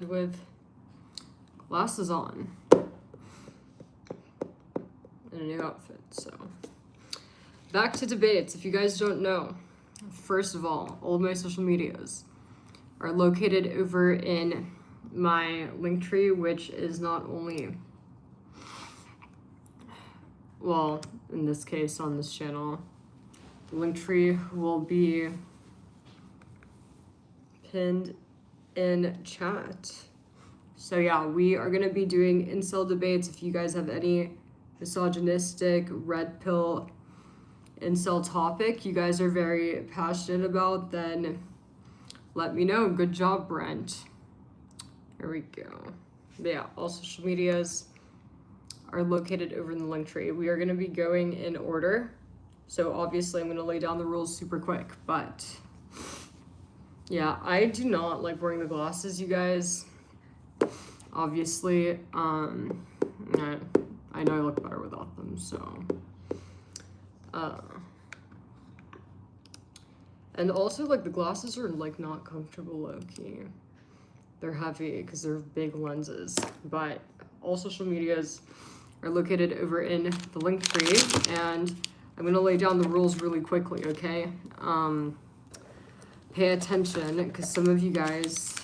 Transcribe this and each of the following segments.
with glasses on and a new outfit. So back to debates. If you guys don't know, first of all of my social medias are located over in my link tree, which is not only, well, in this case on this channel, the link tree will be pinned in chat. So yeah, we are gonna be doing incel debates. If you guys have any misogynistic red pill incel topic you guys are very passionate about, then let me know. Good job, Brent. Here we go. But yeah, all social medias are located over in the link tree. We are gonna be going in order. So obviously I'm gonna lay down the rules super quick, but yeah, I do not like wearing the glasses, you guys. Obviously, I know I look better without them, so. And also, like, the glasses are, like, not comfortable low-key. They're heavy because they're big lenses, but all social medias are located over in the link tree, and I'm gonna lay down the rules really quickly, okay? Pay attention, because some of you guys,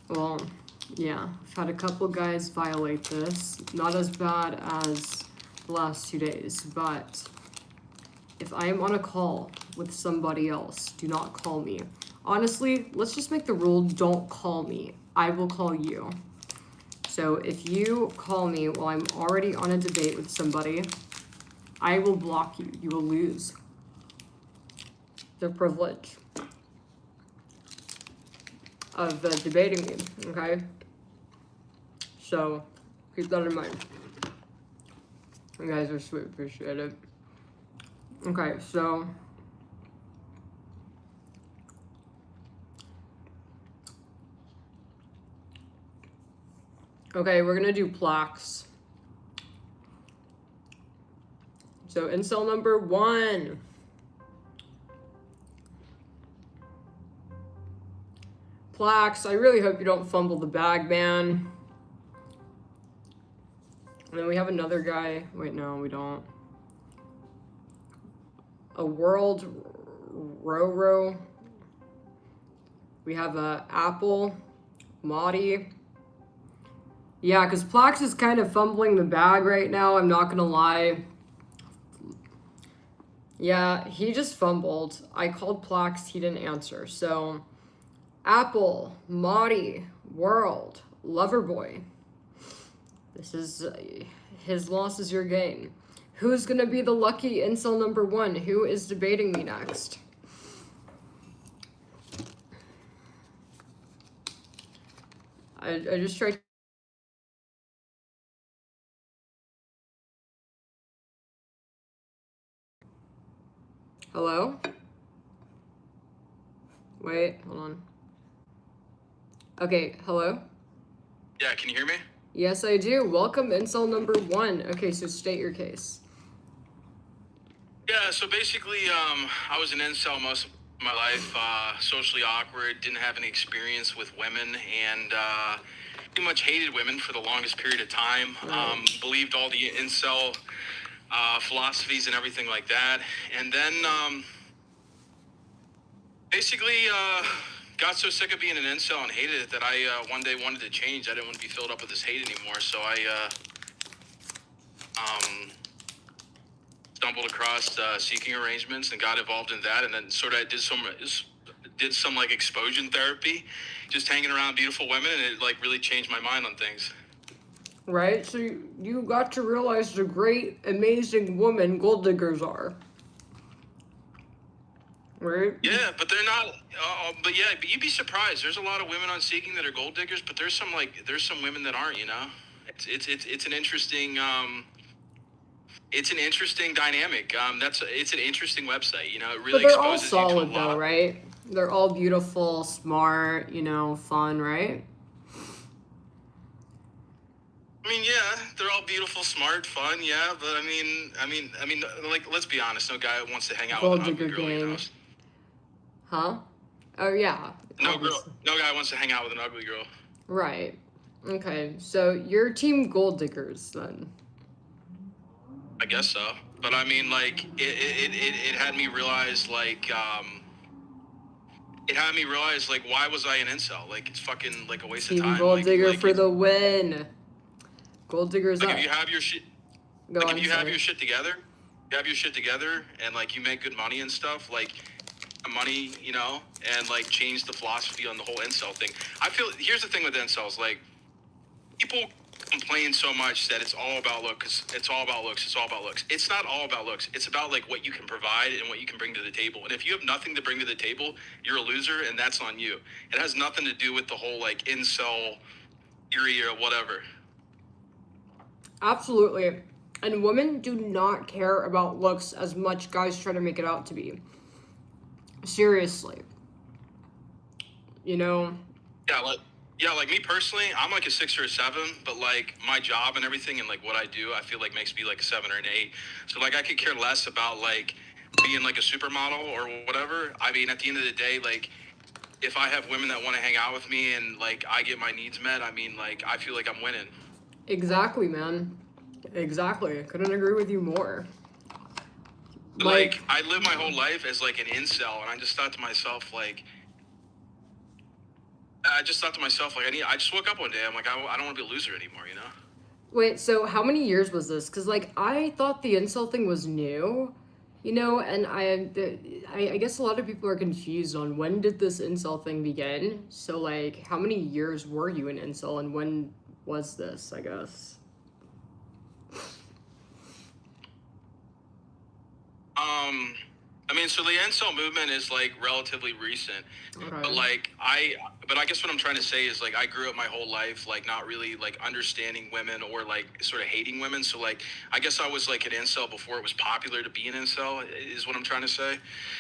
well, yeah, I've had a couple guys violate this. Not as bad as the last 2 days, but if I am on a call with somebody else, do not call me. Honestly, let's just make the rule, don't call me. I will call you. So if you call me while I'm already on a debate with somebody, I will block you. You will lose the privilege of debating me, okay? So keep that in mind. You guys are sweet, appreciate it. Okay, so okay, we're gonna do plaques. So incel number 1. Plaques, I really hope you don't fumble the bag, man. And then we have another guy. Wait, no, we don't. A world Roro. We have Apple, Maudie. Yeah, because Plax is kind of fumbling the bag right now, I'm not gonna lie. Yeah, he just fumbled. I called Plax, he didn't answer. So, Apple, Maudie, World, Loverboy. This is, his loss is your gain. Who's gonna be the lucky incel number 1? Who is debating me next? I just tried. Hello? Wait, hold on. Okay, hello? Yeah, can you hear me? Yes, I do. Welcome, incel number 1. Okay, so state your case. Yeah, so basically, I was an incel most of my life, socially awkward, didn't have any experience with women, and pretty much hated women for the longest period of time. Right. Believed all the incel philosophies and everything like that. And then basically got so sick of being an incel and hated it that I one day wanted to change. I didn't want to be filled up with this hate anymore, so I stumbled across seeking arrangements and got involved in that, and then sort of did some like exposure therapy, just hanging around beautiful women, and it like really changed my mind on things. Right, so you got to realize the great, amazing woman gold diggers are. Right? Yeah, but they're not. But you'd be surprised. There's a lot of women on Seeking that are gold diggers, but there's some women that aren't. You know, it's an interesting. It's an interesting dynamic. It's an interesting website. You know, it really But they're all exposes you to a solid lot. though, right? They're all beautiful, smart, fun, right? I mean, yeah, they're all beautiful, smart, fun, yeah. But I mean, like, let's be honest. No guy wants to hang out with an ugly girl, you know. Huh? Oh yeah, No guy wants to hang out with an ugly girl. Right. Okay, so you're team gold diggers then. I guess so. But I mean, like, it had me realize, like, why was I an incel? Like, it's fucking, like, a waste of Team time. gold digger Like for if, the win. Gold diggers like, up. if you have your shit, Go like, on, if you have sorry. your shit together, and, like, you make good money and stuff, like, money, and, like, change the philosophy on the whole incel thing. I feel, here's the thing with incels, like, people complain so much that it's all about looks. It's all about looks. It's all about looks. It's not all about looks. It's about like what you can provide and what you can bring to the table. And if you have nothing to bring to the table, you're a loser, and that's on you. It has nothing to do with the whole like incel theory or whatever. Absolutely. And women do not care about looks as much guys try to make it out to be. Seriously. You know? Yeah, like me personally, I'm like a 6 or a 7, but like my job and everything and like what I do, I feel like makes me like a 7 or an 8. So like I could care less about like being like a supermodel or whatever. I mean, at the end of the day, like if I have women that want to hang out with me and like I get my needs met, I mean, like I feel like I'm winning. Exactly, man. Exactly. I couldn't agree with you more. Like I live my whole life as like an incel, and I just thought to myself, like, I just woke up one day. I'm like, I don't want to be a loser anymore, you know? Wait, so how many years was this? Because, like, I thought the incel thing was new, you know, and I guess a lot of people are confused on when did this incel thing begin. So, like, how many years were you an incel, and when was this, I guess? I mean, so the incel movement is like relatively recent, Okay. but I guess what I'm trying to say is like I grew up my whole life like not really like understanding women or like sort of hating women. So like I guess I was like an incel before it was popular to be an incel is what I'm trying to say.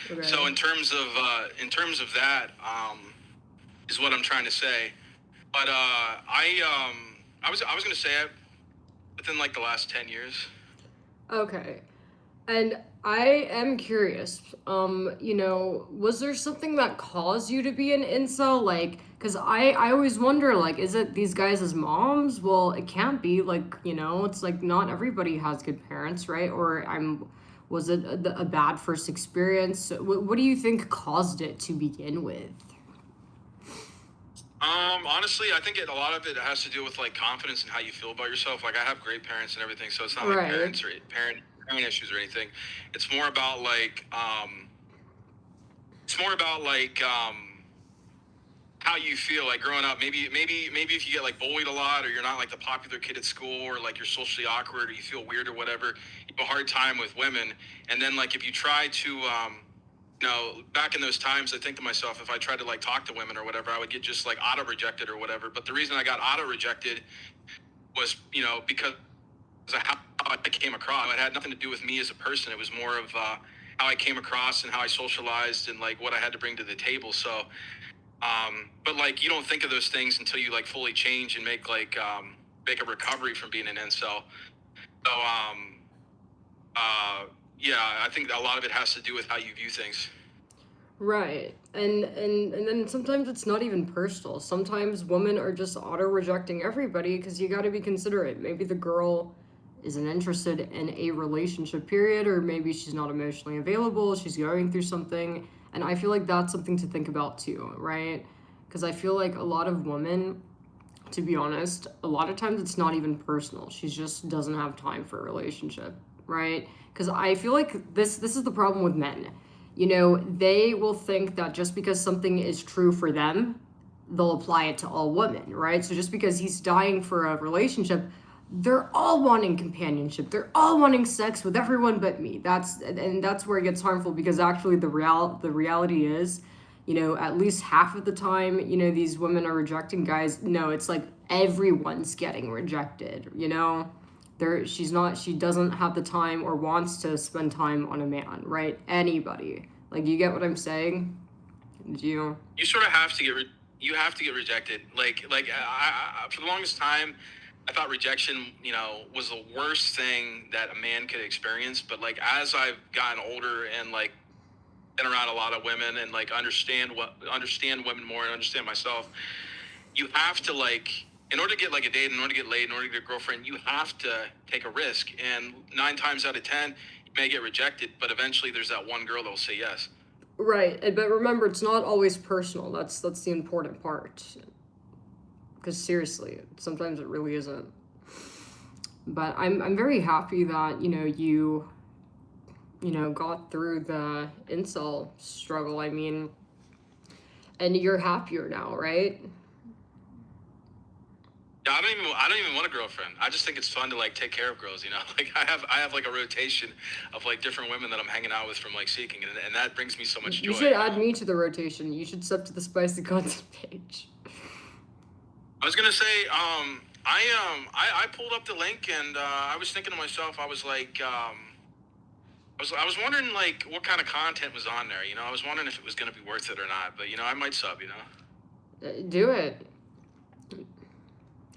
Okay. So in terms of that, is what I'm trying to say. But I was gonna say it within like the last 10 years. Okay. And I am curious, you know, was there something that caused you to be an incel? Like, because I always wonder, like, is it these guys as moms? Well, it can't be. Like, you know, it's like not everybody has good parents, right? Or was it a bad first experience? What do you think caused it to begin with? Honestly, I think a lot of it has to do with like confidence and how you feel about yourself. Like I have great parents and everything, so it's not like Right. parent issues or anything. It's more about like how you feel like growing up. Maybe if you get like bullied a lot, or you're not like the popular kid at school, or like you're socially awkward, or you feel weird or whatever, you have a hard time with women. And then like if you try to back in those times, I think to myself, if I tried to like talk to women or whatever, I would get just like auto rejected or whatever. But the reason I got auto rejected was, because of how I came across. It had nothing to do with me as a person. It was more of how I came across and how I socialized and like what I had to bring to the table. So, but like you don't think of those things until you like fully change and make a recovery from being an incel. So, yeah, I think a lot of it has to do with how you view things. Right. And then sometimes it's not even personal. Sometimes women are just auto rejecting everybody because you got to be considerate. Maybe the girl isn't interested in a relationship period, or maybe she's not emotionally available, she's going through something. And I feel like that's something to think about too, right? Because I feel like a lot of women, to be honest, a lot of times it's not even personal. She just doesn't have time for a relationship, right? Because I feel like this is the problem with men. You know, they will think that just because something is true for them, they'll apply it to all women, right? So just because he's dying for a relationship, they're all wanting companionship. They're all wanting sex with everyone but me. That's where it gets harmful, because actually the reality is, you know, at least half of the time, you know, these women are rejecting guys. No, it's like everyone's getting rejected, you know? She doesn't have the time or wants to spend time on a man, right? Anybody. Like, you get what I'm saying? You sort of have to get rejected. Like I for the longest time, I thought rejection, was the worst thing that a man could experience. But like as I've gotten older and like been around a lot of women and like understand women more and understand myself. You have to like, in order to get like a date, in order to get laid, in order to get a girlfriend, you have to take a risk. And 9 times out of 10, you may get rejected, but eventually there's that one girl that'll say yes. Right, but remember, it's not always personal. That's the important part. Because seriously, sometimes it really isn't. But I'm very happy that you got through the incel struggle. I mean, and you're happier now, right? Yeah, I don't even want a girlfriend. I just think it's fun to like take care of girls, you know. Like I have like a rotation of like different women that I'm hanging out with from like seeking, and that brings me so much joy. You should add me to the rotation. You should sub to the spicy content page. I was gonna say, I pulled up the link and I was thinking to myself, I was like, I was wondering like what kind of content was on there, you know. I was wondering if it was gonna be worth it or not, but you know, I might sub, you know. Do it.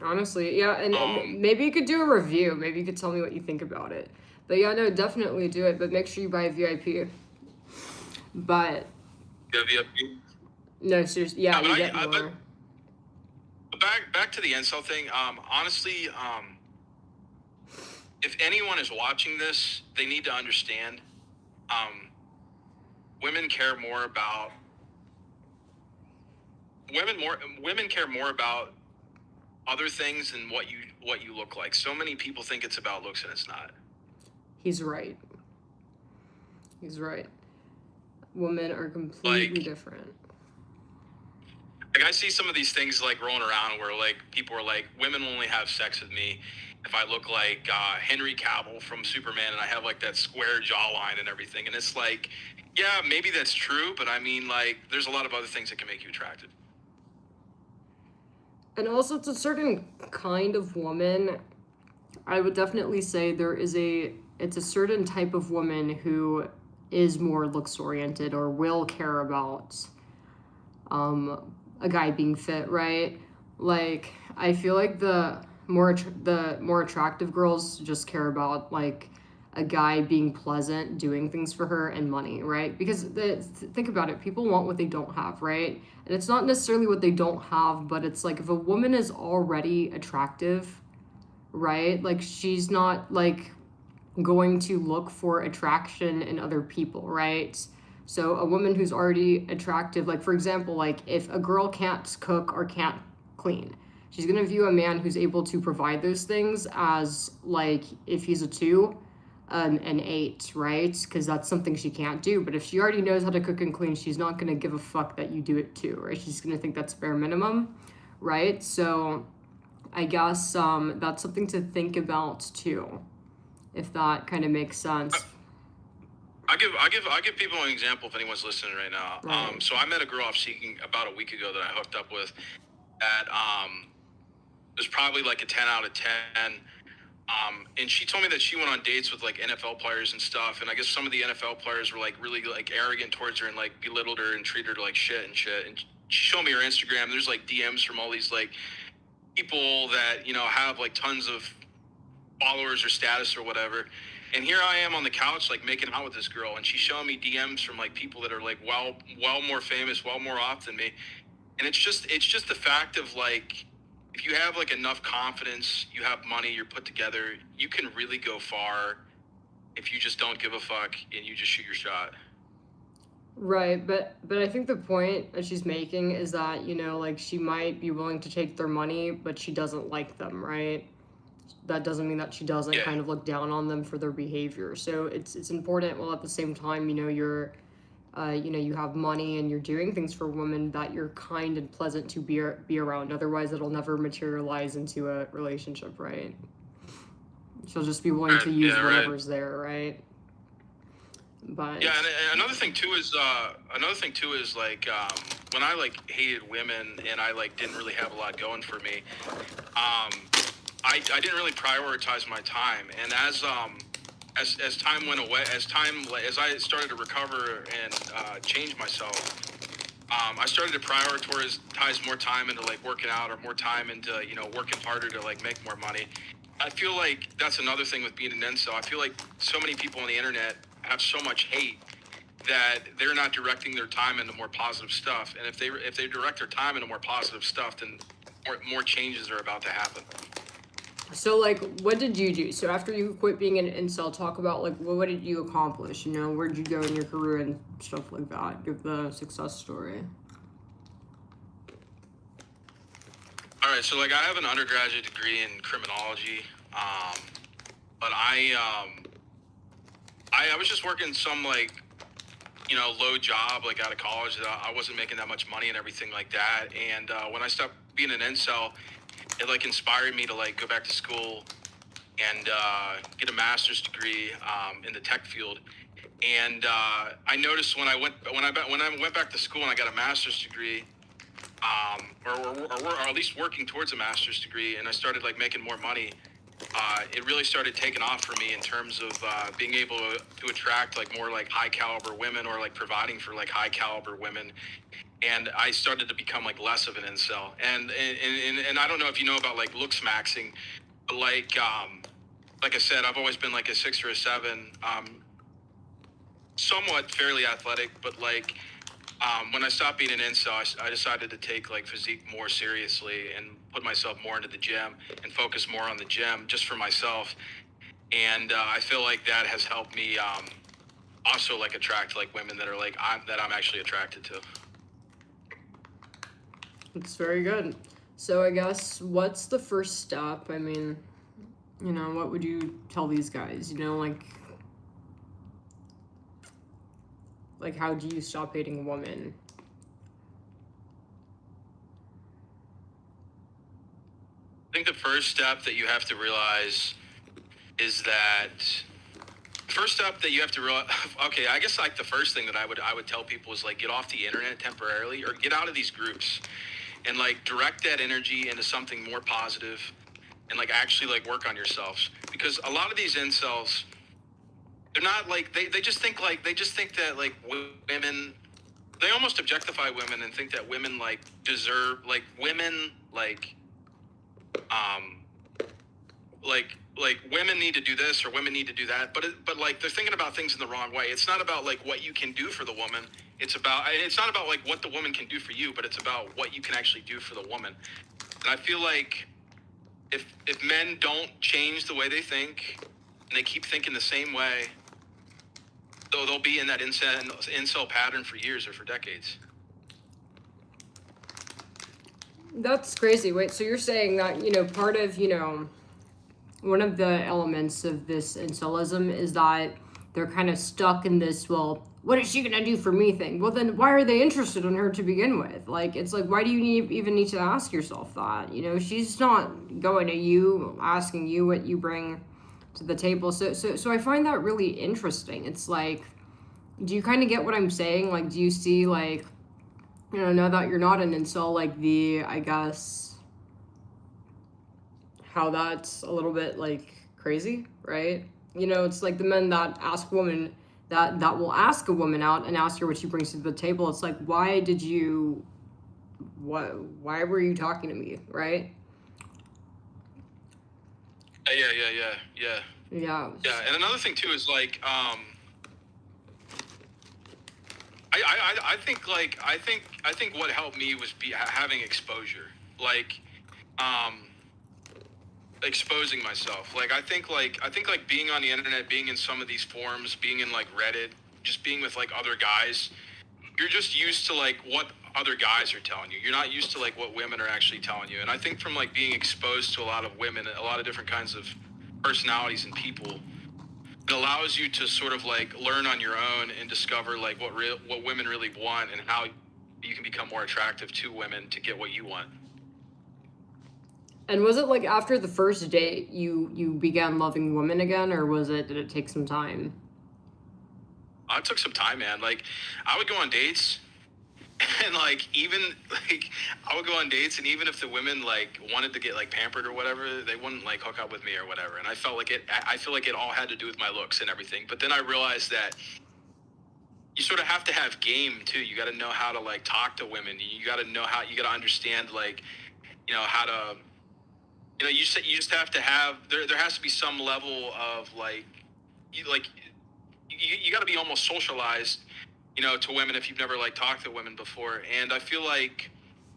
Honestly, yeah, and maybe you could do a review. Maybe you could tell me what you think about it. But yeah, no, definitely do it. But make sure you buy VIP. But Yeah, VIP. no, seriously, yeah, you get more. Back to the incel thing. Honestly, if anyone is watching this, they need to understand. Women care more about women care more about other things than what you look like. So many people think it's about looks and it's not. He's right. He's right. Women are completely different. Like I see some of these things like rolling around where like people are like, women will only have sex with me if I look like Henry Cavill from Superman and I have like that square jawline and everything. And it's like, yeah, maybe that's true, but I mean like there's a lot of other things that can make you attractive. And also, it's a certain kind of woman. I would definitely say it's a certain type of woman who is more looks oriented or will care about a guy being fit, right? Like, I feel like the more attractive girls just care about like a guy being pleasant, doing things for her, and money, right? Because think about it, people want what they don't have, right? And it's not necessarily what they don't have, but it's like if a woman is already attractive, right? Like she's not like going to look for attraction in other people, right? So a woman who's already attractive, like for example, like if a girl can't cook or can't clean, she's gonna view a man who's able to provide those things as like if he's a 2, an 8, right? Because that's something she can't do. But if she already knows how to cook and clean, she's not gonna give a fuck that you do it too, right? She's gonna think that's bare minimum, right? So I guess that's something to think about too, if that kind of makes sense. I give people an example if anyone's listening right now. Right. So I met a girl off Seeking about a week ago that I hooked up with. At it was probably like a 10 out of 10. And she told me that she went on dates with like NFL players and stuff. And I guess some of the NFL players were like really like arrogant towards her and like belittled her and treated her like shit. And she showed me her Instagram. There's like DMs from all these like people that, you know, have like tons of followers or status or whatever. And here I am on the couch, like making out with this girl. And she's showing me DMs from like people that are like, well more famous, well more off than me. And it's just the fact of like, if you have like enough confidence, you have money, you're put together, you can really go far if you just don't give a fuck and you just shoot your shot. Right, but I think the point that she's making is that, you know, like she might be willing to take their money, but she doesn't like them, right? That doesn't mean that she doesn't kind of look down on them for their behavior. So it's important, while at the same time, you know, you're you have money and you're doing things for women, that you're kind and pleasant to be around. Otherwise, it'll never materialize into a relationship, right? She'll just be willing to use whatever's there, right? But yeah, and another thing too is like when I like hated women and I like didn't really have a lot going for me, I didn't really prioritize my time. And as time went away, as I started to recover and change myself, I started to prioritize more time into like working out, or more time into, you know, working harder to like make more money. I feel like that's another thing with being an incel. I feel like so many people on the internet have so much hate that they're not directing their time into more positive stuff. And if they direct their time into more positive stuff, then more changes are about to happen. So, like, what did you do? So, after you quit being an incel, talk about, like, what did you accomplish? You know, where'd you go in your career and stuff like that? Give the success story. All right, so like I have an undergraduate degree in criminology, but I was just working some like low job like out of college. I wasn't making that much money and everything like that. And when I stopped being an incel, it like inspired me to like go back to school and get a master's degree in the tech field. And I noticed when I went back to school and I got a master's degree, or at least working towards a master's degree, and I started like making more money. It really started taking off for me in terms of being able to attract like more like high caliber women, or like providing for like high caliber women. And I started to become like less of an incel. And I don't know if you know about like looks maxing, but like I said, I've always been like a 6 or a 7, somewhat fairly athletic, but like when I stopped being an incel, I decided to take like physique more seriously and put myself more into the gym and focus more on the gym just for myself. And I feel like that has helped me also like attract like women that are like I'm actually attracted to. It's very good. So, I guess, what's the first step? I mean, you know, what would you tell these guys? You know, like how do you stop hating a woman? I think the first step that you have to realize is that okay, I guess like the first thing that I would tell people is like get off the internet temporarily, or get out of these groups and like direct that energy into something more positive, and like actually like work on yourselves. Because a lot of these incels, they're not like they just think that like women, they almost objectify women and think that women like deserve like women um like women need to do this or women need to do that, but like they're thinking about things in the wrong way. It's not about like what you can do for the woman. It's not about like what the woman can do for you, but it's about what you can actually do for the woman. And I feel like if men don't change the way they think and they keep thinking the same way, they'll be in that incel pattern for years or for decades. That's crazy. Wait, so you're saying that, you know, part of, you know, one of the elements of this incelism is that they're kind of stuck in this, well, what is she gonna do for me thing? Well, then why are they interested in her to begin with? Like, it's like, why do you even need to ask yourself that? You know, she's not going to you, asking you what you bring to the table. So I find that really interesting. It's like, do you kind of get what I'm saying? Like, do you see, like, you know, now that you're not an incel, like I guess, how that's a little bit like crazy, right? You know, it's like the men that ask women that will ask a woman out and ask her what she brings to the table. It's like, why were you talking to me, right? Yeah. Yeah. And another thing too is like I think what helped me was having exposure, like exposing myself. Like I think like being on the internet, being in some of these forums, being in like Reddit, just being with like other guys, you're just used to like what other guys are telling you. You're not used to like what women are actually telling you. And I think from like being exposed to a lot of women, a lot of different kinds of personalities and people, it allows you to sort of like learn on your own and discover like what women really want, and how you can become more attractive to women to get what you want. And was it like after the first date you began loving women again, or did it take some time? It took some time, man. Like I would go on dates, and like even like I would go on dates, and even if the women like wanted to get like pampered or whatever, they wouldn't like hook up with me or whatever. And I felt like I feel like it all had to do with my looks and everything. But then I realized that you sort of have to have game too. You got to know how to like talk to women. You got to understand like, you know, how to, you just have to have, there has to be some level of like, you got to be almost socialized to women if you've never like talked to women before. And I feel like,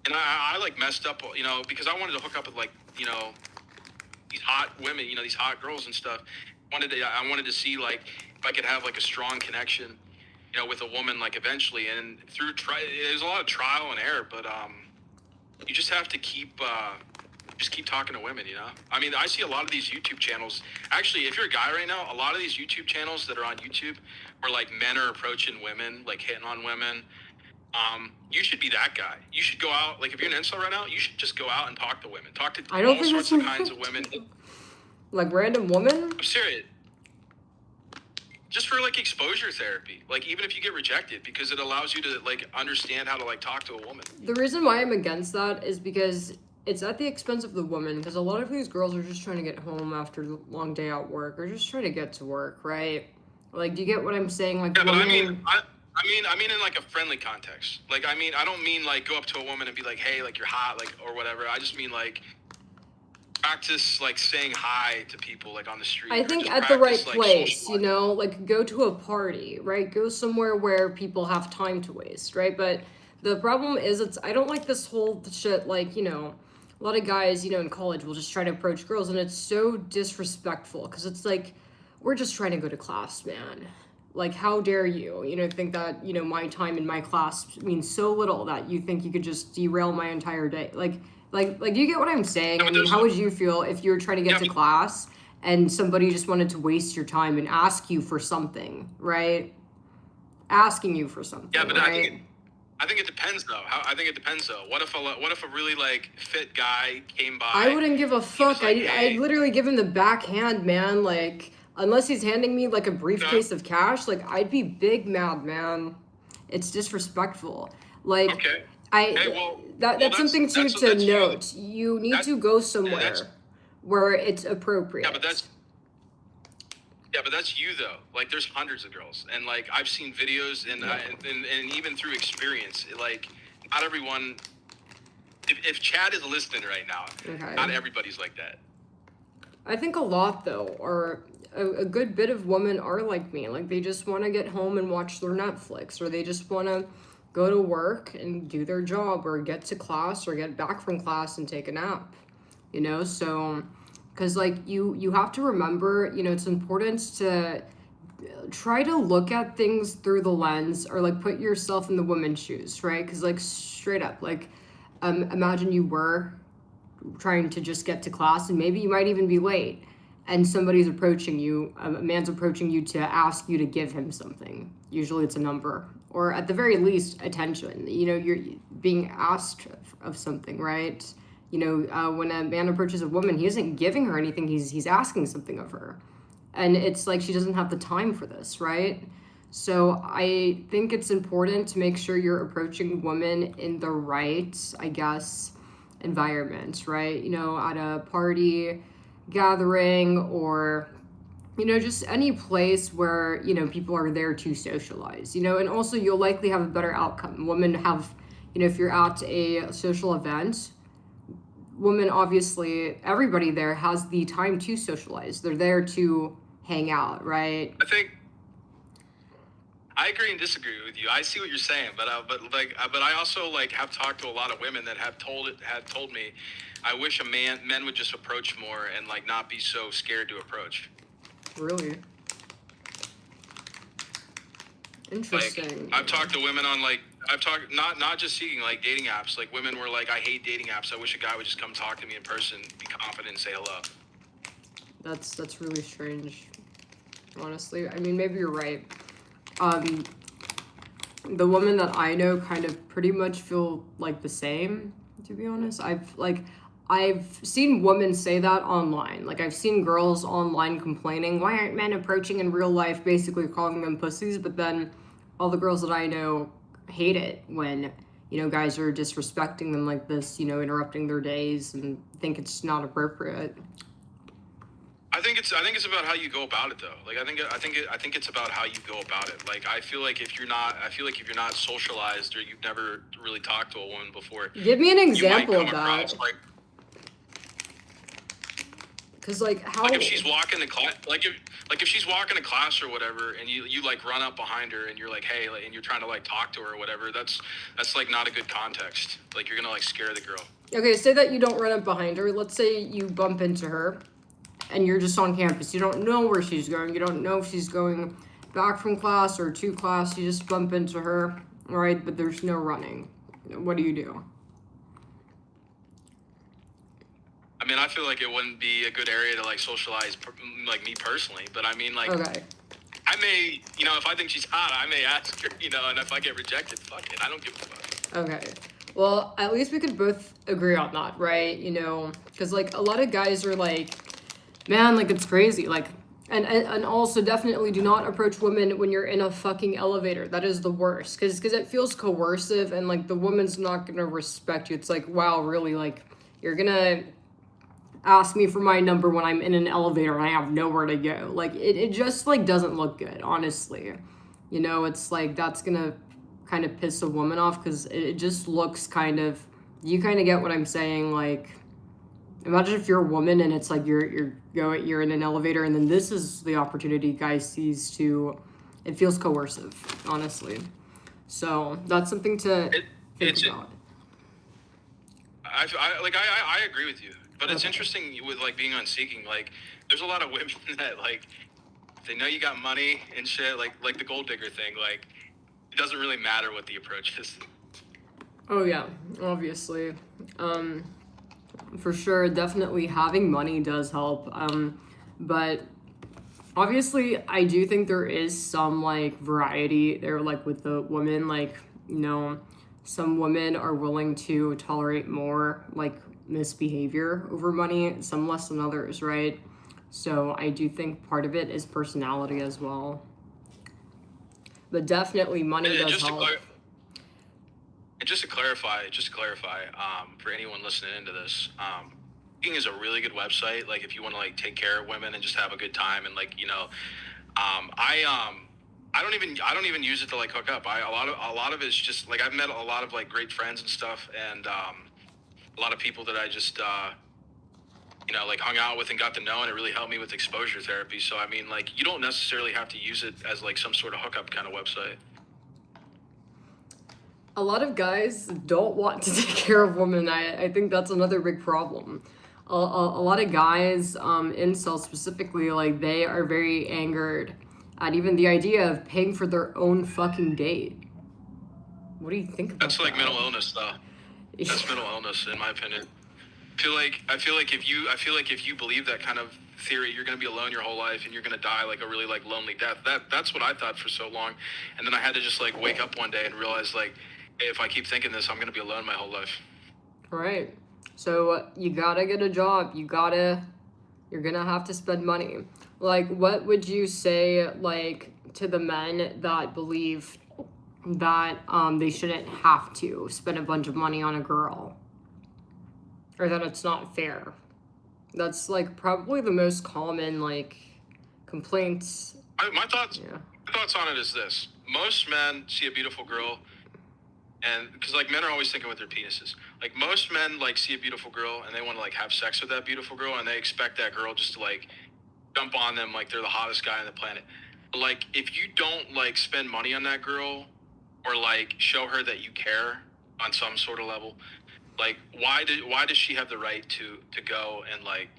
and I like messed up, because I wanted to hook up with like, these hot women, these hot girls and stuff. I wanted to see like if I could have like a strong connection, with a woman like eventually. And there's a lot of trial and error, but you just have to keep talking to women. I mean, I see a lot of these YouTube channels. Actually, if you're a guy right now, a lot of these YouTube channels that are on YouTube where like men are approaching women, like hitting on women. You should be that guy. You should go out, like if you're an incel right now, you should just go out and talk to women. Talk to I don't all think sorts that's of kinds of women. like random woman. I'm serious. Just for like exposure therapy. Like even if you get rejected, because it allows you to like understand how to like talk to a woman. The reason why I'm against that is because it's at the expense of the woman, because a lot of these girls are just trying to get home after a long day at work, or just trying to get to work, right? Like, do you get what I'm saying? Like, Yeah, but women... I mean in like a friendly context. Like, I don't mean like go up to a woman and be like, hey, like you're hot, like, or whatever. I just mean like practice like saying hi to people like on the street. I think at the right place, like go to a party, right? Go somewhere where people have time to waste, right? But the problem is, I don't like this whole shit, like, a lot of guys, in college will just try to approach girls, and it's so disrespectful, because it's like, we're just trying to go to class, man. Like, how dare you, think that, my time in my class means so little that you think you could just derail my entire day. Like, you get what I'm saying? I mean, how would you feel if you were trying to get to class and somebody just wanted to waste your time and ask you for something, right? Asking you for something, yeah, but right? I think it depends though. What if a really like fit guy came by? I wouldn't give a fuck. Like, hey. I'd literally give him the backhand, man. Like, unless he's handing me like a briefcase of cash, like I'd be big mad, man. It's disrespectful. Like, okay. That's something to note. You need to go somewhere where it's appropriate. Yeah, but that's you though. Like, there's hundreds of girls, and like I've seen videos, and even through experience, like not everyone. If Chad is listening right now, okay, not everybody's like that. I think a lot though, or a good bit of women are like me. Like, they just want to get home and watch their Netflix, or they just want to go to work and do their job, or get to class, or get back from class and take a nap. So. Because, like, you have to remember, it's important to try to look at things through the lens, or, like, put yourself in the woman's shoes, right? Because, like, straight up, like, imagine you were trying to just get to class, and maybe you might even be late, and somebody's approaching you, a man's approaching you to ask you to give him something. Usually it's a number, or at the very least, attention. You're being asked of something, right? When a man approaches a woman, he isn't giving her anything, he's asking something of her. And it's like she doesn't have the time for this, right? So I think it's important to make sure you're approaching women in the right, I guess, environment, right? At a party, gathering, or, just any place where, people are there to socialize, and also you'll likely have a better outcome. Women have, if you're at a social event, women, obviously, everybody there has the time to socialize. They're there to hang out, right? I agree and disagree with you. I see what you're saying, but I also like have talked to a lot of women that have told me, I wish men would just approach more and like not be so scared to approach. Really? Interesting. Like, I've talked to women on not just seeking like dating apps. Like, women were like, I hate dating apps. I wish a guy would just come talk to me in person, be confident, and say hello. That's really strange, honestly. I mean, maybe you're right. The women that I know kind of pretty much feel like the same, to be honest. I've seen women say that online. Like, I've seen girls online complaining, why aren't men approaching in real life, basically calling them pussies, but then all the girls that I know hate it when, guys are disrespecting them like this, interrupting their days, and think it's not appropriate. I think it's about how you go about it though. Like, I think it's about how you go about it. Like, I feel like if you're not socialized, or you've never really talked to a woman before, give me an example of that. Cause like how Like if she's walking to class, if she's walking to class or whatever, and you like run up behind her and you're like, hey, like, and you're trying to like talk to her or whatever, that's like not a good context. Like you're gonna like scare the girl. okay, say that you don't run up behind her. Let's say you bump into her and you're just on campus. You don't know where she's going. You don't know if she's going back from class or to class. You just bump into her, right? But there's no running. What do you do? I mean, I feel like it wouldn't be a good area to like socialize, like me personally. But I mean, like, Okay. I may, if I think she's hot, I may ask her, and if I get rejected, fuck it, I don't give a fuck. Okay. Well, at least we could both agree on that, right? Because like a lot of guys are like, man, like it's crazy. Like, and also definitely do not approach women when you're in a fucking elevator. That is the worst. Because it feels coercive and like the woman's not going to respect you. It's like, wow, really? Like, you're going to ask me for my number when I'm in an elevator and I have nowhere to go. Like, it just like doesn't look good, honestly. It's like that's going to kind of piss a woman off because it just looks kind of, you kind of get what I'm saying. Like, imagine if you're a woman and it's like you're in an elevator and then this is the opportunity guy sees to, it feels coercive, honestly. So that's something to think about. I agree with you, but it's Okay. interesting with like being on Seeking. Like, there's a lot of women that like they know you got money and shit. Like the gold digger thing. Like, it doesn't really matter what the approach is. Oh yeah, obviously. For sure, definitely having money does help. But obviously, I do think there is some like variety there, like with the women. Like, some women are willing to tolerate more like misbehavior over money, some less than others, right? So I do think part of it is personality as well. But definitely, money And does help. just to clarify, for anyone listening into this, Seeking is a really good website. Like, if you want to like take care of women and just have a good time, and like, I don't even use it to like hook up. A lot of it's just like I've met a lot of like great friends and stuff, and a lot of people that I just like hung out with and got to know, and it really helped me with exposure therapy. So I mean, like, you don't necessarily have to use it as like some sort of hookup kind of website. A lot of guys don't want to take care of women. I think that's another big problem. A lot of guys, incels specifically, like they are very angered at even the idea of paying for their own fucking date. What do you think about That's like that? mental illness, though. That's mental illness, in my opinion. I feel like if you believe that kind of theory, you're gonna be alone your whole life and you're gonna die like a really like lonely death. That's what I thought for so long, and then I had to just like wake up one day and realize like, hey, if I keep thinking this, I'm gonna be alone my whole life. Right. So you gotta get a job. You're gonna have to spend money. Like, what would you say, like, to the men that believe that they shouldn't have to spend a bunch of money on a girl, or that it's not fair? That's like probably the most common like complaints. My thoughts. Yeah. My thoughts on it is this: most men see a beautiful girl, and because like men are always thinking with their penises. Like, most men like see a beautiful girl and they want to like have sex with that beautiful girl, and they expect that girl just to like jump on them like they're the hottest guy on the planet. But like, if you don't like spend money on that girl or like show her that you care on some sort of level, like why does she have the right to go and like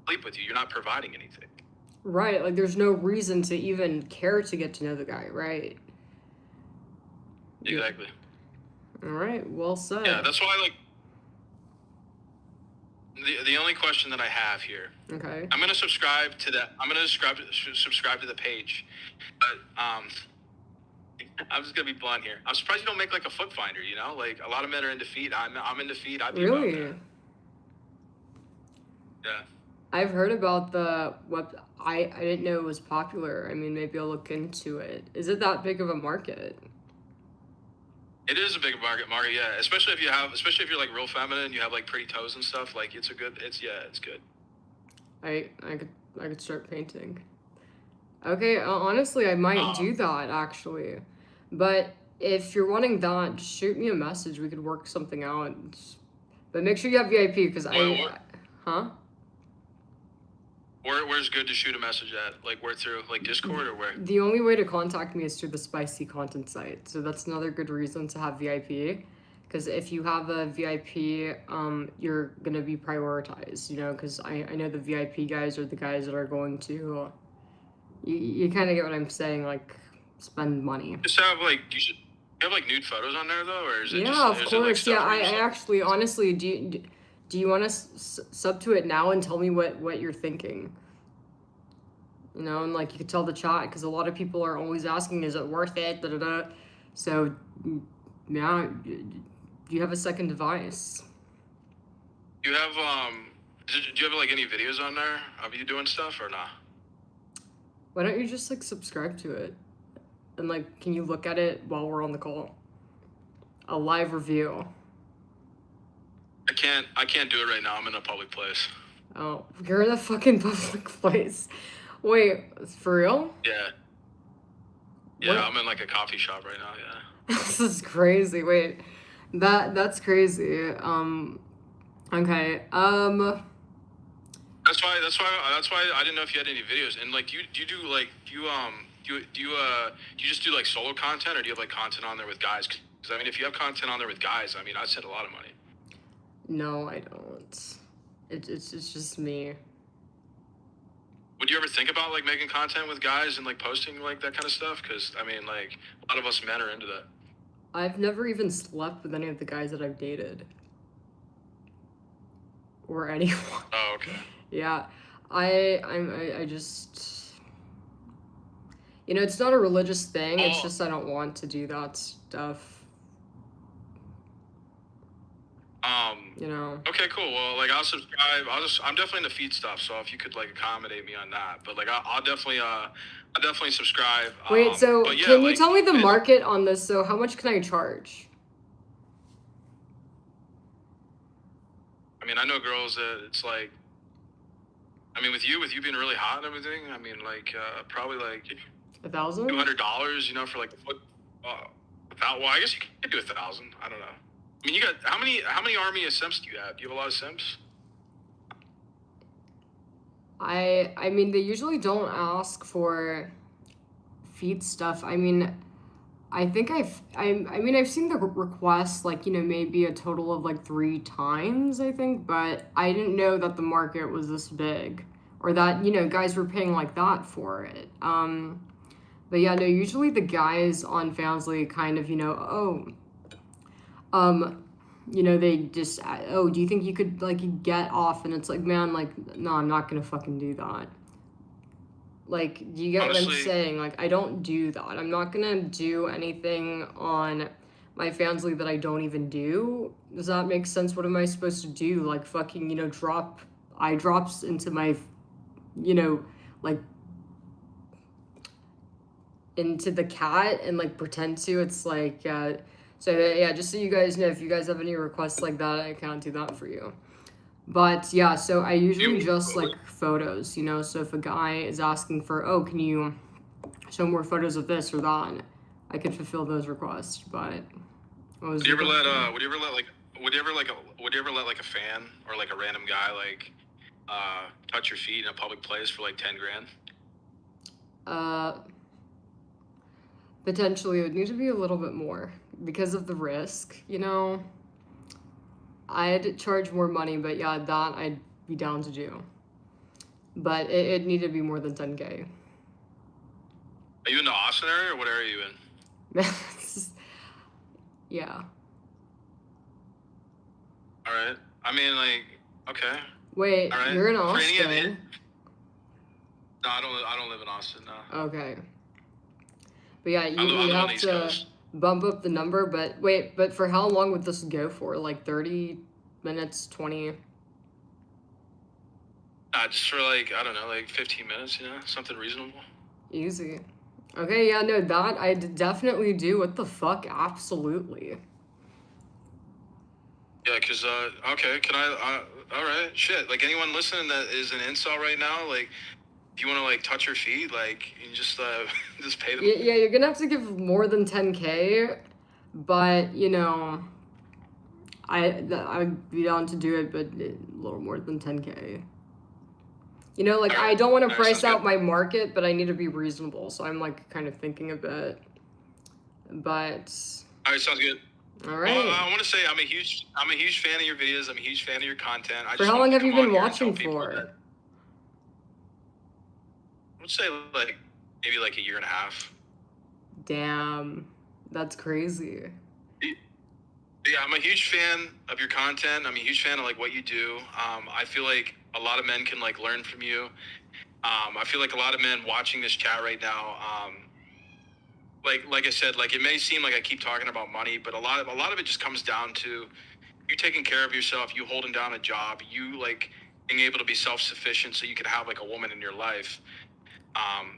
sleep with you? You're not providing anything. Right. Like, there's no reason to even care to get to know the guy, right? Exactly. All right. Well said. Yeah, that's why like the only question that I have here. Okay. I'm gonna subscribe to that. I'm gonna subscribe to the page, but I'm just gonna be blunt here. I'm surprised you don't make like a foot finder. Like a lot of men are into feet. I'm into feet. I'd be about Really? that. Yeah. I've heard about the web. I didn't know it was popular. I mean, maybe I'll look into it. Is it that big of a market? It is a big market, yeah. Especially if you're like real feminine, you have like pretty toes and stuff. Like, it's good. I could start painting. Okay, honestly, I might do that actually. But if you're wanting that, just shoot me a message. We could work something out. But make sure you have VIP because huh? Where's good to shoot a message at? Like where through? Like Discord or where? The only way to contact me is through the spicy content site. So that's another good reason to have VIP. Because if you have a VIP, you're gonna be prioritized. You know, because I know the VIP guys are the guys that are going to. You kind of get what I'm saying, like spend money. Just have like you should have like nude photos on there though, or is it Yeah, just of is it like course. stuff Yeah, where I you're just, like, actually, honestly, do you want to sub to it now and tell me what you're thinking? You know, and like you could tell the chat because a lot of people are always asking, is it worth it? Da da da. So, yeah, do you have a second device? do you have do you have like any videos on there of you doing stuff or not? Why don't you just like subscribe to it? And like, can you look at it while we're on the call? A live review. I can't do it right now. I'm in a public place. Oh, you're in a fucking public place. Wait, for real? Yeah. Yeah, What? I'm in like a coffee shop right now. Yeah. This is crazy. Wait, that's crazy. Okay. That's why I didn't know if you had any videos. And like, do you do like do you just do like solo content, or do you have like content on there with guys? Because I mean, if you have content on there with guys, I mean, I'd send a lot of money. No, I don't. It's just me. Would you ever think about like making content with guys and like posting like that kind of stuff? Because I mean, like a lot of us men are into that. I've never even slept with any of the guys that I've dated. Or anyone. Oh, okay. Yeah. I just, you know, it's not a religious thing. It's just I don't want to do that stuff. You know. Okay, cool. Well, like I'll subscribe. I'm definitely into feed stuff. So if you could like accommodate me on that, but like I'll definitely subscribe. Wait, so yeah, can you like, tell me the market on this? So how much can I charge? I mean, I know girls that it's like, I mean, with you being really hot and everything, I mean, like probably like $1,000? $200, you know, for like a foot. Well, I guess you could do 1,000. I don't know. I mean, you got how many army of simps do you have? Do you have a lot of simps? I mean, they usually don't ask for feed stuff. I mean, I think I've seen the request like, you know, maybe a total of like 3 times, I think, but I didn't know that the market was this big or that, you know, guys were paying like that for it. But yeah, no, usually the guys on Fansly kind of, you know, you know, they just, oh, do you think you could like get off? And it's like, man, like, no, I'm not gonna fucking do that. Like, do you get Honestly, what I'm saying? Like, I don't do that. I'm not gonna do anything on my Fansly that I don't even do. Does that make sense? What am I supposed to do? Like, fucking, you know, drop eye drops into my, you know, like, into the cat and, like, pretend to? It's like, so, yeah, just so you guys know, if you guys have any requests like that, I can't do that for you. But yeah, so I usually just like photos, you know, so if a guy is asking for, oh, can you show more photos of this or that, I could fulfill those requests. But would you ever let like a fan or like a random guy like touch your feet in a public place for like 10 grand? Potentially it would need to be a little bit more because of the risk, you know. I'd charge more money, but yeah, that I'd be down to do. But it'd need to be more than 10K. Are you in the Austin area, or what area are you in? Yeah. All right. I mean, like, okay. Wait, all right. You're in No, Austin? I don't live in Austin, no. Okay. But yeah, you I live on have the East to Coast. bump up the number, but wait, but for how long would this go for? Like 30 minutes, 20? Just for like, I don't know, like 15 minutes, you know, something reasonable. Easy. Okay, yeah, no, that I'd definitely do. What the fuck? Absolutely. Yeah, because, okay, can I, all right, shit. Like, anyone listening that is an incel right now, like, if you want to, like, touch your feet, like, you just, just pay them. Yeah, you're gonna have to give more than 10K, but, you know, I'd be down to do it, but a little more than 10K. You know, like All right. I don't want to All right, price sounds out good. my market, but I need to be reasonable. So I'm like kind of thinking a bit. But All right, sounds good. all Well, right. I want to say I'm a huge fan of your videos. I'm a huge fan of your content. I For just how long wanted to have you come on been here and tell watching people for? that I would say like maybe like a year and a half. Damn, that's crazy. Yeah, I'm a huge fan of your content. I'm a huge fan of like what you do. I feel like a lot of men can like learn from you. I feel like a lot of men watching this chat right now, like I said, like it may seem like I keep talking about money, but a lot of it just comes down to you taking care of yourself, you holding down a job, you like being able to be self-sufficient so you can have like a woman in your life.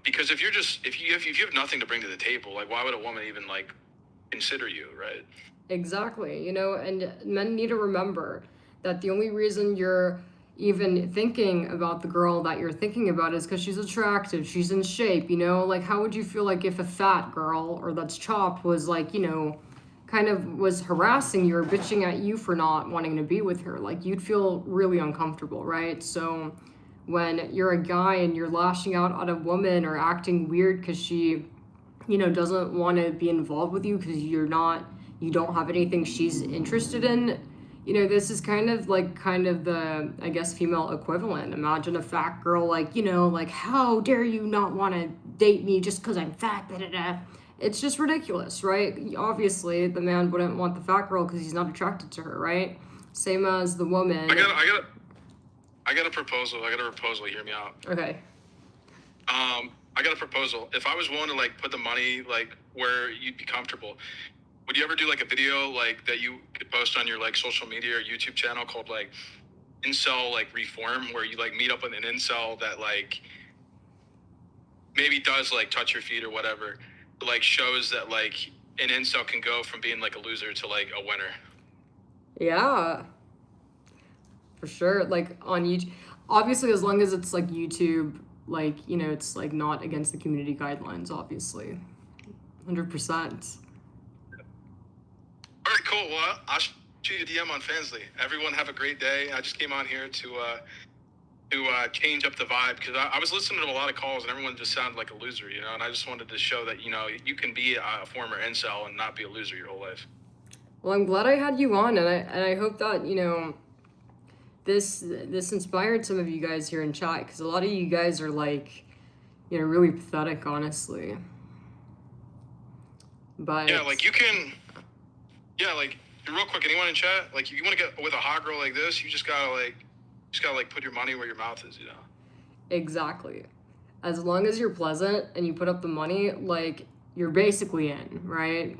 Because if you have nothing to bring to the table, like why would a woman even like consider you, right? Exactly. You know, and men need to remember that the only reason you're even thinking about the girl that you're thinking about is because she's attractive, she's in shape, you know? Like, how would you feel like if a fat girl or that's chopped was like, you know, kind of was harassing you or bitching at you for not wanting to be with her? Like, you'd feel really uncomfortable, right? So, when you're a guy and you're lashing out at a woman or acting weird because she, you know, doesn't want to be involved with you because you don't have anything she's interested in, you know, this is kind of the, I guess, female equivalent. Imagine a fat girl, like, you know, like, how dare you not want to date me just because I'm fat, da, da, da. It's just ridiculous, right? Obviously the man wouldn't want the fat girl because he's not attracted to her, right? Same as the woman. I got a proposal. Hear me out. Okay. I got a proposal. If I was willing to like put the money like where you'd be comfortable, would you ever do like a video like that you could post on your like social media or YouTube channel called like Incel like Reform, where you like meet up with an incel that like maybe does like touch your feet or whatever, but, like shows that like an incel can go from being like a loser to like a winner. Yeah, for sure. Like on YouTube, obviously, as long as it's like YouTube, like, you know, it's like not against the community guidelines, obviously. 100%. All right, cool. Well, I'll shoot you a DM on Fansly. Everyone have a great day. I just came on here to change up the vibe because I was listening to a lot of calls and everyone just sounded like a loser, you know. And I just wanted to show that, you know, you can be a former incel and not be a loser your whole life. Well, I'm glad I had you on, and I hope that, you know, this inspired some of you guys here in chat, because a lot of you guys are like, you know, really pathetic, honestly. But yeah, like you can, yeah, like real quick, anyone in chat, like if you want to get with a hot girl like this, you just gotta put your money where your mouth is, you know. exactly. As long as you're pleasant and you put up the money, like, you're basically in, right?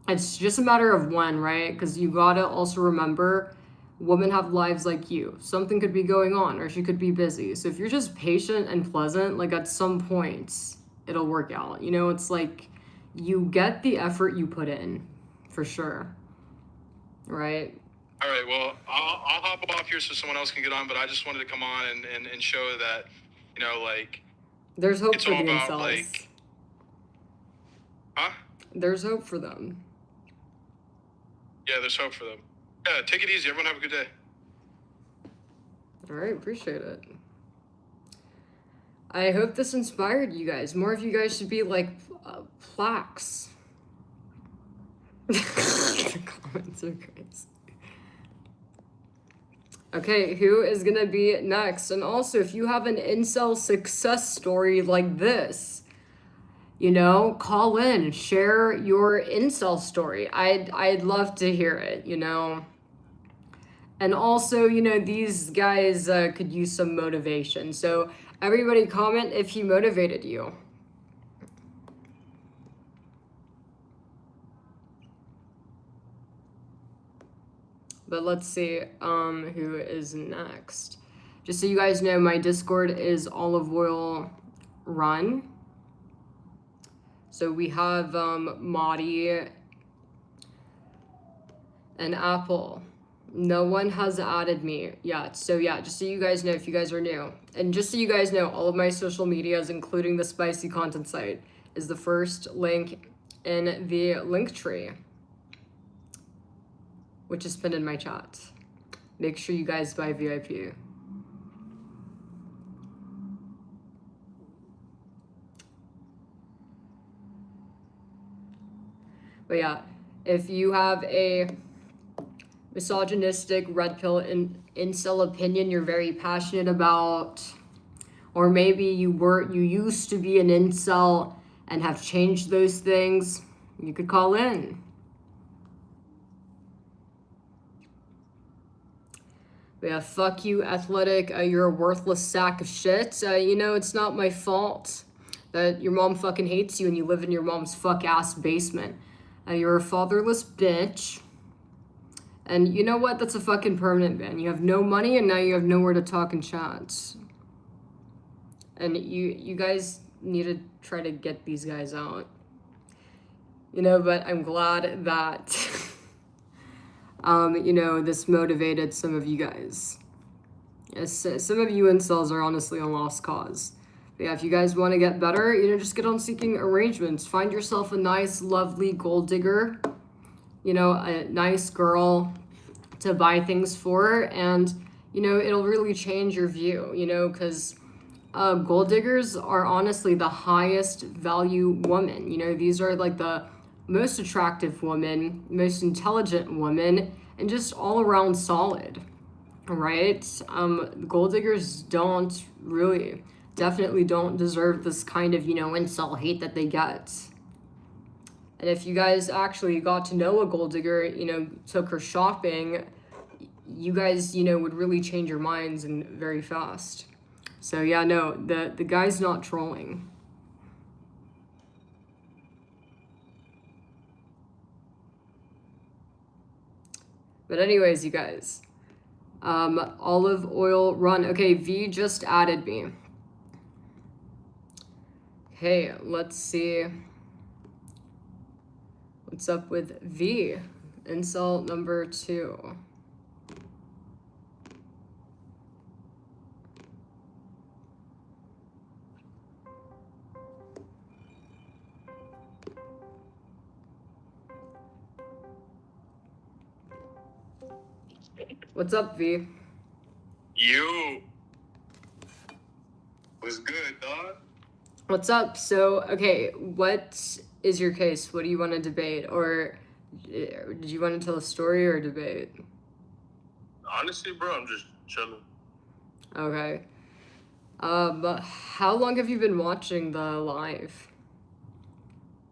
It's just a matter of when, right? Because you gotta also remember, women have lives like you. Something could be going on, or she could be busy. So if you're just patient and pleasant, like at some points, it'll work out. You know, it's like you get the effort you put in, for sure. Right? All right, well, I'll hop off here so someone else can get on, but I just wanted to come on and show that, you know, like, there's hope it's for all the about, incels. like, huh? There's hope for them. Yeah, there's hope for them. Yeah, take it easy. Everyone have a good day. All right, appreciate it. I hope this inspired you guys. More of you guys should be like plaques. The comments are crazy. Okay, who is gonna be next? And also, if you have an incel success story like this, you know, call in, share your incel story. I'd love to hear it, you know. And also, you know, these guys could use some motivation. So everybody comment if he motivated you. But let's see who is next. Just so you guys know, my Discord is Olive Oil Run. So we have Maudie and Apple. No one has added me yet. So yeah, just so you guys know, if you guys are new. And just so you guys know, all of my social medias, including the spicy content site, is the first link in the link tree, which is pinned in my chat. Make sure you guys buy VIP. But yeah, if you have a misogynistic red pill incel opinion you're very passionate about, or maybe you used to be an incel and have changed those things, you could call in. But yeah, fuck you, athletic. You're a worthless sack of shit. It's not my fault that your mom fucking hates you and you live in your mom's fuck ass basement. You're a fatherless bitch. And you know what? That's a fucking permanent ban. You have no money and now you have nowhere to talk and chat. And you guys need to try to get these guys out. But I'm glad that this motivated some of you guys. Yes, some of you incels are honestly a lost cause. But yeah, if you guys want to get better, just get on seeking arrangements. Find yourself a nice, lovely gold digger, a nice girl to buy things for, and, it'll really change your view, because gold diggers are honestly the highest value woman. These are like the most attractive woman, most intelligent woman, and just all around solid, right? Gold diggers definitely don't deserve this kind of, incel hate that they get. And if you guys actually got to know a gold digger, took her shopping, you guys, would really change your minds and very fast. So yeah, no, the guy's not trolling. But anyways, you guys, olive oil run. Okay, V just added me. Okay, let's see. What's up with V? Incel number 2. What's up, V? You. What's good, dog? What's up? So, okay, what is your case? What do you want to debate? Or did you want to tell a story or debate? Honestly, bro, I'm just chilling. Okay. How long have you been watching the live?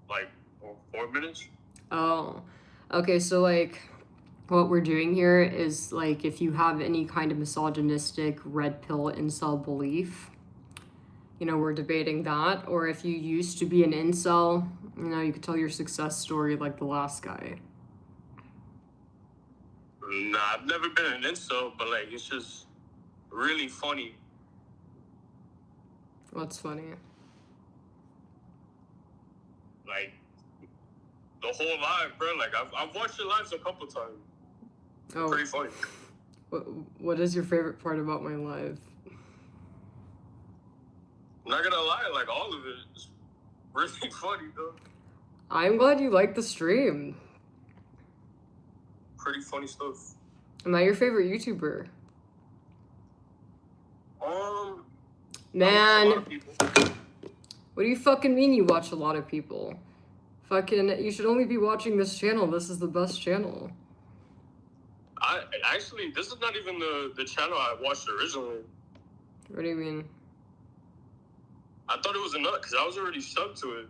Like 4 minutes? Oh, okay, so what we're doing here is if you have any kind of misogynistic red pill incel belief, we're debating that. Or if you used to be an incel, you could tell your success story like the last guy. Nah, I've never been an incel, but it's just really funny. What's funny? The whole live, bro. I've watched your lives a couple times. Oh, pretty funny. What is your favorite part about my live? I'm not gonna lie, all of it is really funny, though. I'm glad you like the stream. Pretty funny stuff. Am I your favorite YouTuber? Man. What do you fucking mean you watch a lot of people? You should only be watching this channel. This is the best channel. This is not even the channel I watched originally. What do you mean? I thought it was enough because I was already subbed to it.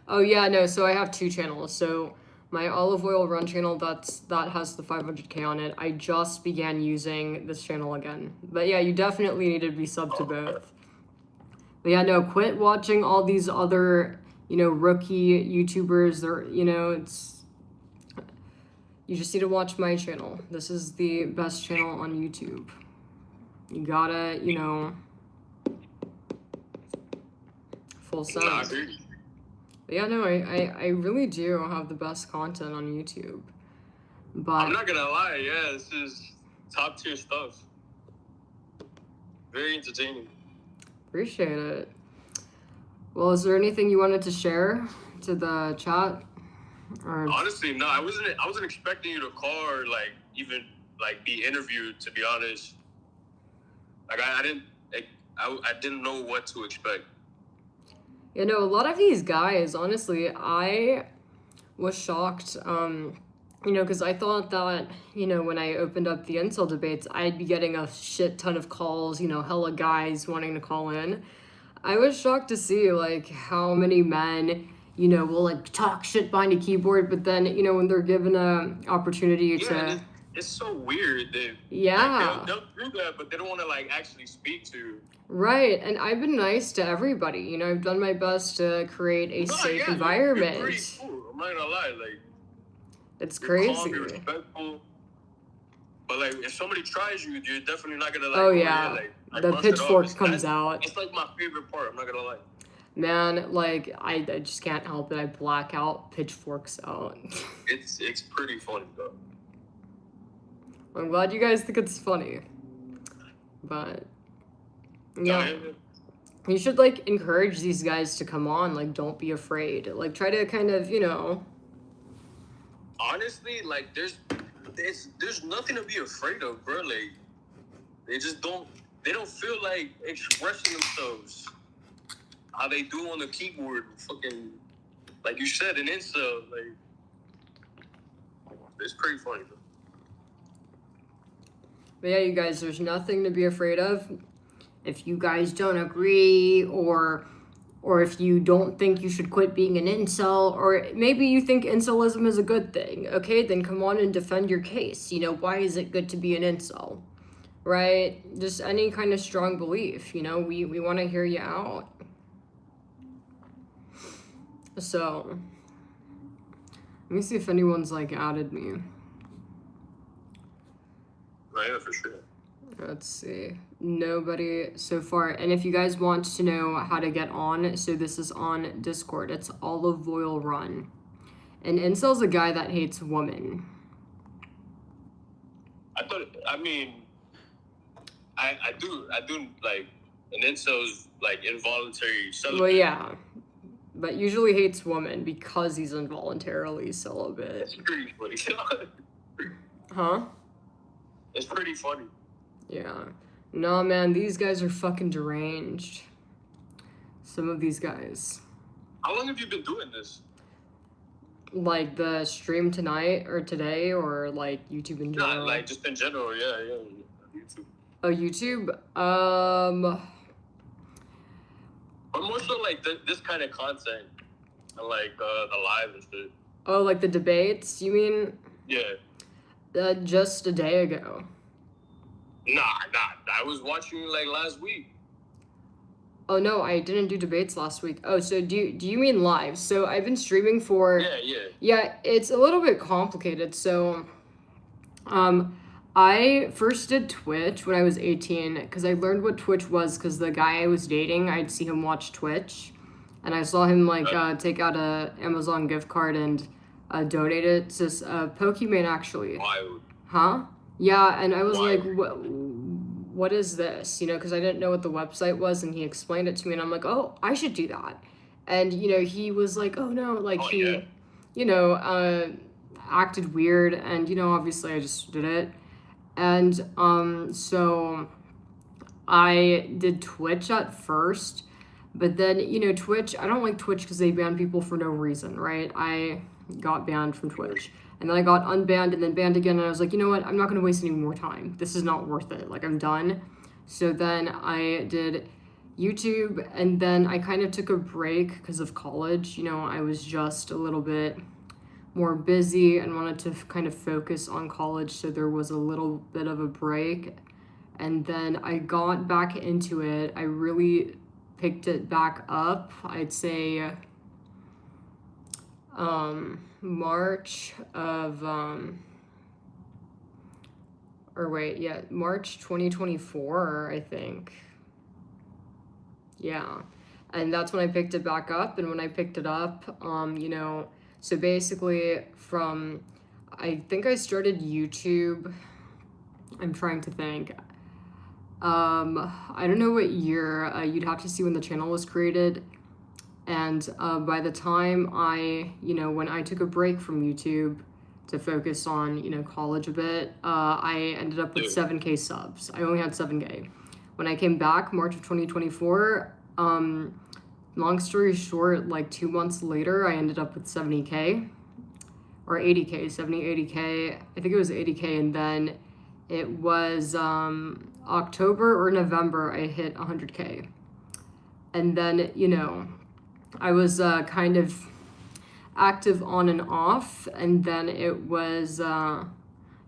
Oh yeah, no, so I have 2 channels. So my olive oil run channel, that has the 500k on it. I just began using this channel again. But yeah, you definitely need to be subbed to both. But yeah, no, quit watching all these other, rookie YouTubers. You just need to watch my channel. This is the best channel on YouTube. You gotta, full send. Nah, dude. But yeah, no, I really do have the best content on YouTube. But I'm not gonna lie, yeah, this is top tier stuff. Very entertaining. Appreciate it. Well, is there anything you wanted to share to the chat? Or... Honestly, no, I wasn't expecting you to call or even be interviewed, to be honest. I didn't know what to expect. A lot of these guys, honestly, I was shocked, because I thought that, when I opened up the incel debates, I'd be getting a shit ton of calls, hella guys wanting to call in. I was shocked to see, like, how many men, will, like, talk shit behind a keyboard, but then, when they're given a opportunity to... It's so weird that Yeah. like, they'll do that, but they don't want to like actually speak to. Right, and I've been nice to everybody. I've done my best to create a safe environment. You're pretty cool. I'm not gonna lie, like it's you're crazy. calm, you're respectful. But like, if somebody tries you, you're definitely not gonna like. Oh yeah, like the brush it off. pitchfork comes out. It's like my favorite part. I'm not gonna lie. Man, like I just can't help it. I black out pitchforks out. It's pretty funny though. I'm glad you guys think it's funny, but yeah. You should like encourage these guys to come on. Like, don't be afraid. Like, try to kind of, Honestly, like there's nothing to be afraid of, bro. Like they don't feel like expressing themselves how they do on the keyboard. Fucking like you said, an incel. Like it's pretty funny, bro. But yeah, you guys, there's nothing to be afraid of. If you guys don't agree, or if you don't think you should quit being an incel, or maybe you think incelism is a good thing, okay, then come on and defend your case. Why is it good to be an incel, right? Just any kind of strong belief, we want to hear you out. So, let me see if anyone's, like, added me. Oh, yeah, for sure. Let's see. Nobody so far. And if you guys want to know how to get on, so this is on Discord. It's Olive Oil Run. And Incel's a guy that hates women. I do like an incel's like involuntary celibate. Well, yeah. But usually hates women because he's involuntarily celibate. It's pretty funny. Huh? It's pretty funny. Yeah. Nah, man, these guys are fucking deranged. Some of these guys. How long have you been doing this? Like the stream tonight or today, or like YouTube in general? Nah, like just in general, yeah. YouTube. Oh, YouTube? But more so like this kind of content, and like the live and shit. Oh, like the debates, you mean? Yeah. Just a day ago. Nah. I was watching like last week. Oh no, I didn't do debates last week. Oh, so do you mean live? So I've been streaming for... Yeah. Yeah, it's a little bit complicated. So, I first did Twitch when I was 18 because I learned what Twitch was because the guy I was dating, I'd see him watch Twitch, and I saw him like take out a Amazon gift card and donate it to Pokemon actually. Wild. Huh? Yeah, and I was Wild. like, what is this? Because I didn't know what the website was, and he explained it to me, and I'm like, oh, I should do that. And, he was like, oh, no, like, acted weird, and, obviously I just did it. And, so I did Twitch at first, but then, Twitch, I don't like Twitch because they ban people for no reason, right? I got banned from Twitch. And then I got unbanned and then banned again, and I was like, you know what? I'm not going to waste any more time. This is not worth it. Like, I'm done. So then I did YouTube, and then I kind of took a break because of college. I was just a little bit more busy and wanted to kind of focus on college, so there was a little bit of a break. And then I got back into it. I really picked it back up, I'd say... March of, March 2024, I think. Yeah. And that's when I picked it back up. And when I picked it up, so basically I think I started YouTube. I'm trying to think. I don't know what year. You'd have to see when the channel was created. And by the time when I took a break from YouTube to focus on, college a bit, I ended up with 7K subs. I only had 7K. When I came back, March of 2024, long story short, like 2 months later, I ended up with 70K. or 80K, 70, 80K. I think it was 80K, and then it was October or November I hit 100K. And then, you know, I was kind of active on and off, and then it was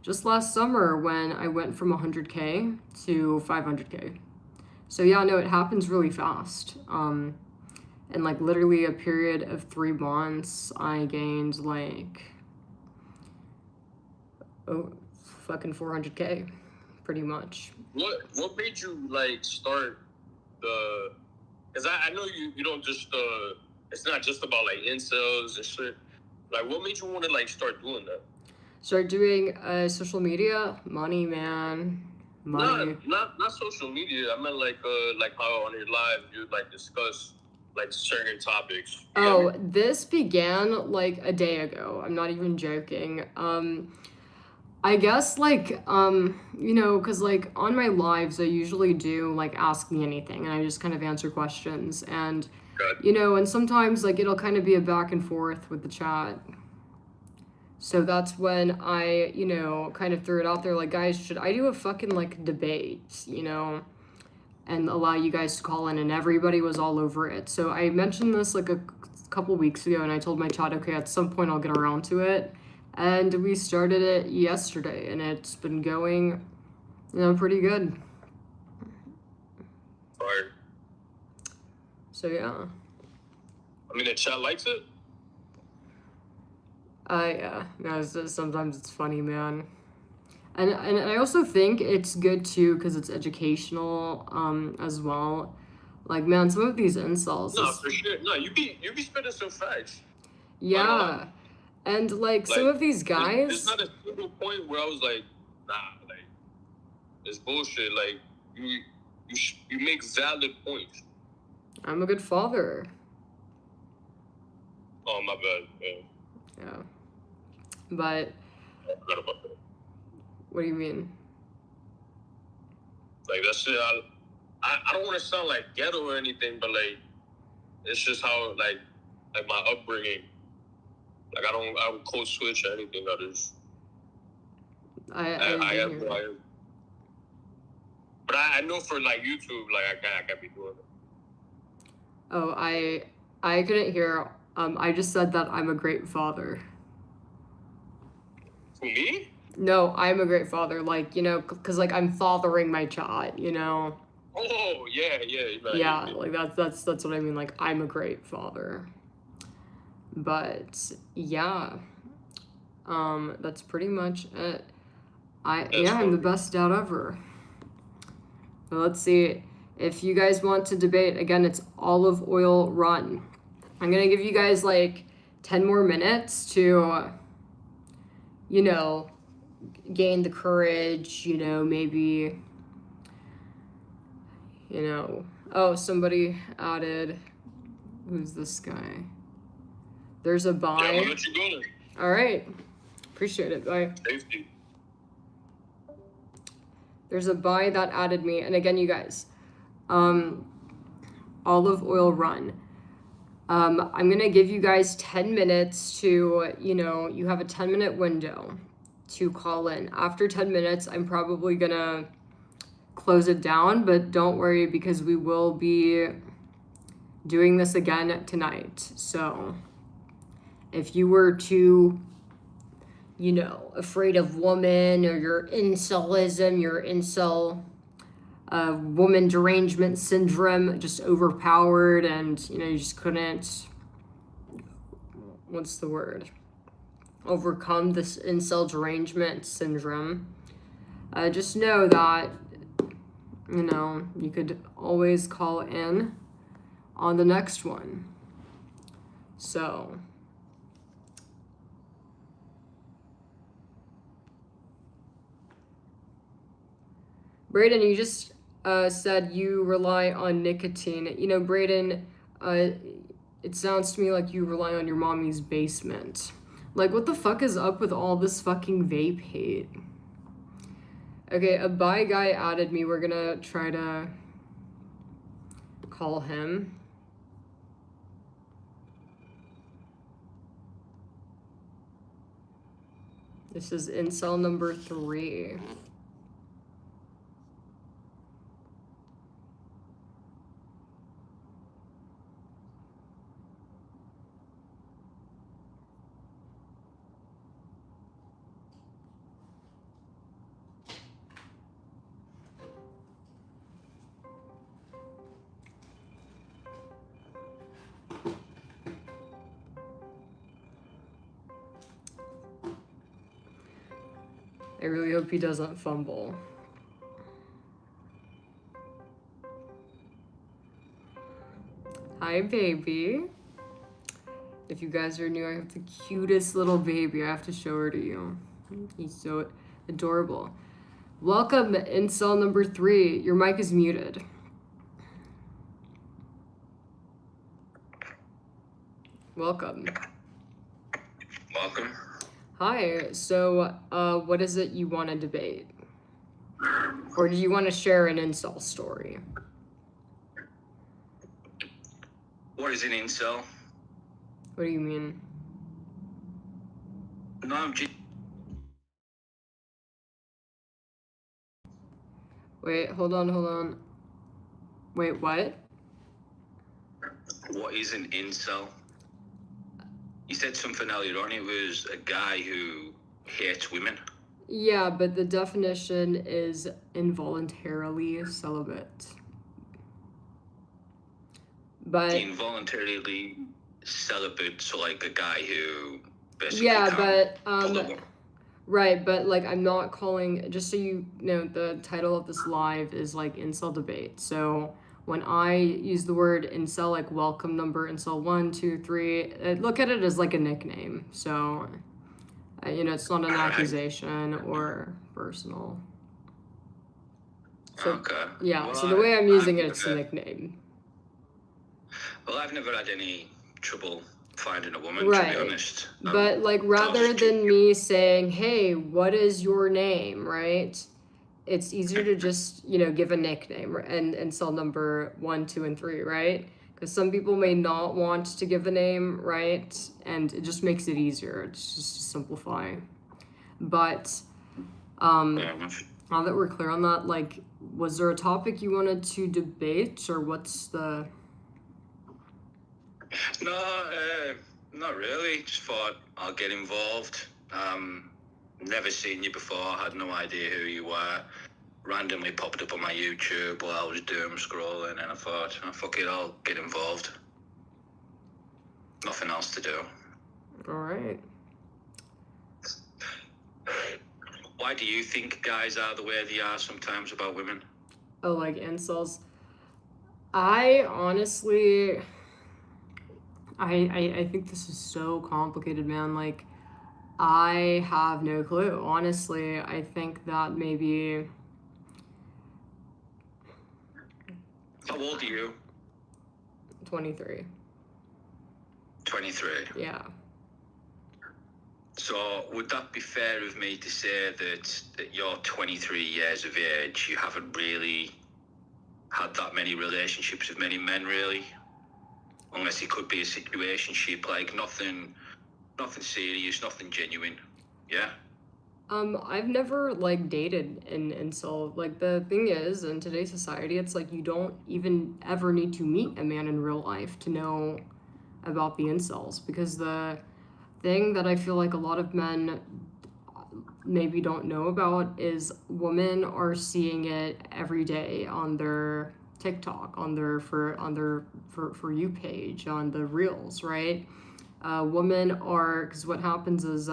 just last summer when I went from 100K to 500K. So yeah, no, it happens really fast. In like literally a period of 3 months, I gained like fucking 400K, pretty much. What made you like start the? Because I know you don't just it's not just about like incels and shit. Like, what made you want to like start doing that? Start doing social media, money, man, money. Not social media. I meant like how on your live you like discuss like certain topics. Oh, this began like a day ago. I'm not even joking. I guess like you know, because like on my lives I usually do like ask me anything, and I just kind of answer questions, and you know, and sometimes like it'll kind of be a back and forth with the chat. So that's when I, you know, kind of threw it out there like, guys, should I do a fucking like debate, you know, and allow you guys to call in, and everybody was all over it. So I mentioned this like a couple weeks ago, and I told my chat, okay, at some point I'll get around to it. And we started it yesterday, and it's been going, you know, pretty good. Right. So yeah. I mean, the chat likes it. Yeah. No, sometimes it's funny, man. And I also think it's good too because it's educational as well. Like, man, some of these incels. No, for sure. No, you be spitting some facts. Yeah. And like some of these guys. There's not a single point where I was like, nah, like it's bullshit. Like you make valid points. I'm a good father. Oh, my bad. Yeah. But. I forgot about that. What do you mean? Like that shit. I don't want to sound like ghetto or anything, but like it's just how like my upbringing. Like I don't code switch or anything. That is. I am who I am. But I know for like YouTube, like I can't be doing it. Oh, I couldn't hear. I just said that I'm a great father. For me? No, I'm a great father. Like, you know, because like I'm fathering my child. You know. Oh yeah. Like, yeah, like that's what I mean. Like I'm a great father. But yeah, that's pretty much it. I'm the best dad ever. But let's see. If you guys want to debate, again, it's olive oil run. I'm gonna give you guys like 10 more minutes to, you know, gain the courage, you know, maybe, you know. Oh, somebody added. Who's this guy? There's a buy. Yeah, I'm gonna let you go. All right. Appreciate it. Bye. Safety. There's a buy that added me. And again, you guys, olive oil run. I'm going to give you guys 10 minutes to, you know, you have a 10-minute window to call in. After 10 minutes, I'm probably going to close it down, but don't worry because we will be doing this again tonight. So if you were to, you know, afraid of women or your incelism, your incel woman derangement syndrome just overpowered and, you know, you just couldn't, what's the word? Overcome this incel derangement syndrome. Just know that, you know, you could always call in on the next one. So Braden, you just said you rely on nicotine. You know, Braden, it sounds to me like you rely on your mommy's basement. Like, what the fuck is up with all this fucking vape hate? Okay, a bi guy added me. We're gonna try to call him. This is incel number 3. I really hope he doesn't fumble. Hi, baby. If you guys are new, I have the cutest little baby. I have to show her to you. He's so adorable. Welcome, incel number 3. Your mic is muted. Welcome. Welcome. Hi. So, what is it you want to debate? Or do you want to share an incel story? What is an incel? What do you mean? No, I'm just... Wait, hold on. Wait, what? What is an incel? You said something earlier on. It was a guy who hates women. Yeah, but the definition is involuntarily celibate. But Involuntarily celibate, so like a guy who basically yeah, can't but pull a woman. right, but like I'm not calling, just so you know, the title of this live is like incel debate. So when I use the word incel, like welcome number incel 1, 2, 3, look at it as like a nickname. So you know, it's not an accusation or personal. So, Okay. yeah, Well, so the way I'm using I've it, it's a nickname. Well, I've never had any trouble finding a woman, Right. to be honest. But like rather than me saying, hey, what is your name, right? It's easier to just, you know, give a nickname and cell number 1, 2, and 3, right? Because some people may not want to give a name, right? And it just makes it easier. It's just to simplify. But now that we're clear on that, like, was there a topic you wanted to debate, or what's the... No, not really. Just thought I'll get involved. Never seen you before. Had no idea who you were. Randomly popped up on my YouTube while I was doom scrolling, and I thought, oh, fuck it, I'll get involved. Nothing else to do. All right. Why do you think guys are the way they are sometimes about women? Oh, like incels? I honestly... I think this is so complicated, man. Like, I have no clue. Honestly, I think that maybe... How old are you? 23. 23. Yeah. So would that be fair of me to say that you're 23 years of age, you haven't really had that many relationships with many men, really? Unless it could be a situationship, like nothing serious, nothing genuine. Yeah? I've never, like, dated an incel. Like, the thing is, in today's society, it's like you don't even ever need to meet a man in real life to know about the incels. Because the thing that I feel like a lot of men maybe don't know about is women are seeing it every day on their TikTok, on their for you page, on the reels, right? Women are, because what happens is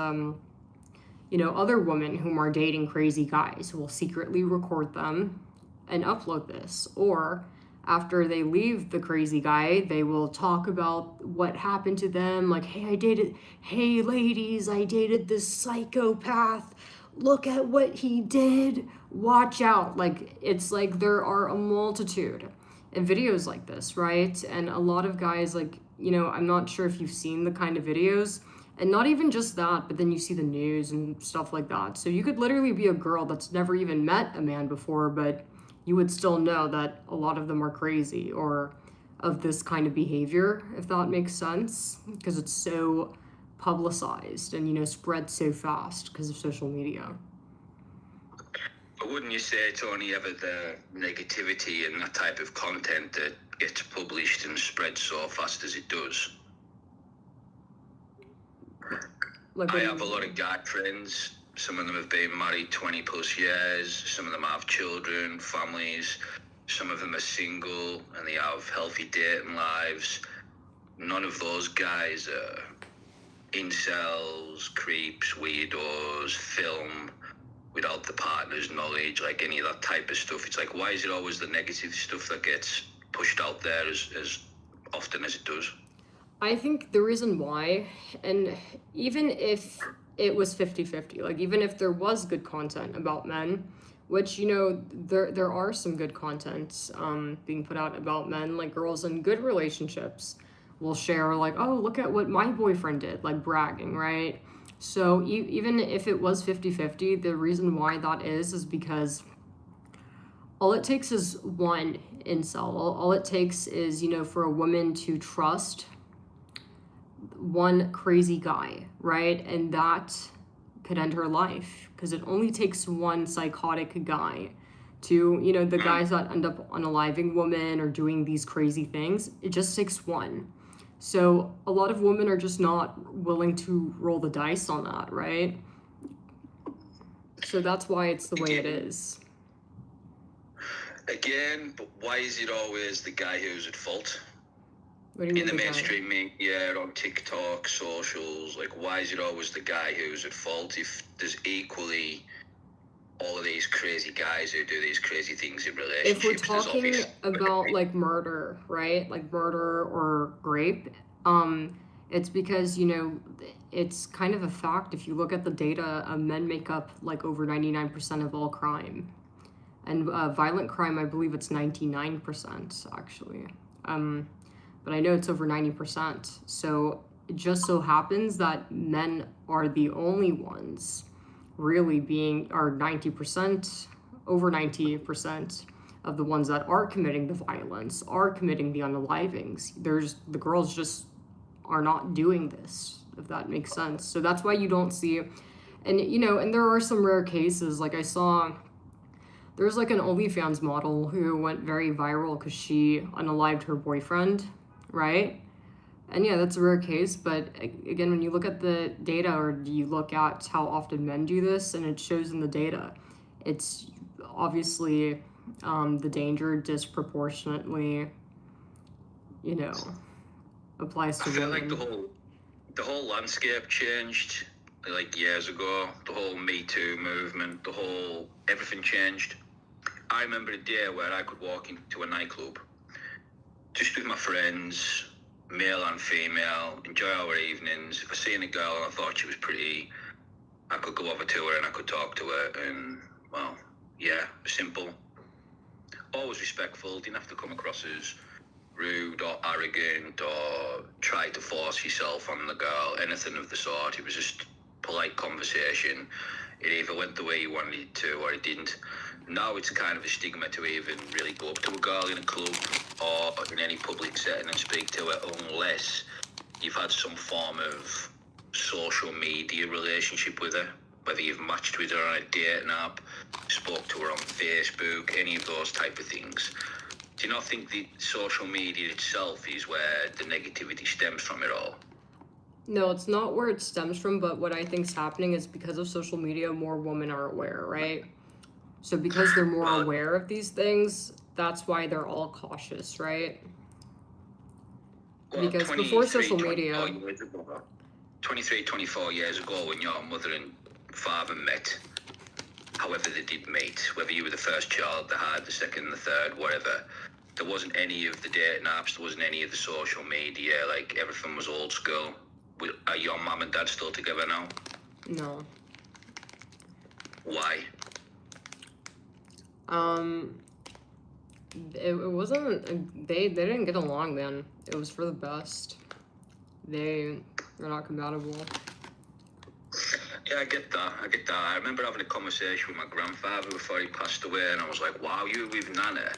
you know, other women whom are dating crazy guys will secretly record them and upload this, or after they leave the crazy guy, they will talk about what happened to them, like, hey ladies, I dated this psychopath, look at what he did, watch out. Like, it's like there are a multitude of videos like this, right? And a lot of guys, like, you know, I'm not sure if you've seen the kind of videos, and not even just that, but then you see the news and stuff like that. So you could literally be a girl that's never even met a man before, but you would still know that a lot of them are crazy or of this kind of behavior, if that makes sense, because it's so publicized and, you know, spread so fast because of social media. But wouldn't you say it's only ever the negativity and that type of content that gets published and spread so fast as it does? Like, I have a lot of guy friends. Some of them have been married 20 plus years. Some of them have children, families. Some of them are single and they have healthy dating lives. None of those guys are incels, creeps, weirdos, film without the partner's knowledge, like any of that type of stuff. It's like, why is it always the negative stuff that gets pushed out there as often as it does? I think the reason why, and even if it was 50-50, like even if there was good content about men, which, you know, there are some good content being put out about men, like girls in good relationships will share like, oh, look at what my boyfriend did, like bragging, right? So even if it was 50-50, the reason why that is because all it takes is one incel. All it takes is, you know, for a woman to trust one crazy guy, right? And that could end her life because it only takes one psychotic guy to, you know, the guys that end up unaliving women or doing these crazy things. It just takes one. So a lot of women are just not willing to roll the dice on that, right? So that's why it's the way it is. Again, but why is it always the guy who's at fault? What do you In the mean mainstream media, on TikTok, socials, like, why is it always the guy who's at fault if there's equally all of these crazy guys who do these crazy things in relationships? If we're talking about like murder, right? Like murder or rape, it's because, you know, it's kind of a fact. If you look at the data, men make up like over 99% of all crime. And violent crime, I believe it's 99% actually. But I know it's over 90%. So it just so happens that men are the only ones really are 90%, over 90% of the ones that are committing the violence, are committing the unalivings. The girls just are not doing this, if that makes sense. So that's why you don't see, and you know, and there are some rare cases, like I saw, there's like an OnlyFans model who went very viral because she unalived her boyfriend, right? And yeah, that's a rare case, but again, when you look at the data or you look at how often men do this, and it shows in the data, it's obviously the danger disproportionately, you know, applies to women. I feel like the whole landscape changed like years ago. The whole Me Too movement, everything changed. I remember a day where I could walk into a nightclub just with my friends, male and female, enjoy our evenings. If I seen a girl and I thought she was pretty, I could go over to her and I could talk to her, and well, yeah, simple. Always respectful, didn't have to come across as rude or arrogant or try to force yourself on the girl, anything of the sort. It was just polite conversation. It either went the way you wanted it to or it didn't. Now it's kind of a stigma to even really go up to a girl in a club or in any public setting and speak to her unless you've had some form of social media relationship with her, whether you've matched with her on a dating app, spoke to her on Facebook, any of those type of things. Do you not think the social media itself is where the negativity stems from it all? No, it's not where it stems from, but what I think is happening is because of social media, more women are aware, right? So because they're more aware of these things, that's why they're all cautious, right? Well, Because before social 24 years ago, when your mother and father met, however they did meet, whether you were the first child they had, the second, the third, whatever, there wasn't any of the dating apps, there wasn't any of the social media, like everything was old school. Are your mum and dad still together now? No. Why? It wasn't, they didn't get along then. It was for the best. They're not compatible. Yeah, I get that. I remember having a conversation with my grandfather before he passed away, and I was like, wow, you were with Nana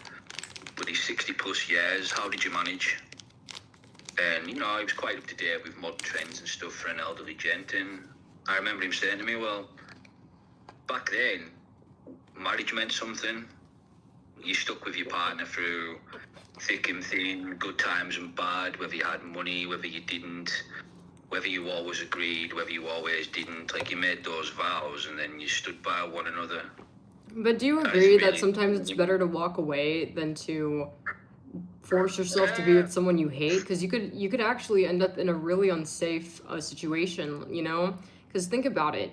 with these 60 plus years. How did you manage? And, you know, he was quite up to date with modern trends and stuff for an elderly gent. And I remember him saying to me, well, back then, marriage meant something. You stuck with your partner through thick and thin, good times and bad, whether you had money, whether you didn't, whether you always agreed, whether you always didn't. Like, you made those vows and then you stood by one another. But do you That is agree that really- sometimes it's better to walk away than to force yourself to be with someone you hate? Because you could actually end up in a really unsafe situation, you know? Because think about it.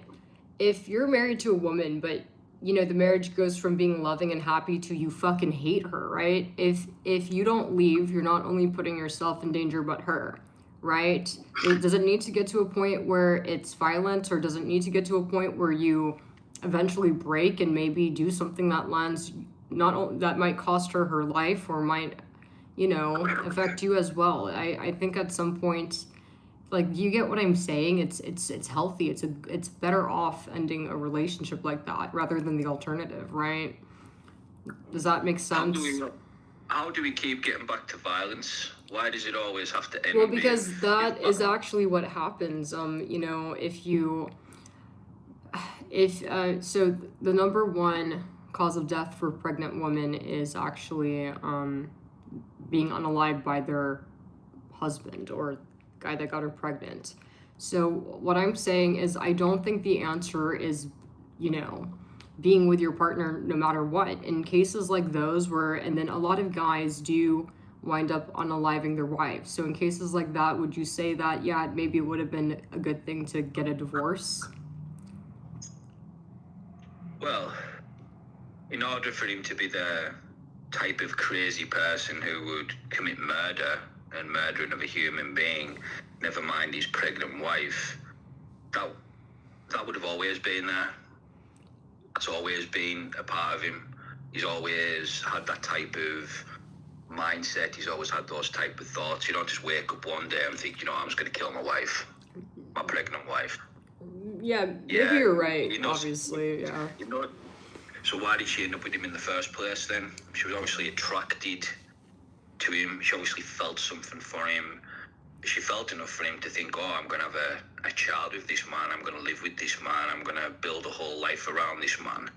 If you're married to a woman, but you know the marriage goes from being loving and happy to you fucking hate her, right? If you don't leave, you're not only putting yourself in danger but her, right? Does it need to get to a point where it's violent, or does it need to get to a point where you eventually break and maybe do something that lands that might cost her life, or might, you know, affect you as well? I think at some point, like, you get what I'm saying? It's healthy. It's better off ending a relationship like that rather than the alternative, right? Does that make sense? How do we keep getting back to violence? Why does it always have to end? Well, because that is actually what happens. You know, so the number one cause of death for pregnant women is actually being unalived by their husband or guy that got her pregnant. So what I'm saying is, I don't think the answer is, you know, being with your partner no matter what. In cases like those where, and then a lot of guys do wind up unaliving their wives. So in cases like that, would you say that, yeah, maybe it would have been a good thing to get a divorce? Well, in order for him to be the type of crazy person who would commit murder and murder another human being, never mind his pregnant wife, that would have always been there. That's always been a part of him. He's always had that type of mindset. He's always had those type of thoughts. You don't just wake up one day and think, you know, I'm just going to kill my wife, my pregnant wife. Yeah, maybe Yeah, you're right, you know, obviously, yeah. You know, so why did she end up with him in the first place then? She was obviously attracted to him. She obviously felt something for him. She felt enough for him to think, oh, I'm going to have a child with this man. I'm going to live with this man. I'm going to build a whole life around this man.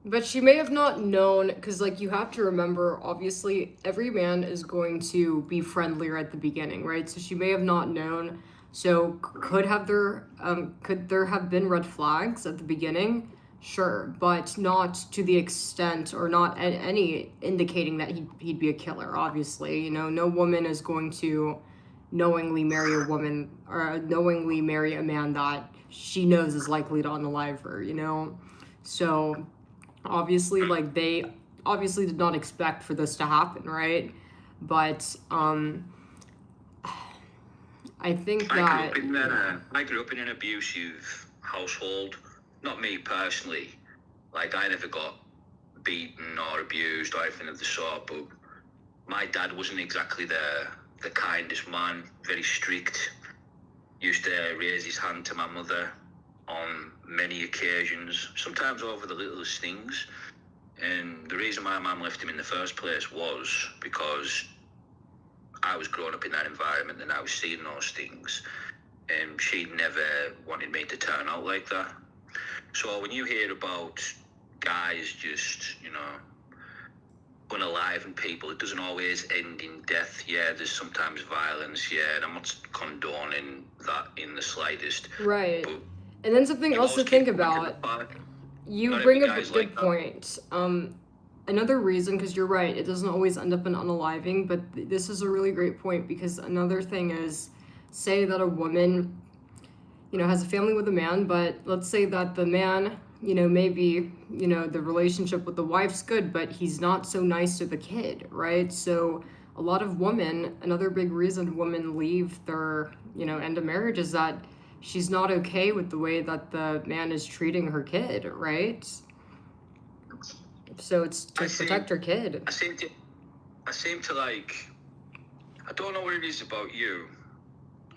But she may have not known, because, like, you have to remember, obviously, every man is going to be friendlier at the beginning, right? So she may have not known. So could there have been red flags at the beginning? Sure, but not to the extent, or not any indicating that he'd be a killer, obviously. You know, no woman is going to knowingly marry a woman, or knowingly marry a man that she knows is likely to unalive her, you know? So obviously, like, they obviously did not expect for this to happen, right? But I think that I grew up in an abusive household. Not me personally. Like, I never got beaten or abused or anything of the sort, but my dad wasn't exactly the kindest man, very strict. Used to raise his hand to my mother on many occasions, sometimes over the littlest things. And the reason my mum left him in the first place was because I was growing up in that environment and I was seeing those things, and she never wanted me to turn out like that. So when you hear about guys just, you know, unaliving people, it doesn't always end in death. Yeah, there's sometimes violence, yeah, and I'm not condoning that in the slightest. right. But And then something else to think about. You Not bring every up a guy's good like that. point. Another reason, because you're right, it doesn't always end up in unaliving, but this is a really great point, because another thing is, say that a woman, you know, has a family with a man, but let's say that the man, you know, maybe, you know, the relationship with the wife's good, but he's not so nice to the kid, right? So a lot of women, another big reason women leave their, you know, end of marriage is that she's not okay with the way that the man is treating her kid, right? So it's to protect her kid. I seem to like, I don't know what it is about you,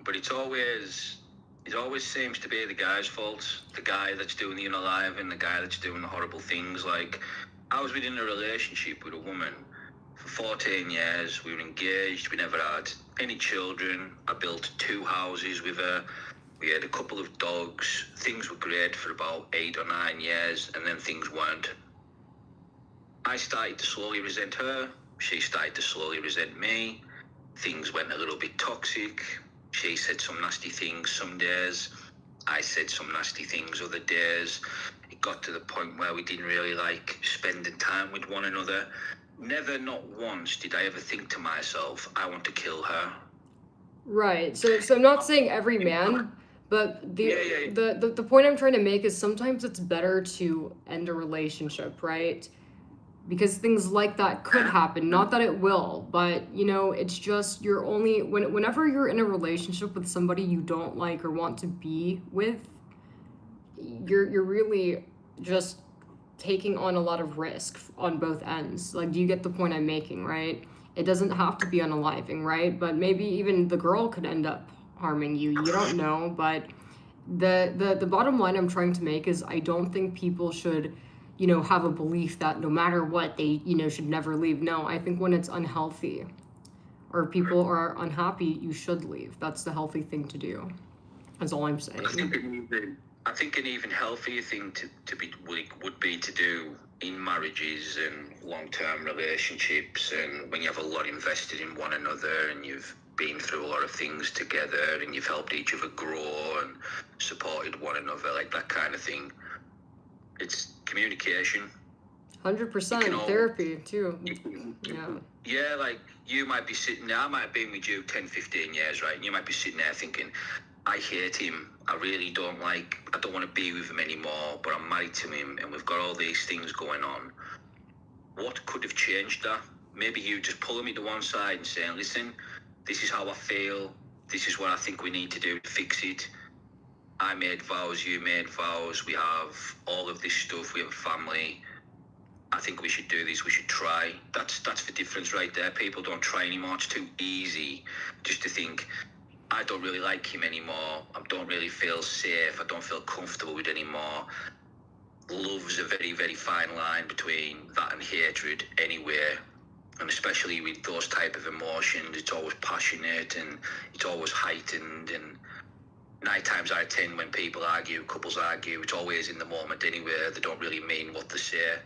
but it always seems to be the guy's fault. The guy that's doing the unaliving, the guy that's doing the horrible things. Like, I was within a relationship with a woman For 14 years, we were engaged. We never had any children. I built 2 houses with her. We had a couple of dogs. Things were great for about 8 or 9 years, and then things weren't. I started to slowly resent her. She started to slowly resent me. Things went a little bit toxic. She said some nasty things some days. I said some nasty things other days. It got to the point where we didn't really like spending time with one another. Never, not once, did I ever think to myself, I want to kill her. Right. So I'm not saying every man, but Yeah. the point I'm trying to make is sometimes it's better to end a relationship, right? Because things like that could happen. Not that it will, but you know, it's just you're only whenever you're in a relationship with somebody you don't like or want to be with, you're really just taking on a lot of risk on both ends. Like, do you get the point I'm making, right? It doesn't have to be unaliving, right? But maybe even the girl could end up harming you. You don't know, but the bottom line I'm trying to make is I don't think people should, you know, have a belief that no matter what they, you know, should never leave. No, I think when it's unhealthy or people are unhappy, you should leave. That's the healthy thing to do. That's all I'm saying. I think an even healthier thing to be would be to do in marriages and long-term relationships, and when you have a lot invested in one another and you've been through a lot of things together and you've helped each other grow and supported one another, like that kind of thing. It's communication. 100% therapy too. Yeah, like you might be sitting there, I might have been with you 10, 15 years, right? And you might be sitting there thinking, I hate him. I really don't want to be with him anymore, but I'm married to him and we've got all these things going on. What could have changed that? Maybe you just pulling me to one side and saying, listen, this is how I feel. This is what I think we need to do to fix it. I made vows, you made vows. We have all of this stuff. We have a family. I think we should do this. We should try. That's the difference right there. People don't try anymore. It's too easy just to think, I don't really like him anymore. I don't really feel safe. I don't feel comfortable with anymore. Love's a very, very fine line between that and hatred anywhere. And especially with those type of emotions, it's always passionate and it's always heightened. And 9 times out of 10 when people argue, couples argue, it's always in the moment anyway. They don't really mean what they say.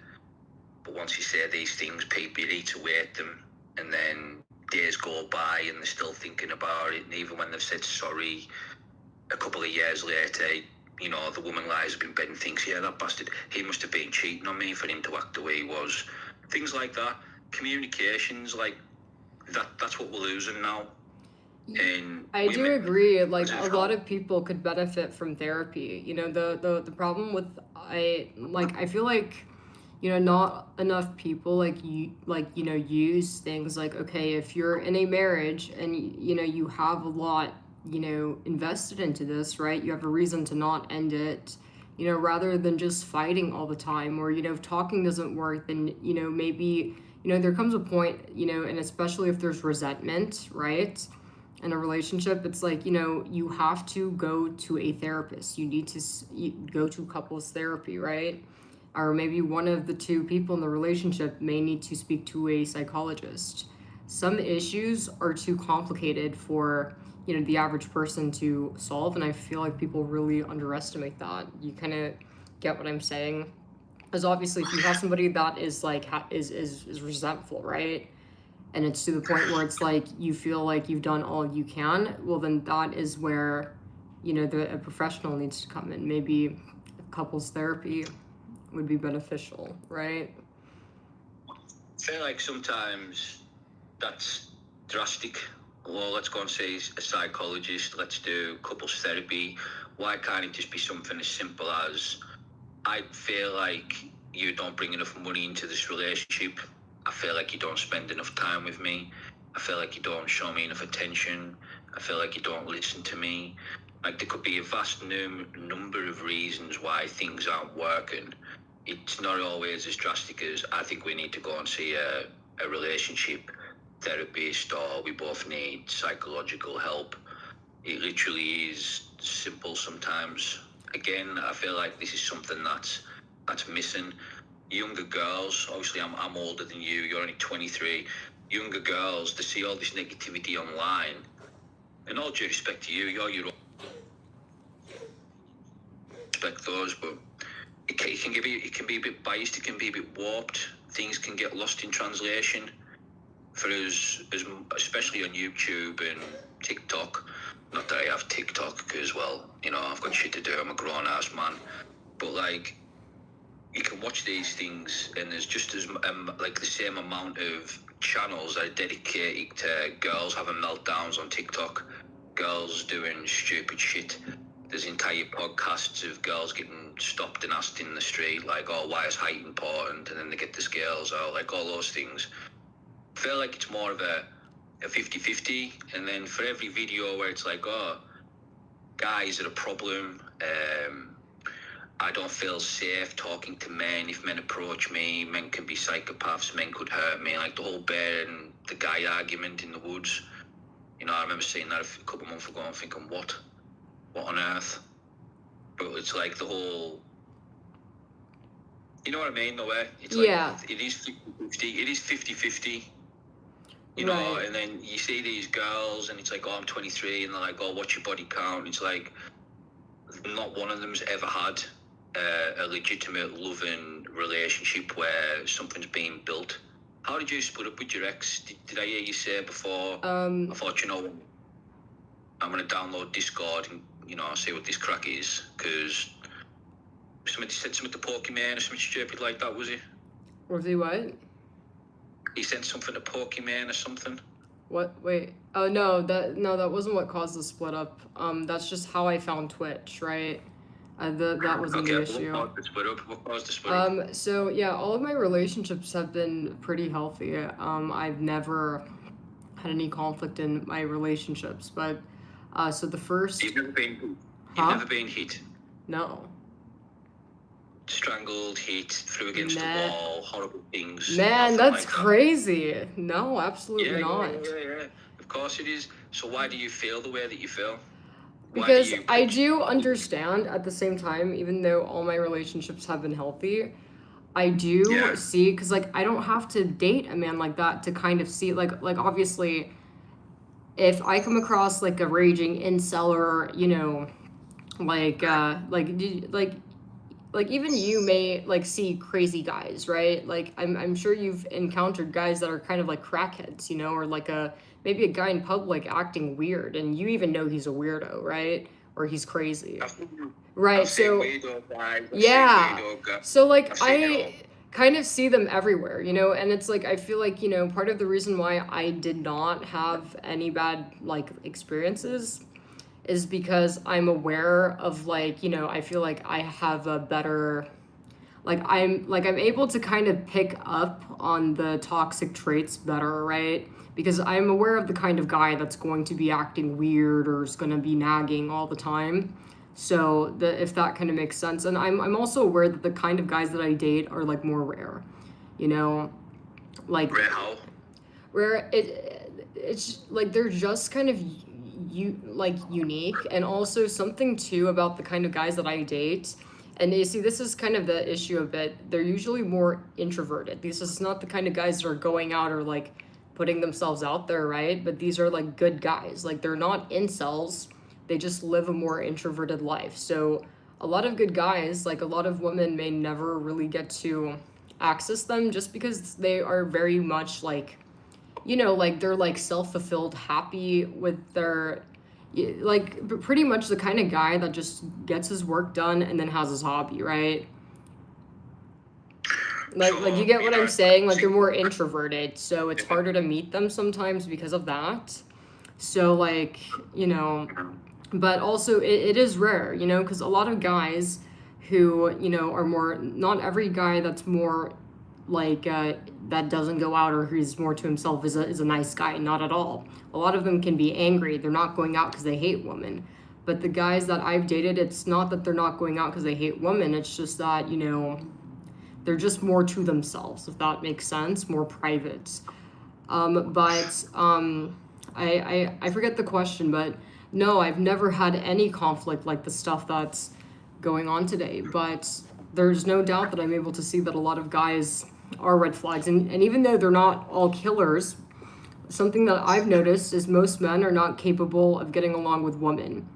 But once you say these things, people eat away at them. And then days go by and they're still thinking about it. And even when they've said sorry, a couple of years later, you know, the woman lies up in bed and thinks, yeah, that bastard, he must have been cheating on me for him to act the way he was. Things like that. Communications, like, that's what we're losing now. And I do agree. Like, a lot of people could benefit from therapy. You know, the problem with I feel like, you know, not enough people use things like, okay, if you're in a marriage and you know you have a lot, you know, invested into this, right? You have a reason to not end it, you know, rather than just fighting all the time, or, you know, if talking doesn't work, then, you know, maybe, you know, there comes a point, you know, and especially if there's resentment, right? In a relationship, it's like, you know, you have to go to a therapist. You need to go to couples therapy, right? Or maybe one of the two people in the relationship may need to speak to a psychologist. Some issues are too complicated for, you know, the average person to solve, and I feel like people really underestimate that. You kind of get what I'm saying? Because obviously, if you have somebody that is like is resentful, right? And it's to the point where it's like you feel like you've done all you can, well, then that is where, you know, a professional needs to come in. Maybe couples therapy would be beneficial, right? I feel like sometimes that's drastic. Well, let's go and say a psychologist, let's do couples therapy. Why can't it just be something as simple as, I feel like you don't bring enough money into this relationship. I feel like you don't spend enough time with me. I feel like you don't show me enough attention. I feel like you don't listen to me. Like, there could be a vast number of reasons why things aren't working. It's not always as drastic as, I think we need to go and see a relationship therapist, or we both need psychological help. It literally is simple sometimes. Again, I feel like this is something that's missing. younger girls, obviously I'm older than you, you're only 23, younger girls, they see all this negativity online, and all due respect to you, you're your own, respect those, but it can be a bit biased, it can be a bit warped, things can get lost in translation for us, especially on YouTube and TikTok. Not that I have TikTok, because, well, you know, I've got shit to do, I'm a grown-ass man, but, like, you can watch these things and there's just as like the same amount of channels that are dedicated to girls having meltdowns on TikTok, girls doing stupid shit. There's entire podcasts of girls getting stopped and asked in the street, like, oh, why is height important? And then they get the scales out, like all those things. I feel like it's more of a 50-50, and then for every video where it's like, oh, guys are a problem, I don't feel safe talking to men. If men approach me, men can be psychopaths, men could hurt me. Like the whole bear and the guy argument in the woods. You know, I remember seeing that a couple of months ago and thinking, what on earth? But it's like the whole, you know what I mean, though, it's like, it is 50-50, it is 50-50. You know, and then you see these girls and it's like, oh, I'm 23, and they're like, oh, what's your body count? It's like, not one of them's ever had a legitimate loving relationship where something's being built. How did you split up with your ex? Did I hear you say before? I thought, you know, I'm going to download Discord and, you know, see what this crack is, because somebody said something to Pokemon or something stupid like that, was he? Was he what? He sent something to Pokemon or something. What? Wait. Oh, no, that wasn't what caused the split up. That's just how I found Twitch, right? That wasn't the issue. What caused the split up? So yeah, all of my relationships have been pretty healthy. I've never had any conflict in my relationships, but so the first. You've never been hit. No. Strangled, hit, threw against the wall, horrible things. Man, that's like crazy. No, absolutely not. Yeah. Of course it is. So why do you feel the way that you feel? Because I do understand at the same time, even though all my relationships have been healthy, I do see, because like I don't have to date a man like that to kind of see, like obviously, if I come across like a raging incel or, you know, like even you may like see crazy guys, right? Like I'm sure you've encountered guys that are kind of like crackheads, you know, or like maybe a guy in public acting weird, and you even know he's a weirdo, right? Or he's crazy, right? So so like I kind of see them everywhere, you know, and it's like I feel like, you know, part of the reason why I did not have any bad like experiences is because I'm aware of, like, you know, I feel like I have a better, I'm able to kind of pick up on the toxic traits better, right? Because I'm aware of the kind of guy that's going to be acting weird or is going to be nagging all the time. So if that kind of makes sense. And I'm also aware that the kind of guys that I date are like more rare, you know, like rare. It's like they're just kind of unique, and also something too about the kind of guys that I date. And you see, this is kind of the issue a bit. They're usually more introverted. This is not the kind of guys that are going out or like putting themselves out there, right? But these are like good guys. Like they're not incels. They just live a more introverted life. So a lot of good guys, like a lot of women may never really get to access them just because they are very much like, you know, like they're like self-fulfilled, happy with their, like pretty much the kind of guy that just gets his work done and then has his hobby, right? Like you get what I'm saying? Like they're more introverted, so it's harder to meet them sometimes because of that. So like, you know, but also it is rare, you know, because a lot of guys who, you know, are more, not every guy that's more like that doesn't go out or who's more to himself is a nice guy. Not at all. A lot of them can be angry. They're not going out because they hate women. But the guys that I've dated, it's not that they're not going out because they hate women. It's just that, you know, they're just more to themselves, if that makes sense, more private. But I forget the question, but no, I've never had any conflict like the stuff that's going on today. But there's no doubt that I'm able to see that a lot of guys are red flags. And even though they're not all killers, something that I've noticed is most men are not capable of getting along with women,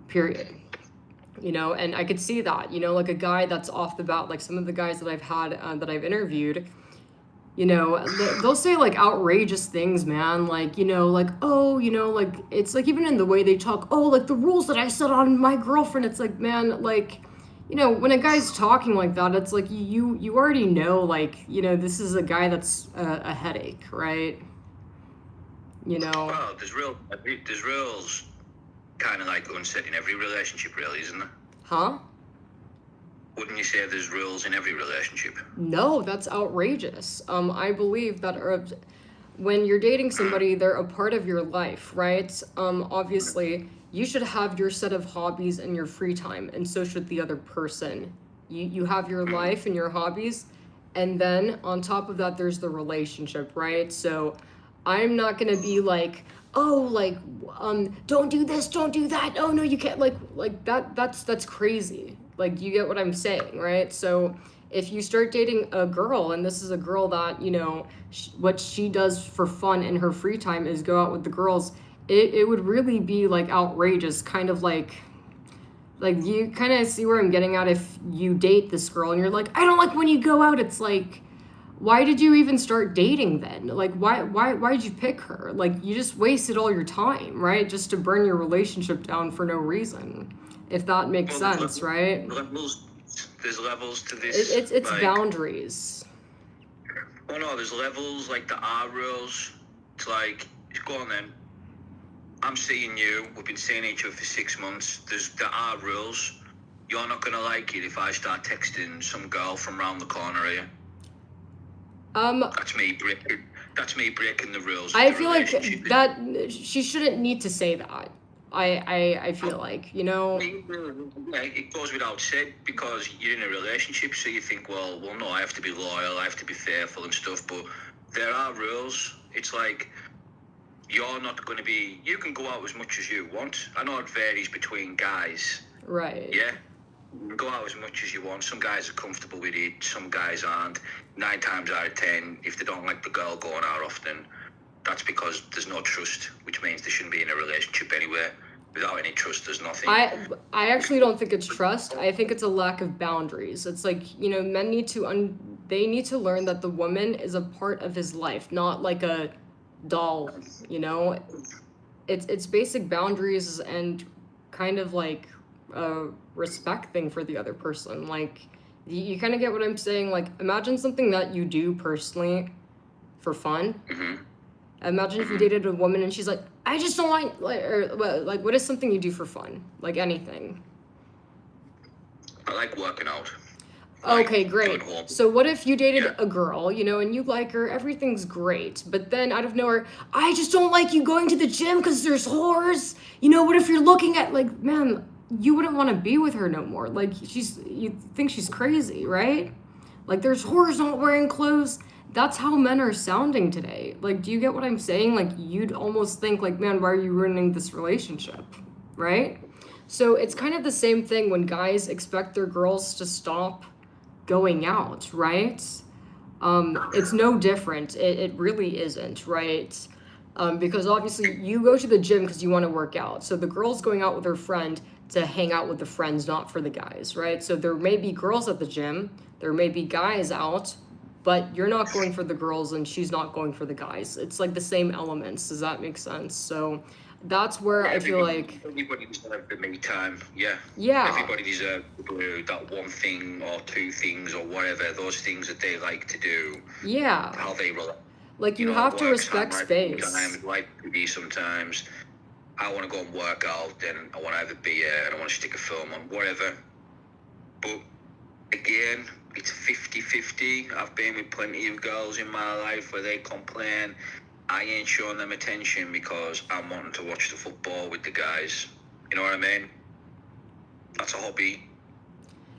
period. You know, and I could see that, you know, like a guy that's off the bat, like some of the guys that I've had, that I've interviewed, you know, they'll say like outrageous things, man. Like, you know, like, oh, you know, like it's like even in the way they talk, oh, like the rules that I set on my girlfriend. It's like, man, like, you know, when a guy's talking like that, it's like you already know, like, you know, this is a guy that's a headache, right? You know. Well, there's rules kind of like unset in every relationship, really, isn't there? Huh? Wouldn't you say there's rules in every relationship? No, that's outrageous. I believe that when you're dating somebody, they're a part of your life, right? Obviously, you should have your set of hobbies and your free time, and so should the other person. You have your life and your hobbies, and then on top of that, there's the relationship, right? So I'm not gonna be like, oh, like, don't do this, don't do that. Oh no, you can't, like that. That's crazy. Like, you get what I'm saying, right? So if you start dating a girl, and this is a girl that, you know, what she does for fun in her free time is go out with the girls, it would really be like outrageous, kind of like you kind of see where I'm getting at. If you date this girl and you're like, I don't like when you go out, it's like, why did you even start dating then? Like, why did you pick her? Like, you just wasted all your time, right? Just to burn your relationship down for no reason, if that makes sense, right? There's levels to this. It's like, boundaries. Oh no, there's levels, like the R rules. It's like, go on then. I'm seeing you. We've been seeing each other for 6 months. There's the R rules. You're not gonna like it if I start texting some girl from round the corner here. That's me breaking the rules. I feel like that she shouldn't need to say that. I feel like, you know. Yeah, it goes without said, because you're in a relationship, so you think, well, no, I have to be loyal, I have to be faithful and stuff, but there are rules. It's like, you're not going to be, you can go out as much as you want. I know it varies between guys. Right. Yeah. You can go out as much as you want. Some guys are comfortable with it, some guys aren't. 9 times out of 10, if they don't like the girl going out often, that's because there's no trust, which means they shouldn't be in a relationship anyway. Without any trust, there's nothing. I actually don't think it's trust. I think it's a lack of boundaries. It's like, you know, men need to they need to learn that the woman is a part of his life, not like a doll, you know. It's basic boundaries and kind of like a respect thing for the other person. Like, you kind of get what I'm saying. Like, imagine something that you do personally for fun. Mm-hmm. Imagine if you dated a woman and she's like, I just don't like, what is something you do for fun? Like, anything. I like working out. Okay, great. So what if you dated a girl, you know, and you like her, everything's great, but then out of nowhere, I just don't like you going to the gym because there's whores. You know, what if you're looking at, like, man, you wouldn't want to be with her no more. Like, you think she's crazy, right? Like, there's whores not wearing clothes. That's how men are sounding today. Like, do you get what I'm saying? Like, you'd almost think, like, man, why are you ruining this relationship, right? So it's kind of the same thing when guys expect their girls to stop going out, right? It's no different. It really isn't, right? Because obviously you go to the gym because you want to work out. So the girl's going out with her friend to hang out with the friends, not for the guys, right? So there may be girls at the gym, there may be guys out, but you're not going for the girls and she's not going for the guys. It's like the same elements. Does that make sense? So that's where I feel like everybody deserves the me time. Yeah. Everybody deserves to do that one thing or 2 things or whatever. Those things that they like to do. Yeah. How they roll. Like, you have to respect space. Sometimes, like to be sometimes. I want to go and work out, and I want to have a beer, and I want to stick a film on, whatever. But again, it's 50-50. I've been with plenty of girls in my life where they complain I ain't showing them attention because I'm wanting to watch the football with the guys. You know what I mean? That's a hobby.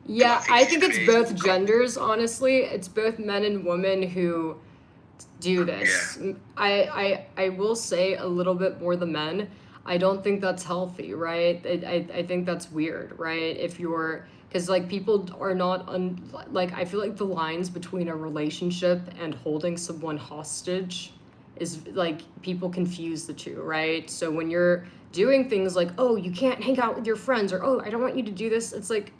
Yeah, I think it's both genders, honestly. It's both men and women who do this. Yeah. I will say a little bit more the men. I don't think that's healthy, right? I think that's weird, right? If you're Because like people are not like I feel like the lines between a relationship and holding someone hostage is like people confuse the two, right? So when you're doing things like, oh, you can't hang out with your friends, or oh, I don't want you to do this, it's like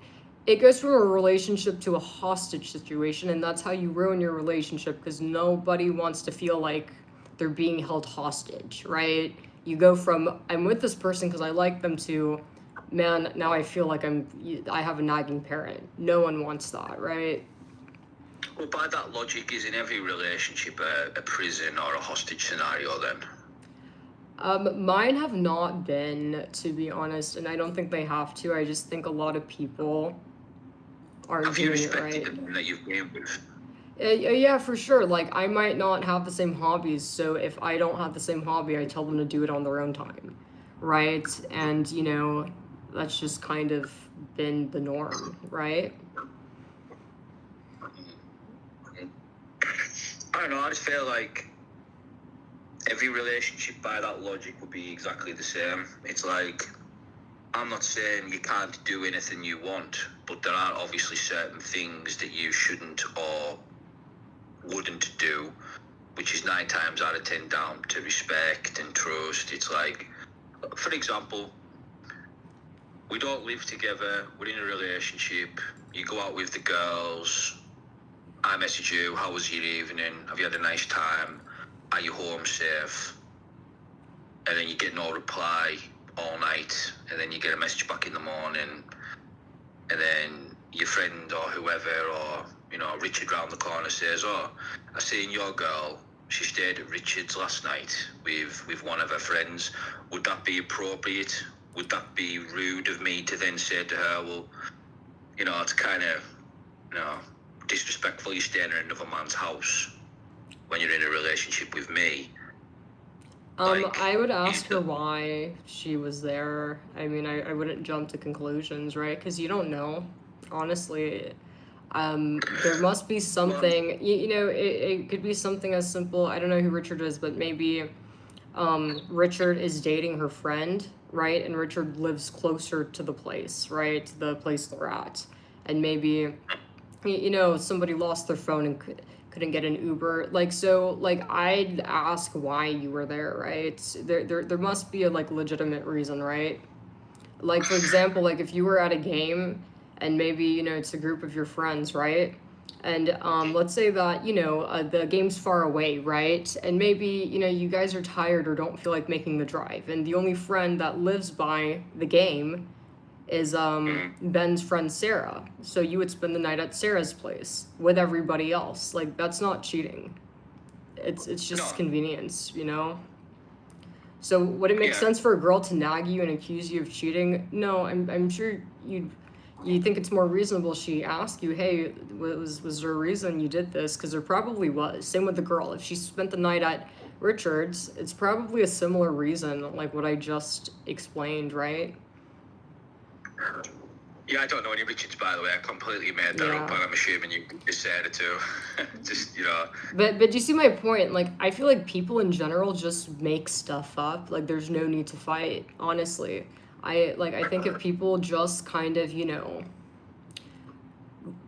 it goes from a relationship to a hostage situation, and that's how you ruin your relationship because nobody wants to feel like they're being held hostage, right? You go from I'm with this person because I like them to man, now I feel like I have a nagging parent. No one wants that, right? Well, by that logic, is in every relationship a prison or a hostage scenario then? Mine have not been, to be honest, and I don't think they have to. I just think a lot of people aren't Have you doing it respected right. the men that you've been with? Yeah, for sure. Like, I might not have the same hobbies, so if I don't have the same hobby, I tell them to do it on their own time, right? And, you know, that's just kind of been the norm, right? I don't know, I just feel like every relationship by that logic would be exactly the same. It's like, I'm not saying you can't do anything you want, but there are obviously certain things that you shouldn't or wouldn't do, which is 9 times out of 10 down to respect and trust. It's like, for example, we don't live together, we're in a relationship, you go out with the girls, I message you, how was your evening, have you had a nice time, are you home safe, and then you get no reply all night, and then you get a message back in the morning, and then your friend or whoever, or you know, Richard round the corner says, oh, I seen your girl, she stayed at Richard's last night with one of her friends. Would that be appropriate? Would that be rude of me to then say to her, well, you know, it's kind of, you know, disrespectful, you're staying in another man's house when you're in a relationship with me. I would ask her why she was there. I mean, I wouldn't jump to conclusions, right? Because you don't know, honestly. There must be something, you know, it could be something as simple, I don't know who Richard is, but maybe Richard is dating her friend, right? And Richard lives closer to the place, right? The place they're at. And maybe, you know, somebody lost their phone and couldn't get an Uber. Like, so, like, I'd ask why you were there, right? There must be a, like, legitimate reason, right? Like, for example, like, if you were at a game and maybe, you know, it's a group of your friends, right? And let's say that, you know, the game's far away, right? And maybe, you know, you guys are tired or don't feel like making the drive. And the only friend that lives by the game is Ben's friend Sarah. So you would spend the night at Sarah's place with everybody else. Like, that's not cheating. It's just convenience, you know? So would it make sense for a girl to nag you and accuse you of cheating? No, I'm sure you think it's more reasonable she ask you, hey, was there a reason you did this? Because there probably was. Same with the girl. If she spent the night at Richard's, it's probably a similar reason, like what I just explained, right? Yeah, I don't know any Richards, by the way. I completely made that up, and I'm assuming you just said it too. Just, you know. But you see my point? Like, I feel like people in general just make stuff up. Like, there's no need to fight, honestly. I think if people just kind of, you know,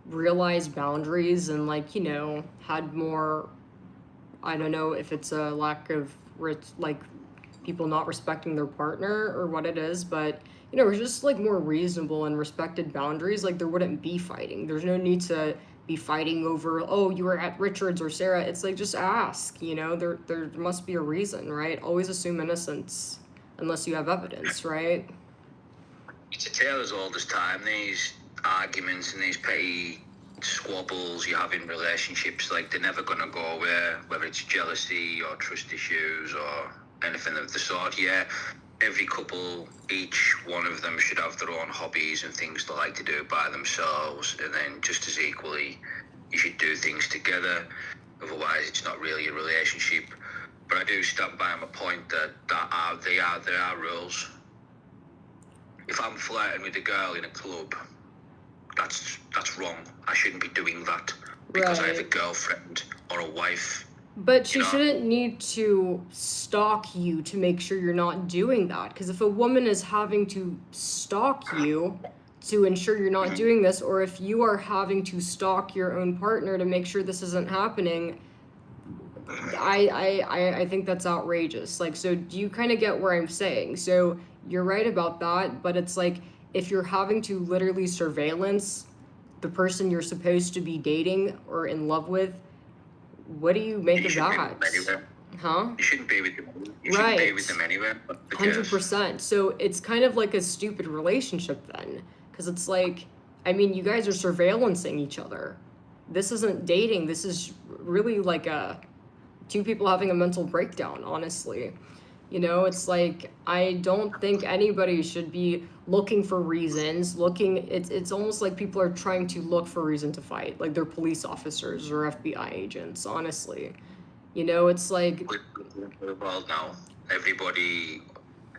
realize boundaries and, like, you know, had more, I don't know if it's a lack of, like, people not respecting their partner or what it is, but you know, we're just like more reasonable and respected boundaries, like there wouldn't be fighting. There's no need to be fighting over, oh, you were at Richard's or Sarah. It's like, just ask, you know, there must be a reason, right? Always assume innocence unless you have evidence, right? It's a tale as old as time, these arguments and these petty squabbles you have in relationships, like they're never going to go away, whether it's jealousy or trust issues or anything of the sort. Yeah, every couple, each one of them should have their own hobbies and things they like to do by themselves, and then just as equally, you should do things together. Otherwise, it's not really a relationship. But I do stand by my point that there are rules. If I'm flirting with a girl in a club, that's wrong. I shouldn't be doing that because I have a girlfriend or a wife. But she shouldn't need to stalk you to make sure you're not doing that. Because if a woman is having to stalk you to ensure you're not doing this, or if you are having to stalk your own partner to make sure this isn't happening, I think that's outrageous. Like, so do you kind of get where I'm saying? So you're right about that, but it's like if you're having to literally surveillance the person you're supposed to be dating or in love with, what do you make of that? Huh? You shouldn't be with them. You shouldn't be with them anyway. 100%. So it's kind of like a stupid relationship then, because it's like, I mean, you guys are surveillancing each other. This isn't dating. This is really like two people having a mental breakdown, honestly. You know, it's like, I don't think anybody should be looking for reasons, it's almost like people are trying to look for a reason to fight, like they're police officers or FBI agents, honestly. You know, it's like... Well, now, everybody,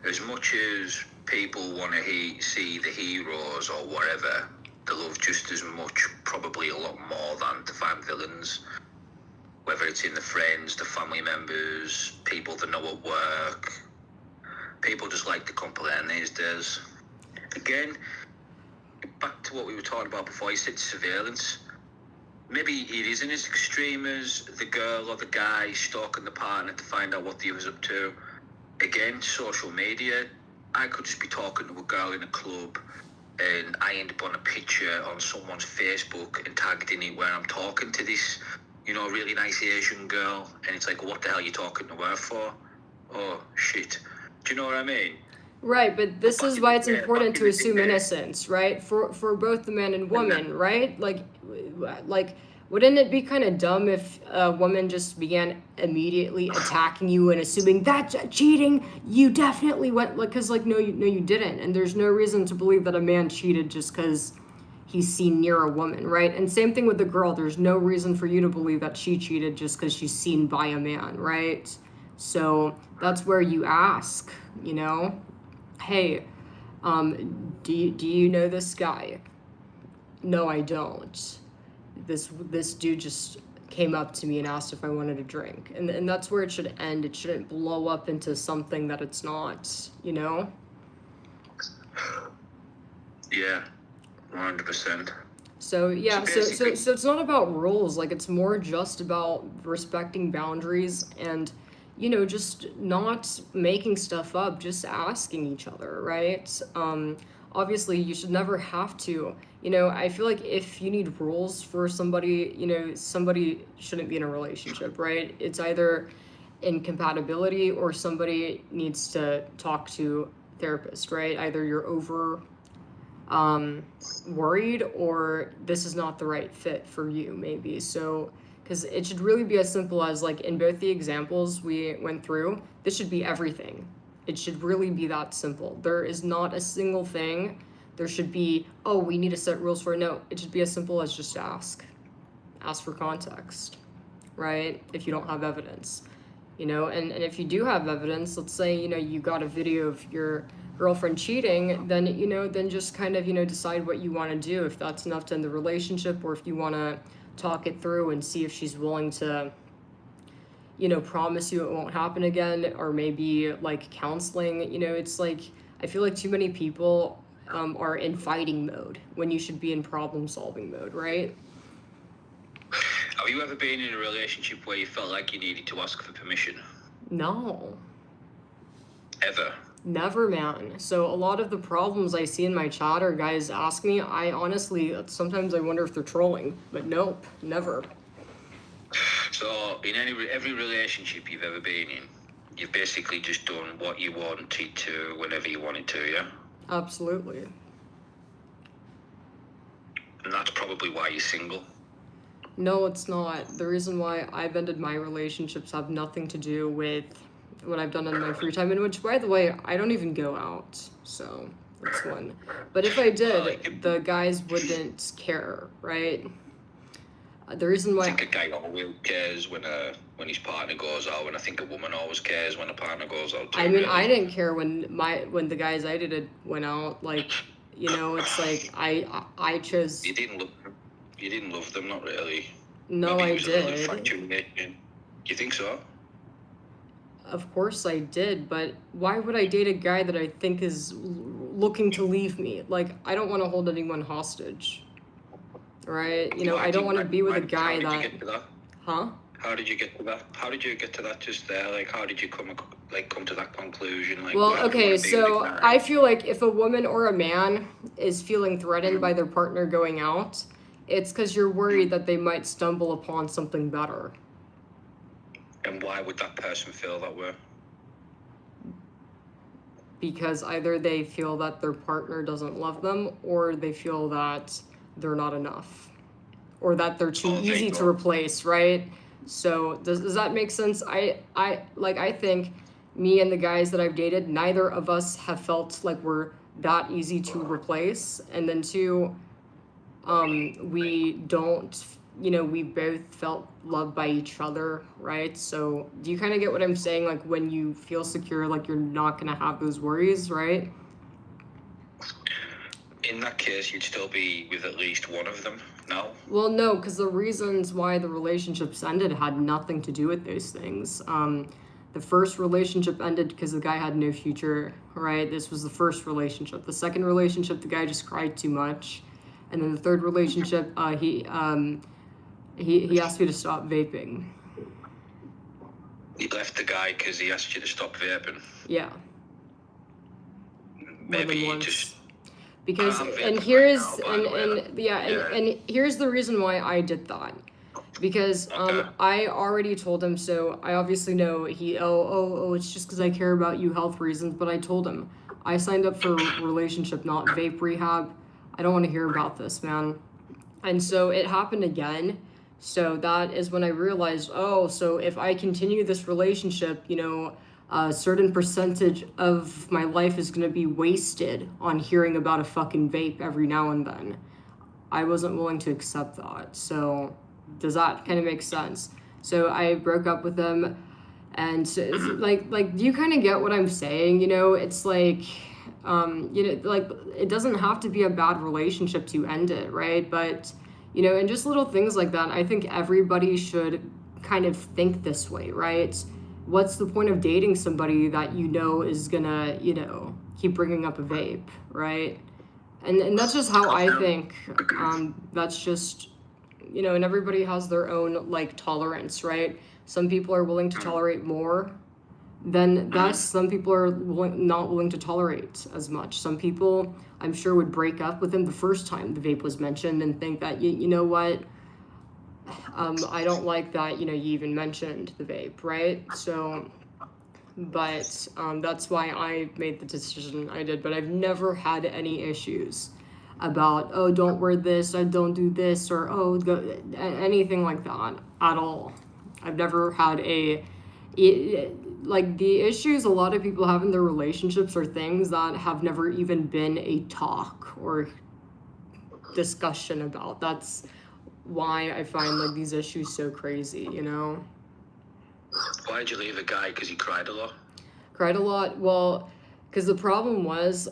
as much as people want to see the heroes or whatever, they love just as much, probably a lot more than to find villains. Whether it's in the friends, the family members, people that know at work. People just like to complain these days. Again, back to what we were talking about before, you said surveillance. Maybe it isn't as extreme as the girl or the guy stalking the partner to find out what the other's up to. Again, social media. I could just be talking to a girl in a club and I end up on a picture on someone's Facebook and tagged in it where I'm talking to this, really nice Asian girl, and it's like, what the hell are you talking to her for? Oh, shit. Do you know what I mean? Right, but this is why it's important to assume innocence, right? For both the man and woman, right? Like, wouldn't it be kind of dumb if a woman just began immediately attacking you and assuming that's cheating? You definitely went, like, because, like, no, you didn't. And there's no reason to believe that a man cheated just because he's seen near a woman, right? And same thing with the girl. There's no reason for you to believe that she cheated just because she's seen by a man, right? So that's where you ask, hey, do you know this guy? No, I don't. This dude just came up to me and asked if I wanted a drink. And that's where it should end. It shouldn't blow up into something that it's not, Yeah, 100%. So yeah, so it's not about rules, like it's more just about respecting boundaries and just not making stuff up, just asking each other, right? Obviously you should never have to, I feel like if you need rules for somebody, somebody shouldn't be in a relationship, right? It's either incompatibility or somebody needs to talk to a therapist, right? Either you're over worried or this is not the right fit for you, maybe. So because it should really be as simple as, like, in both the examples we went through, this should be everything. It should really be that simple. There is not a single thing there should be, oh, we need to set rules for it. No, it should be as simple as just ask for context, right? If you don't have evidence, and if you do have evidence, let's say you got a video of your girlfriend cheating, then then just kind of decide what you want to do, if that's enough to end the relationship, or if you want to talk it through and see if she's willing to promise you it won't happen again, or maybe like counseling. It's like, I feel like too many people are in fighting mode when you should be in problem solving mode, right? Have you ever been in a relationship where you felt like you needed to ask for permission? No. Ever? Never, man. So a lot of the problems I see in my chat are guys ask me, I honestly, sometimes I wonder if they're trolling, but nope, never. So in every relationship you've ever been in, you've basically just done what you wanted to whenever you wanted to, yeah? Absolutely. And that's probably why you're single. No, it's not. The reason why I've ended my relationships have nothing to do with what I've done in my free time, in which, by the way, I don't even go out, so that's one. But if I did, the guys wouldn't care, right? The reason why I think a guy always cares when his partner goes out, and I think a woman always cares when a partner goes out too. I mean, really. I didn't care when the guys I dated went out. Like, it's like I chose. You didn't love them, not really. No, Maybe I did. You think so? Of course I did, but why would I date a guy that I think is looking to leave me. Like, I don't want to hold anyone hostage, right? You know, I don't want to be with a guy How did that. you get to that? Huh? How did you get to that? How did you get to that just there? Like, how did you come to that conclusion? Like, Well, I don't okay, wanna be with so a guy. I feel like if a woman or a man is feeling threatened by their partner going out, it's because you're worried that they might stumble upon something better. And why would that person feel that way? Because either they feel that their partner doesn't love them, or they feel that they're not enough, or that they're too easy to replace, right? So does that make sense? I think me and the guys that I've dated, neither of us have felt like we're that easy to replace. And then two, we don't, you know, we both felt loved by each other, right? So do you kind of get what I'm saying? Like, when you feel secure, like, you're not gonna have those worries, right? In that case, you'd still be with at least one of them. No. Well, no, because the reasons why the relationships ended had nothing to do with those things. The first relationship ended because the guy had no future, right? This was the first relationship. The second relationship, the guy just cried too much. And then the third relationship, he asked me to stop vaping. You left the guy because he asked you to stop vaping. Yeah. Maybe you once. just. Because I'm and vaping here's right now, by the way. and here's the reason why I did that. Because Okay. I already told him, so I obviously know he it's just because I care about you, health reasons, but I told him I signed up for relationship, not vape rehab. I don't want to hear about this, man. And so it happened again. So that is when I realized, so if I continue this relationship, you know, a certain percentage of my life is going to be wasted on hearing about a fucking vape every now and then. I wasn't willing to accept that. So does that kind of make sense? So I broke up with him, and so it's like do you kind of get what I'm saying? You know, it's like you know, like, it doesn't have to be a bad relationship to end it, right? But you know, and just little things like that, I think everybody should kind of think this way, right? What's the point of dating somebody that you know is gonna, you know, keep bringing up a vape, right? And that's just how I think. That's just, you know, and everybody has their own, like, tolerance, right? Some people are willing to tolerate more than thus. Some people are not willing to tolerate as much. Some people, I'm sure, would break up with him the first time the vape was mentioned and think that, you know what, I don't like that, you know, you even mentioned the vape, right? So, but that's why I made the decision I did. But I've never had any issues about, don't wear this, I don't do this, or anything like that at all. I've never had like, the issues a lot of people have in their relationships are things that have never even been a talk or discussion about. That's why I find, like, these issues so crazy, you know? Why did you leave the guy? Because he cried a lot? Cried a lot. Well, because the problem was,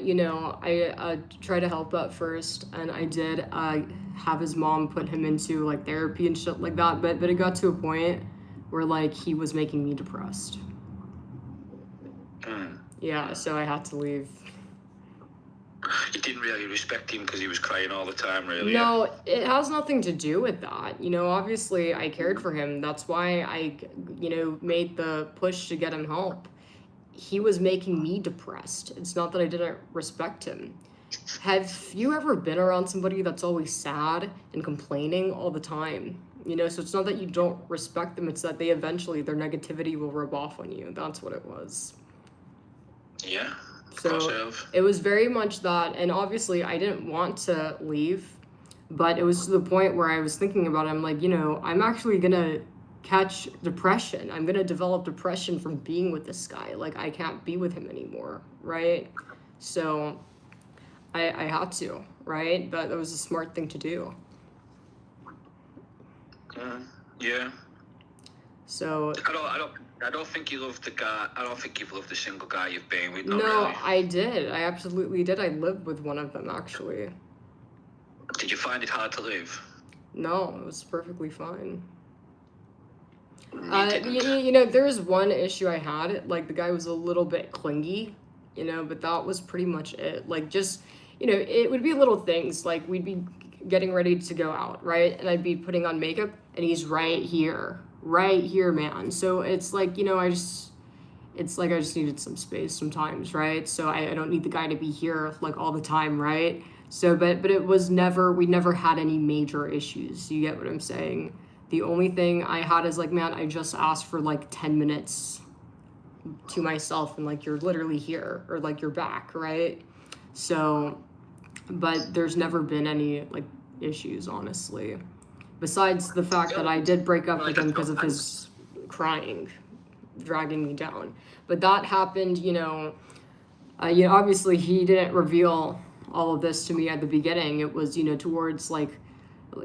you know, I tried to help at first, and I did have his mom put him into, like, therapy and shit like that, but it got to a point where, like, he was making me depressed. Yeah, so I had to leave. You didn't really respect him because he was crying all the time, really? No, it has nothing to do with that. You know, obviously I cared for him. That's why I, you know, made the push to get him help. He was making me depressed. It's not that I didn't respect him. Have you ever been around somebody that's always sad and complaining all the time? You know, so it's not that you don't respect them, it's that they eventually, their negativity will rub off on you. That's what it was. Yeah. So it was very much that, and obviously I didn't want to leave, but it was to the point where I was thinking about it. I'm like, you know, I'm actually gonna catch depression. I'm gonna develop depression from being with this guy. Like, I can't be with him anymore, right? So I had to, right? But that was a smart thing to do. Yeah. So I don't think you love the guy. I don't think you've loved the single guy you've been with. no, really. I did. I absolutely did. I lived with one of them, actually. Did you find it hard to live? No, it was perfectly fine. You didn't. You know, there was one issue I had. Like, the guy was a little bit clingy, you know, but that was pretty much it. Like, just, you know, it would be little things. Like, we'd be getting ready to go out, right? And I'd be putting on makeup, and he's right here, man. So it's like, you know, it's like I just needed some space sometimes, right? So I don't need the guy to be here like all the time, right? So, but it was never, we never had any major issues. You get what I'm saying? The only thing I had is like, man, I just asked for like 10 minutes to myself, and like, you're literally here, or like, you're back, right? So, but there's never been any like issues, honestly. Besides the fact that I did break up with him because of his crying, dragging me down. But that happened, you know, obviously he didn't reveal all of this to me at the beginning. It was, you know, towards like,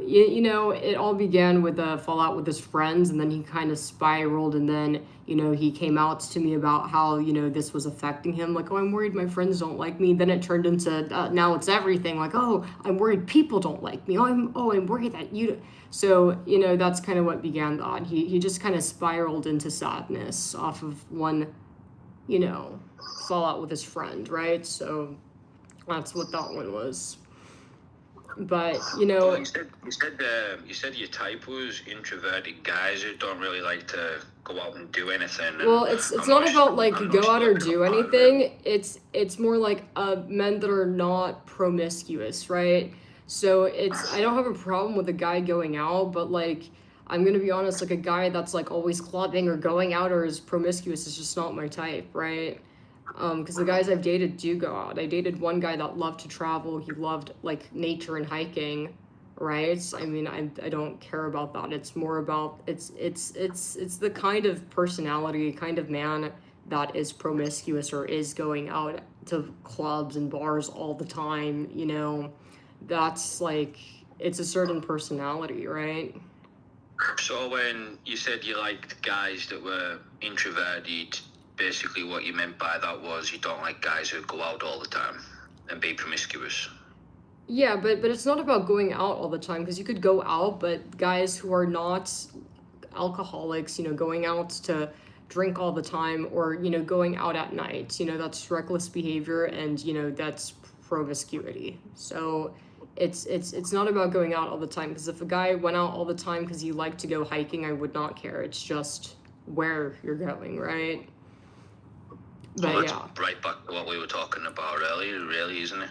you know, it all began with a fallout with his friends, and then he kind of spiraled, and then, you know, he came out to me about how, you know, this was affecting him. Like, oh, I'm worried my friends don't like me. Then it turned into, now it's everything. Like, oh, I'm worried people don't like me. I'm worried that you. So, you know, that's kind of what began that. He just kind of spiraled into sadness off of one, you know, fallout with his friend, right? So that's what that one was. But, you know, you said your type was introverted guys who don't really like to go out and do anything. Well, it's not about like go out or do anything. It's more like men that are not promiscuous, right? So I don't have a problem with a guy going out, but like, I'm gonna be honest, like a guy that's like always clubbing or going out or is promiscuous is just not my type, right? Because the guys I've dated do go out. I dated one guy that loved to travel. He loved like nature and hiking, right? I mean, I don't care about that. It's more about it's the kind of personality, kind of man that is promiscuous or is going out to clubs and bars all the time, you know. That's like, it's a certain personality, right? So when you said you liked guys that were introverted, basically what you meant by that was you don't like guys who go out all the time and be promiscuous. Yeah, but it's not about going out all the time, because you could go out, but guys who are not alcoholics, you know, going out to drink all the time, or, you know, going out at night, you know, that's reckless behavior, and, you know, that's promiscuity. So it's not about going out all the time, because if a guy went out all the time because he liked to go hiking, I would not care. It's just where you're going, right? But well, that's yeah, right back to what we were talking about earlier, really, isn't it?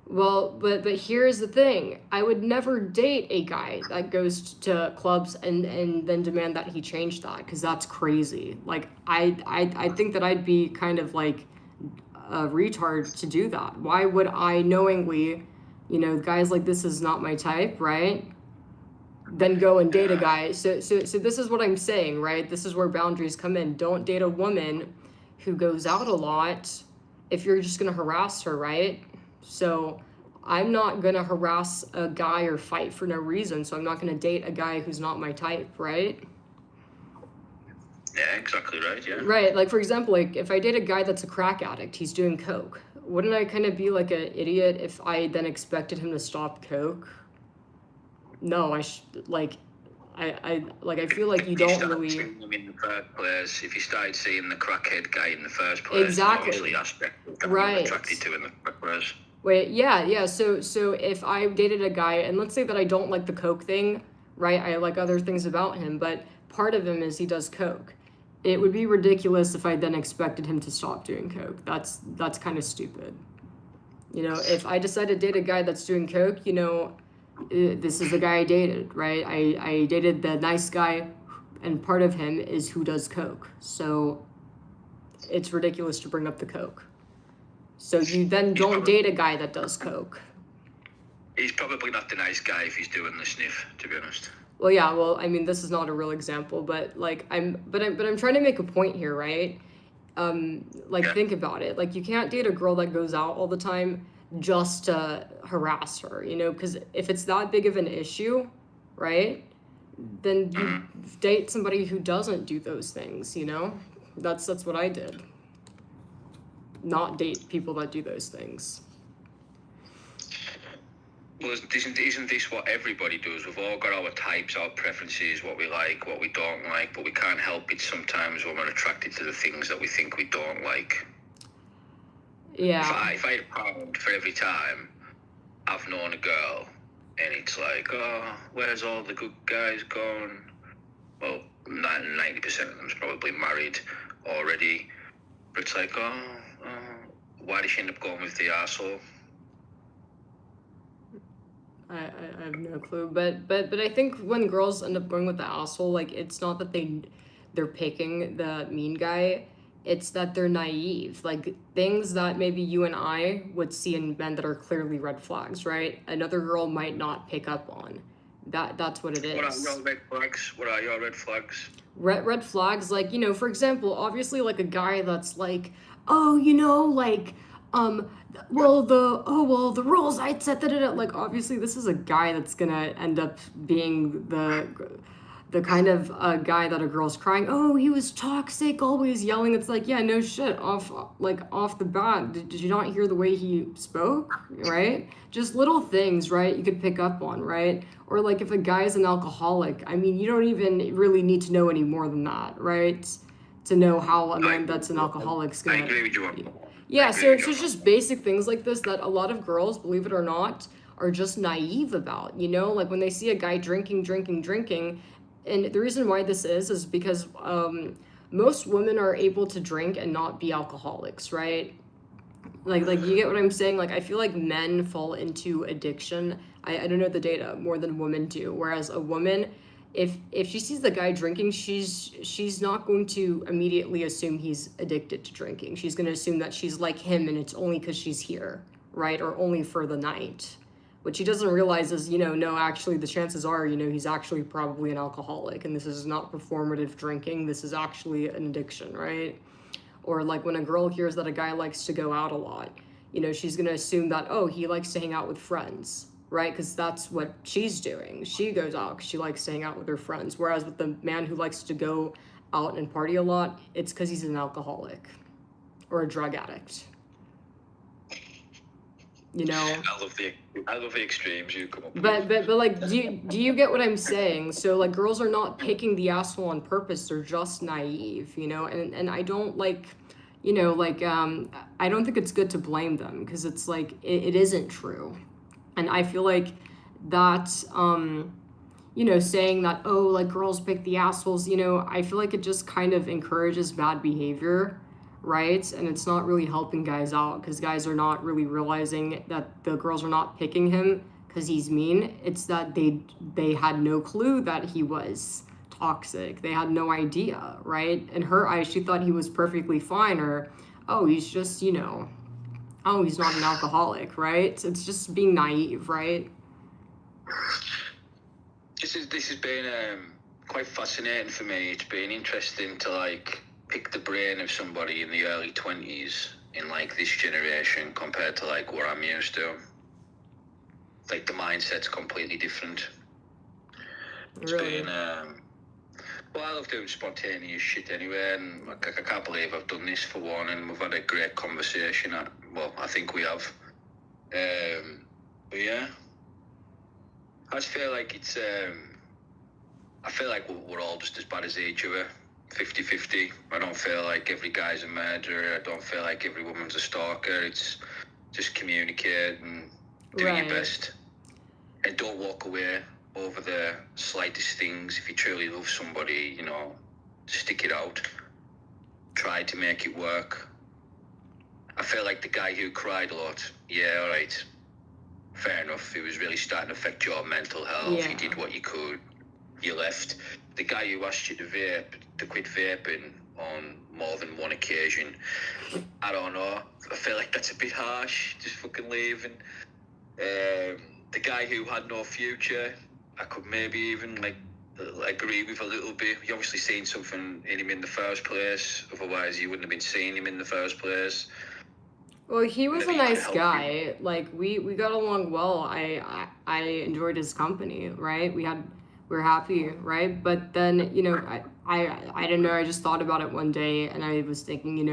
well, but here's the thing. I would never date a guy that goes to clubs and then demand that he change that, because that's crazy. Like, I think that I'd be kind of like a retard to do that. Why would I knowingly, you know, guys like this is not my type, right? Then go and date a guy. So this is what I'm saying, right? This is where boundaries come in. Don't date a woman who goes out a lot if you're just gonna harass her, right? So I'm not gonna harass a guy or fight for no reason, so I'm not gonna date a guy who's not my type, right? Yeah, exactly right, yeah. Right, like for example, like if I date a guy that's a crack addict, he's doing coke, wouldn't I kind of be like an idiot if I then expected him to stop coke? No, I feel like you don't really. Seeing him in the first place, if you started seeing the crackhead guy in the first place, Exactly. obviously aspect that Right. you're attracted to in the first place. Wait, yeah. So if I dated a guy, and let's say that I don't like the coke thing, right? I like other things about him, but part of him is he does coke. It would be ridiculous if I then expected him to stop doing coke. That's kind of stupid. You know, if I decide to date a guy that's doing coke, you know, this is the guy I dated, right? I dated the nice guy, and part of him is who does coke. So it's ridiculous to bring up the coke. So you then don't date a guy that does coke. He's probably not the nice guy if he's doing the sniff, to be honest. Well, yeah. Well, I mean, this is not a real example, but like I'm trying to make a point here, right? Think about it. Like, you can't date a girl that goes out all the time just to harass her, you know? Because if it's that big of an issue, right? Then you date somebody who doesn't do those things, you know? That's what I did. Not date people that do those things. Well, isn't this what everybody does? We've all got our types, our preferences, what we like, what we don't like, but we can't help it sometimes when we're attracted to the things that we think we don't like. Yeah. If I had a pound for every time I've known a girl, and it's like, oh, where's all the good guys gone? Well, 90% of them's probably married already. But it's like, why did she end up going with the arsehole? I have no clue, but I think when girls end up going with the asshole, like it's not that they're picking the mean guy, it's that they're naive. Like things that maybe you and I would see in men that are clearly red flags, right? Another girl might not pick up on. That's what it What are is. your red flags? What are your red flags? Red flags, like, for example, obviously like a guy that's like, oh, like the rules I set, like obviously this is a guy that's gonna end up being the kind of guy that a girl's crying, oh, he was toxic, always yelling. It's like, yeah, no shit, off the bat, did you not hear the way he spoke, right? Just little things, right, you could pick up on, right? Or like if a guy's an alcoholic, I mean, you don't even really need to know any more than that, right? To know how a man that's an alcoholic's I gonna. agree with you on that. Yeah, so it's just basic things like this that a lot of girls, believe it or not, are just naive about, like when they see a guy drinking. And the reason why this is because most women are able to drink and not be alcoholics, right? Like you get what I'm saying? Like I feel like men fall into addiction. I don't know the data more than women do. Whereas a woman, if she sees the guy drinking, she's not going to immediately assume he's addicted to drinking. She's going to assume that she's like him and it's only because she's here, right? Or only for the night. What she doesn't realize is, no, actually the chances are, he's actually probably an alcoholic and this is not performative drinking. This is actually an addiction, right? Or like when a girl hears that a guy likes to go out a lot, she's going to assume that, oh, he likes to hang out with friends, right? Because that's what she's doing. She goes out because she likes to hang out with her friends. Whereas with the man who likes to go out and party a lot, it's because he's an alcoholic or a drug addict. I love the extremes you come up with. But like, do you get what I'm saying? So like, girls are not picking the asshole on purpose. They're just naive, and I don't like, I don't think it's good to blame them because it's like it isn't true, and I feel like that saying that, oh, like girls pick the assholes, I feel like it just kind of encourages bad behavior, right? And it's not really helping guys out because guys are not really realizing that the girls are not picking him because he's mean. It's that they had no clue that he was toxic. They had no idea, right? In her eyes, she thought he was perfectly fine, or, oh, he's just, oh, he's not an alcoholic, right? It's just being naive, right? This has been quite fascinating for me. It's been interesting to like pick the brain of somebody in the early 20s in like this generation compared to like what I'm used to. Like the mindset's completely different. It's Really? been well, I love doing spontaneous shit anyway, and I can't believe I've done this for one, and we've had a great conversation. I think we have. But yeah, I just feel like it's I feel like we're all just as bad as each other. 50-50. I don't feel like every guy's a murderer. I don't feel like every woman's a stalker. It's just communicate and do your best. And don't walk away over the slightest things. If you truly love somebody, stick it out. Try to make it work. I feel like the guy who cried a lot, yeah, all right, fair enough. It was really starting to affect your mental health. Yeah. You did what you could. You left. The guy who asked you to quit vaping on more than one occasion, I don't know. I feel like that's a bit harsh. Just fucking leaving. The guy who had no future, I could maybe even agree with a little bit. You obviously seen something in him in the first place. Otherwise, you wouldn't have been seeing him in the first place. Well, he was Maybe a he could nice help guy. Like we got along well. I enjoyed his company, right? We're happy, right? But then, I don't know, I just thought about it one day and I was thinking,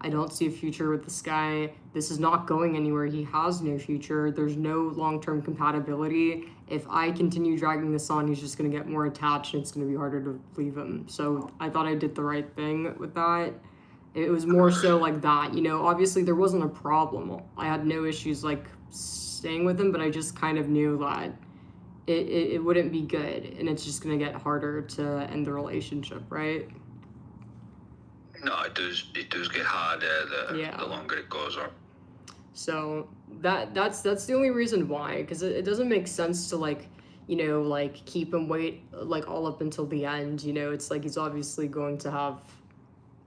I don't see a future with this guy. This is not going anywhere. He has no future. There's no long-term compatibility. If I continue dragging this on, he's just going to get more attached and it's going to be harder to leave him. So I thought I did the right thing with that. It was more so like that, you know. Obviously, there wasn't a problem. I had no issues like staying with him, but I just kind of knew that it wouldn't be good, and it's just gonna get harder to end the relationship, right? No, it does get harder the Yeah. longer it goes on. So that's the only reason why, because it doesn't make sense to like, you know, like keep him wait like all up until the end. You know, it's like he's obviously going to have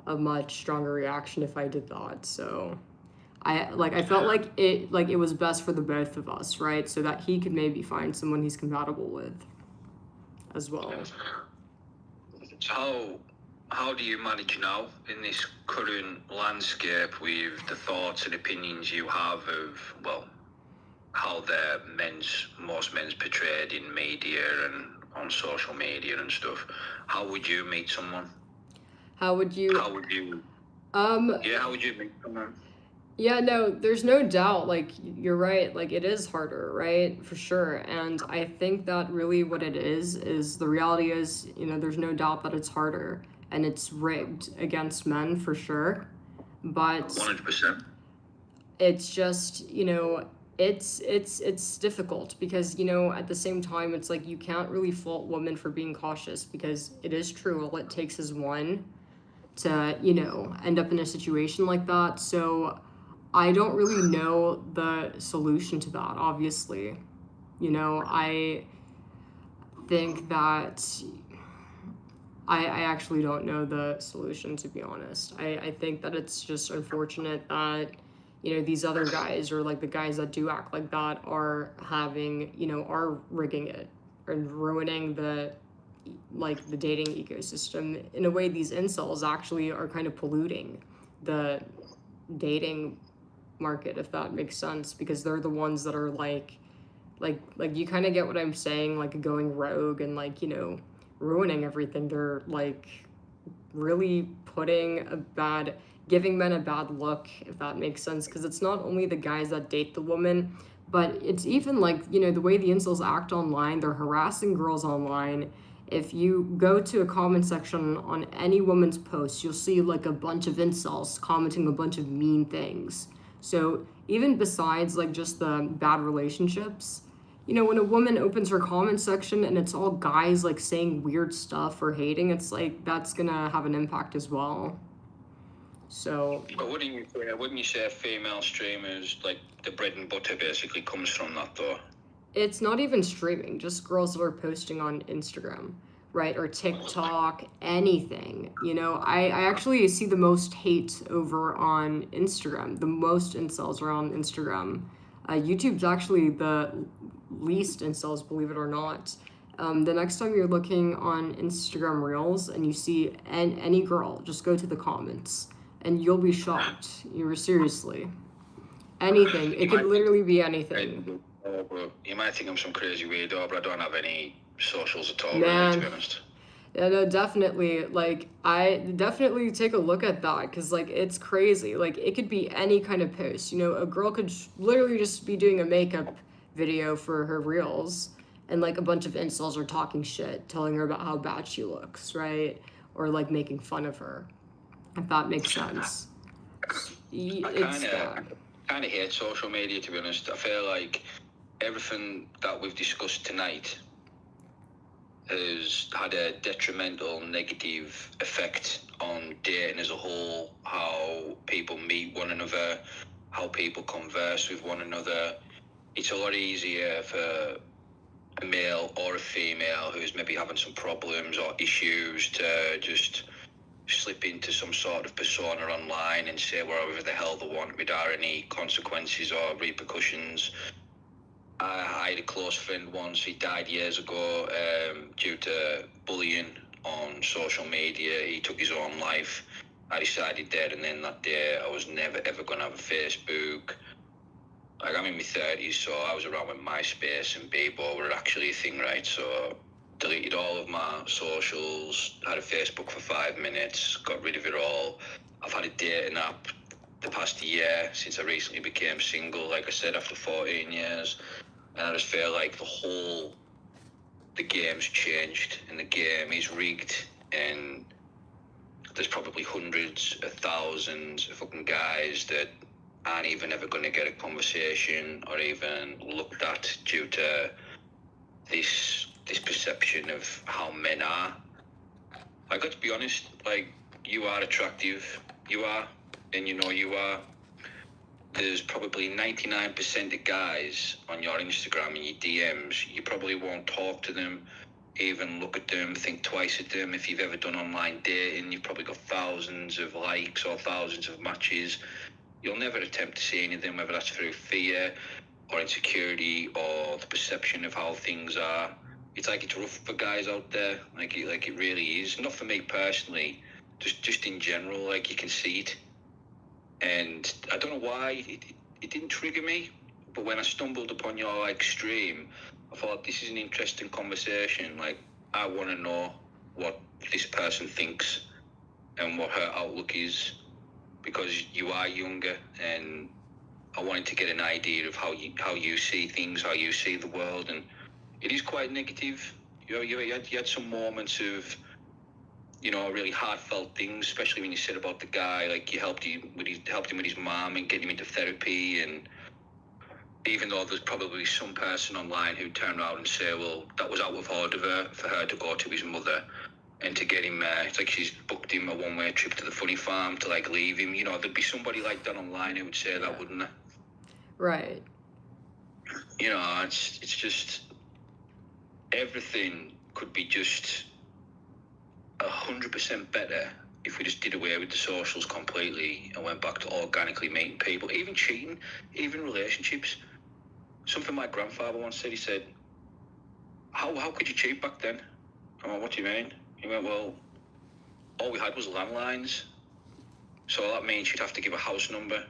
a much stronger reaction if I did that. So I felt like it was best for the both of us, right? So that he could maybe find someone he's compatible with as well. So how do you manage now in this current landscape with the thoughts and opinions you have of, well, how most men's portrayed in media and on social media and stuff? How would you meet someone? How would you How would you meet someone? Yeah, no, there's no doubt, like, you're right, like, it is harder, right? For sure. And I think that really what it is the reality is, you know, there's no doubt that it's harder and it's rigged against men for sure. But 100%. it's just, you know, it's difficult because, you know, at the same time, it's like you can't really fault women for being cautious because it is true, all it takes is one to, you know, end up in a situation like that. So I don't really know the solution to that, obviously. You know, I think that I actually don't know the solution, to be honest. I think that it's just unfortunate that, you know, these other guys or like the guys that do act like that are having, you know, are rigging it and ruining the dating ecosystem. In a way, these incels actually are kind of polluting the dating market, if that makes sense, because they're the ones that are like you kind of get what I'm saying, like going rogue and like, you know, ruining everything. They're like really giving men a bad look, if that makes sense, because it's not only the guys that date the woman, but it's even like, you know, the way the incels act online. They're harassing girls online. If you go to a comment section on any woman's post, you'll see like a bunch of incels commenting a bunch of mean things. So even besides like just the bad relationships, you know, when a woman opens her comment section and it's all guys like saying weird stuff or hating, it's like that's gonna have an impact as well. So, But wouldn't you say female streamers, like the bread and butter basically comes from that though? it's not even streaming, just girls that are posting on Instagram, right? Or TikTok, anything. You know, I actually see the most hate over on Instagram. The most incels are on Instagram. YouTube's actually the least incels, believe it or not. The next time you're looking on Instagram Reels and you see any girl, just go to the comments and you'll be shocked. You're seriously. Anything. It could literally be anything. You might think I'm some crazy weirdo, but I don't have any socials at all, Man. really, to be honest. Yeah, no, definitely. Like, I definitely take a look at that because, like, it's crazy. Like, it could be any kind of post. You know, a girl could literally just be doing a makeup video for her reels, and, like, a bunch of incels are talking shit, telling her about how bad she looks, right? Or, like, making fun of her, if that makes sense. I kind of hate social media, to be honest. I feel like everything that we've discussed tonight has had a detrimental negative effect on dating as a whole, how people meet one another, how people converse with one another. It's a lot easier for a male or a female who's maybe having some problems or issues to just slip into some sort of persona online and say whatever the hell they want without any consequences or repercussions. I had a close friend once. He died years ago due to bullying on social media. He took his own life. I decided there and then that day I was never ever going to have a Facebook. Like, I'm in my 30s, so I was around when MySpace and Bebo were actually a thing, right? So deleted all of my socials, had a Facebook for 5 minutes, got rid of it all. I've had a dating app the past year since I recently became single, like I said, after 14 years. And I just feel like the game's changed and the game is rigged, and there's probably hundreds of thousands of fucking guys that aren't even ever going to get a conversation or even looked at due to this perception of how men are. I got to be honest, like, you are attractive, you are, and you know you are. There's probably 99% of guys on your Instagram and your DMs, you probably won't talk to them, even look at them, think twice at them. If you've ever done online dating, you've probably got thousands of likes or thousands of matches. You'll never attempt to see any of them, whether that's through fear or insecurity or the perception of how things are. It's like it's rough for guys out there, like it really is. Not for me personally, just in general, like you can see it. And I don't know why it didn't trigger me, but when I stumbled upon your like stream, I thought this is an interesting conversation. Like, I want to know what this person thinks and what her outlook is, because you are younger, and I wanted to get an idea of how you see things, how you see the world, and it is quite negative. You had some moments of, you know, really heartfelt things, especially when you said about the guy, like you helped him with his mom and get him into therapy. And even though there's probably some person online who turn around and say, well, that was out of order for her to go to his mother and to get him, it's like she's booked him a one-way trip to the funny farm to like leave him. You know, there'd be somebody like that online who would say that, wouldn't there? Right. You know, it's just everything could be just 100% better if we just did away with the socials completely and went back to organically meeting people, even cheating, even relationships. Something my grandfather once said, he said, how could you cheat back then? I went, what do you mean? He went, well, all we had was landlines. So that means you'd have to give a house number.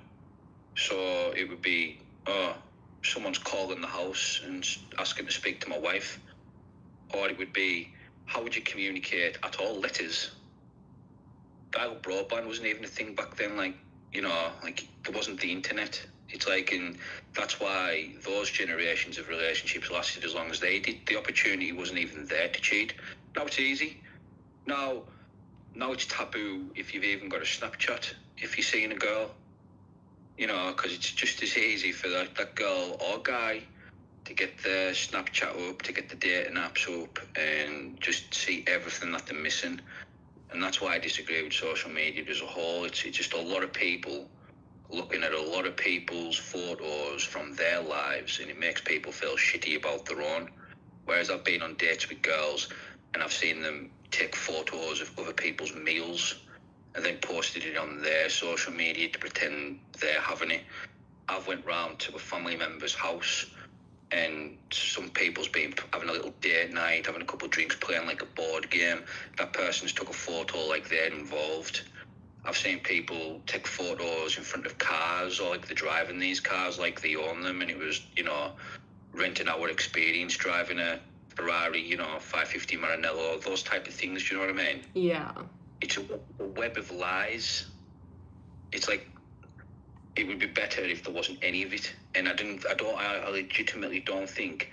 So it would be, oh, someone's calling the house and asking to speak to my wife. Or it would be, how would you communicate at all? Letters. Dial broadband wasn't even a thing back then. Like, you know, like there wasn't the internet. It's like, and that's why those generations of relationships lasted as long as they did. The opportunity wasn't even there to cheat. Now it's easy. Now it's taboo if you've even got a Snapchat. If you're seeing a girl, you know, because it's just as easy for that girl or guy to get their Snapchat up, to get the dating apps up, and just see everything that they're missing. And that's why I disagree with social media as a whole. It's just a lot of people looking at a lot of people's photos from their lives, and it makes people feel shitty about their own. Whereas I've been on dates with girls, and I've seen them take photos of other people's meals and then posted it on their social media to pretend they're having it. I've went round to a family member's house, and some people's been having a little date night, having a couple of drinks, playing like a board game. That person's took a photo like they're involved. I've seen people take photos in front of cars, or like they're driving these cars like they own them, and it was, you know, renting our experience driving a Ferrari, you know, 550 Maranello, those type of things, do you know what I mean? Yeah. It's a web of lies. It's like, it would be better if there wasn't any of it. And I legitimately don't think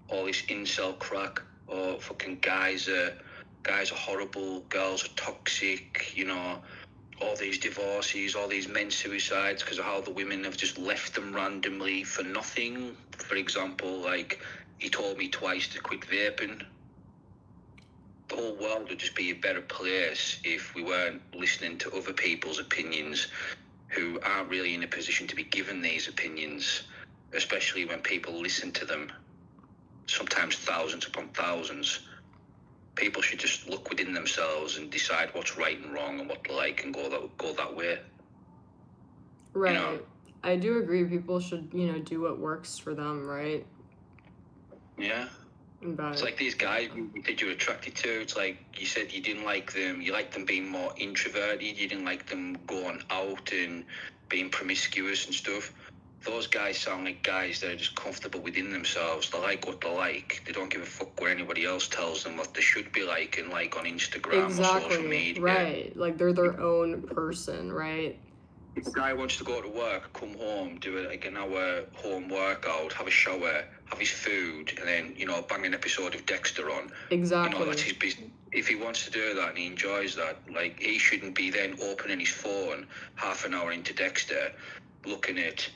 all this incel crack, or fucking guys are horrible, girls are toxic, you know, all these divorces, all these men suicides because of how the women have just left them randomly for nothing. For example, like, he told me twice to quit vaping. The whole world would just be a better place if we weren't listening to other people's opinions who aren't really in a position to be given these opinions, especially when people listen to them, sometimes thousands upon thousands. People should just look within themselves and decide what's right and wrong and what they like, and go that way. Right. You know? I do agree people should, you know, do what works for them, right? Yeah. But It's like these guys that you're attracted to. It's like you said you didn't like them. You liked them being more introverted. You didn't like them going out and being promiscuous and stuff. Those guys sound like guys that are just comfortable within themselves. They like what they like. They don't give a fuck what anybody else tells them what they should be like, and like on Instagram or social exactly, media. right. Like they're their own person, right? If a guy wants to go to work, come home, do like an hour home workout, have a shower, have his food, and then, you know, bang an episode of Dexter on. Exactly. You know, that's his business. If he wants to do that and he enjoys that, like, he shouldn't be then opening his phone half an hour into Dexter, looking at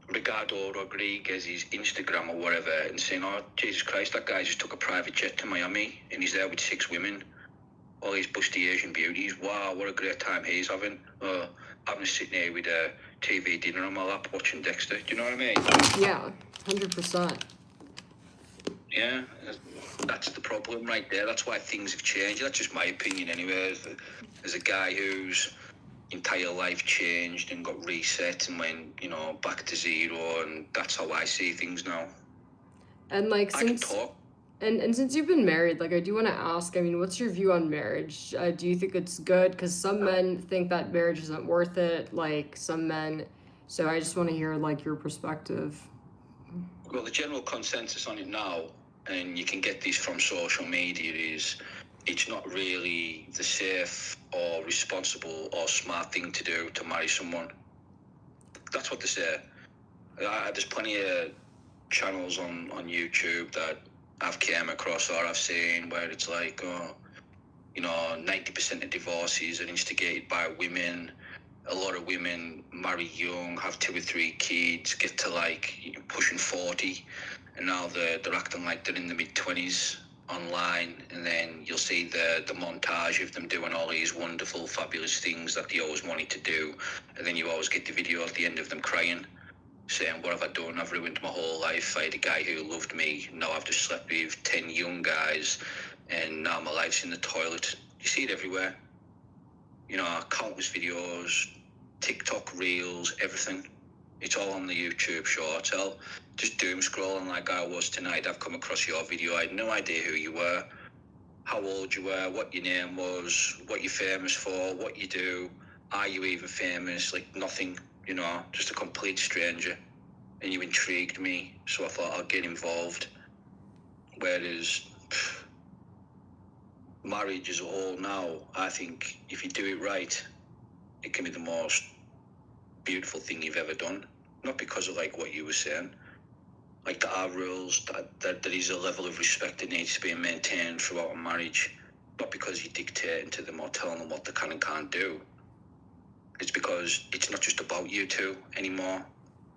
Ricardo Rodriguez's Instagram or whatever and saying, oh, Jesus Christ, that guy just took a private jet to Miami and he's there with 6 women. All these busty Asian beauties. Wow, what a great time he's having. I'm just sitting here with a TV dinner on my lap watching Dexter. Do you know what I mean? Yeah, 100%. Yeah, that's the problem right there. That's why things have changed. That's just my opinion anyway. As a guy whose entire life changed and got reset and went, you know, back to zero, and that's how I see things now. And like I can since talk. and since you've been married, like I do want to ask, I mean, what's your view on marriage? Do you think it's good? Because some men think that marriage isn't worth it, like some men. So I just want to hear like your perspective. Well, the general consensus on it now, and you can get this from social media, is it's not really the safe or responsible or smart thing to do to marry someone. That's what they say. There's plenty of channels on YouTube that I've came across or I've seen where it's like, you know, 90% of divorces are instigated by women. A lot of women marry young, have 2 or 3 kids, get to like pushing 40, and now they're acting like they're in the mid-20s online, and then you'll see the montage of them doing all these wonderful, fabulous things that they always wanted to do, and then you always get the video at the end of them crying, saying, what have I done? I've ruined my whole life. I had a guy who loved me. Now I've just slept with 10 young guys, and now my life's in the toilet. You see it everywhere. You know, countless videos, TikTok reels, everything. It's all on the YouTube shorts. Just doom scrolling like I was tonight. I've come across your video. I had no idea who you were, how old you were, what your name was, what you're famous for, what you do. Are you even famous? Like nothing, you know, just a complete stranger. And you intrigued me, so I thought I'll get involved. Whereas marriage as a whole now, I think if you do it right, it can be the most beautiful thing you've ever done. Not because of like what you were saying. Like there are rules, that there is a level of respect that needs to be maintained throughout a marriage. Not because you're dictating to them or telling them what they can and can't do. It's because it's not just about you two anymore.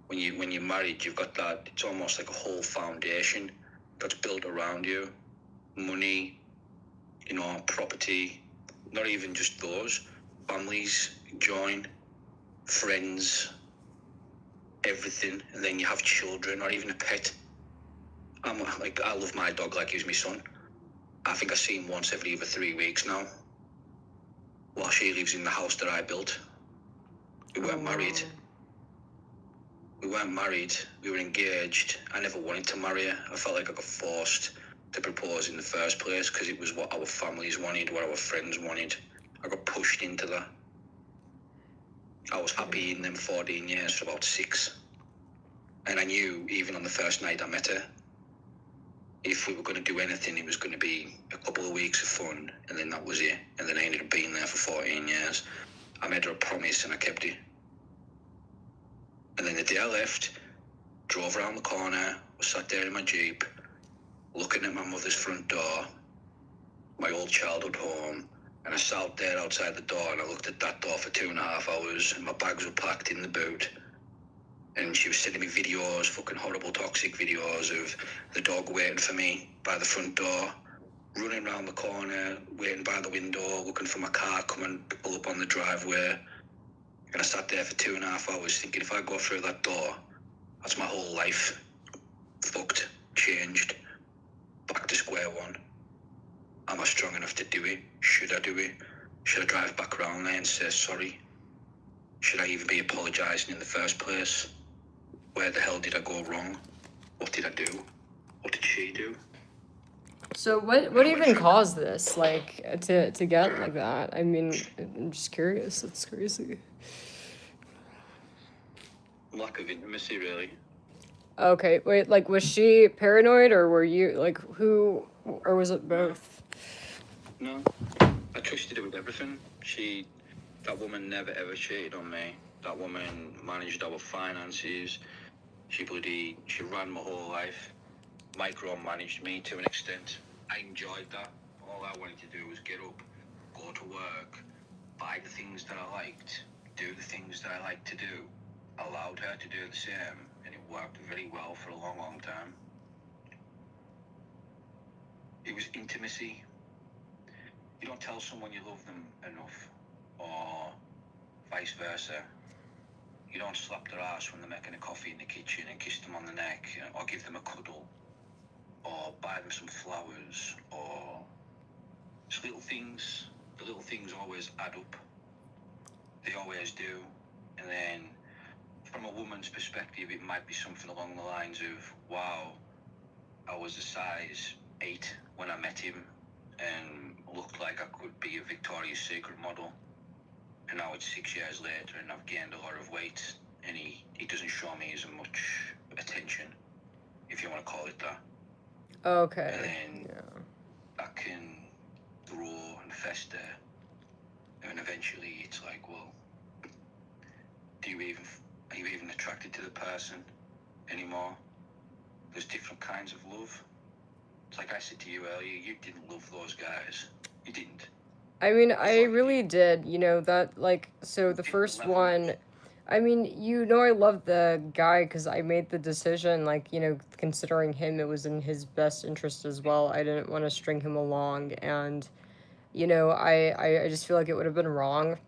When you're married, you've got that, it's almost like a whole foundation that's built around you. Money, you know, property, not even just those. Families join, friends, everything, and then you have children or even a pet. I love my dog like he's my son. I think I see him once every other 3 weeks now, while she lives in the house that I built. We weren't married. We weren't married. We were engaged. I never wanted to marry her. I felt like I got forced to propose in the first place because it was what our families wanted, what our friends wanted. I got pushed into that. I was happy in them 14 years for about 6. And I knew, even on the first night I met her, if we were going to do anything, it was going to be a couple of weeks of fun, and then that was it. And then I ended up being there for 14 years. I made her a promise and I kept it. And then the day I left, drove around the corner, was sat there in my Jeep, looking at my mother's front door, my old childhood home, and I sat there outside the door and I looked at that door for 2.5 hours, and my bags were packed in the boot. And she was sending me videos, fucking horrible toxic videos of the dog waiting for me by the front door, running around the corner, waiting by the window, looking for my car coming to pull up on the driveway. And I sat there for 2.5 hours thinking, if I go through that door, that's my whole life. Fucked, changed, back to square one. Am I strong enough to do it? Should I do it? Should I drive back around there and say sorry? Should I even be apologising in the first place? Where the hell did I go wrong? What did I do? What did she do? So what even caused this, like, to get like that? I mean, I'm just curious. It's crazy. Lack of intimacy, really. Okay, wait, like, was she paranoid, or were you, like, who, or was it both? No, I trusted her with everything. That woman never ever cheated on me. That woman managed our finances. She ran my whole life. Micromanaged me to an extent. I enjoyed that. All I wanted to do was get up, go to work, buy the things that I liked, do the things that I liked to do. Allowed her to do the same, and it worked very well for a long, long time. It was intimacy. You don't tell someone you love them enough, or vice versa. You don't slap their ass when they're making a coffee in the kitchen and kiss them on the neck, or give them a cuddle, or buy them some flowers, or just little things. The little things always add up. They always do. And then from a woman's perspective, it might be something along the lines of, wow, I was a size 8 when I met him and looked like I could be a Victoria's Secret model. And now it's 6 years later and I've gained a lot of weight and he doesn't show me as much attention, if you want to call it that. Okay. And then that can grow and fester. And eventually it's like, well, are you even attracted to the person anymore? There's different kinds of love. It's like I said to you earlier, you didn't love those guys. You didn't. I mean, I really did, you know, that, like, so the first one, I mean, you know, I love the guy because I made the decision, like, you know, considering him, it was in his best interest as well. I didn't want to string him along, and, you know, I just feel like it would have been wrong,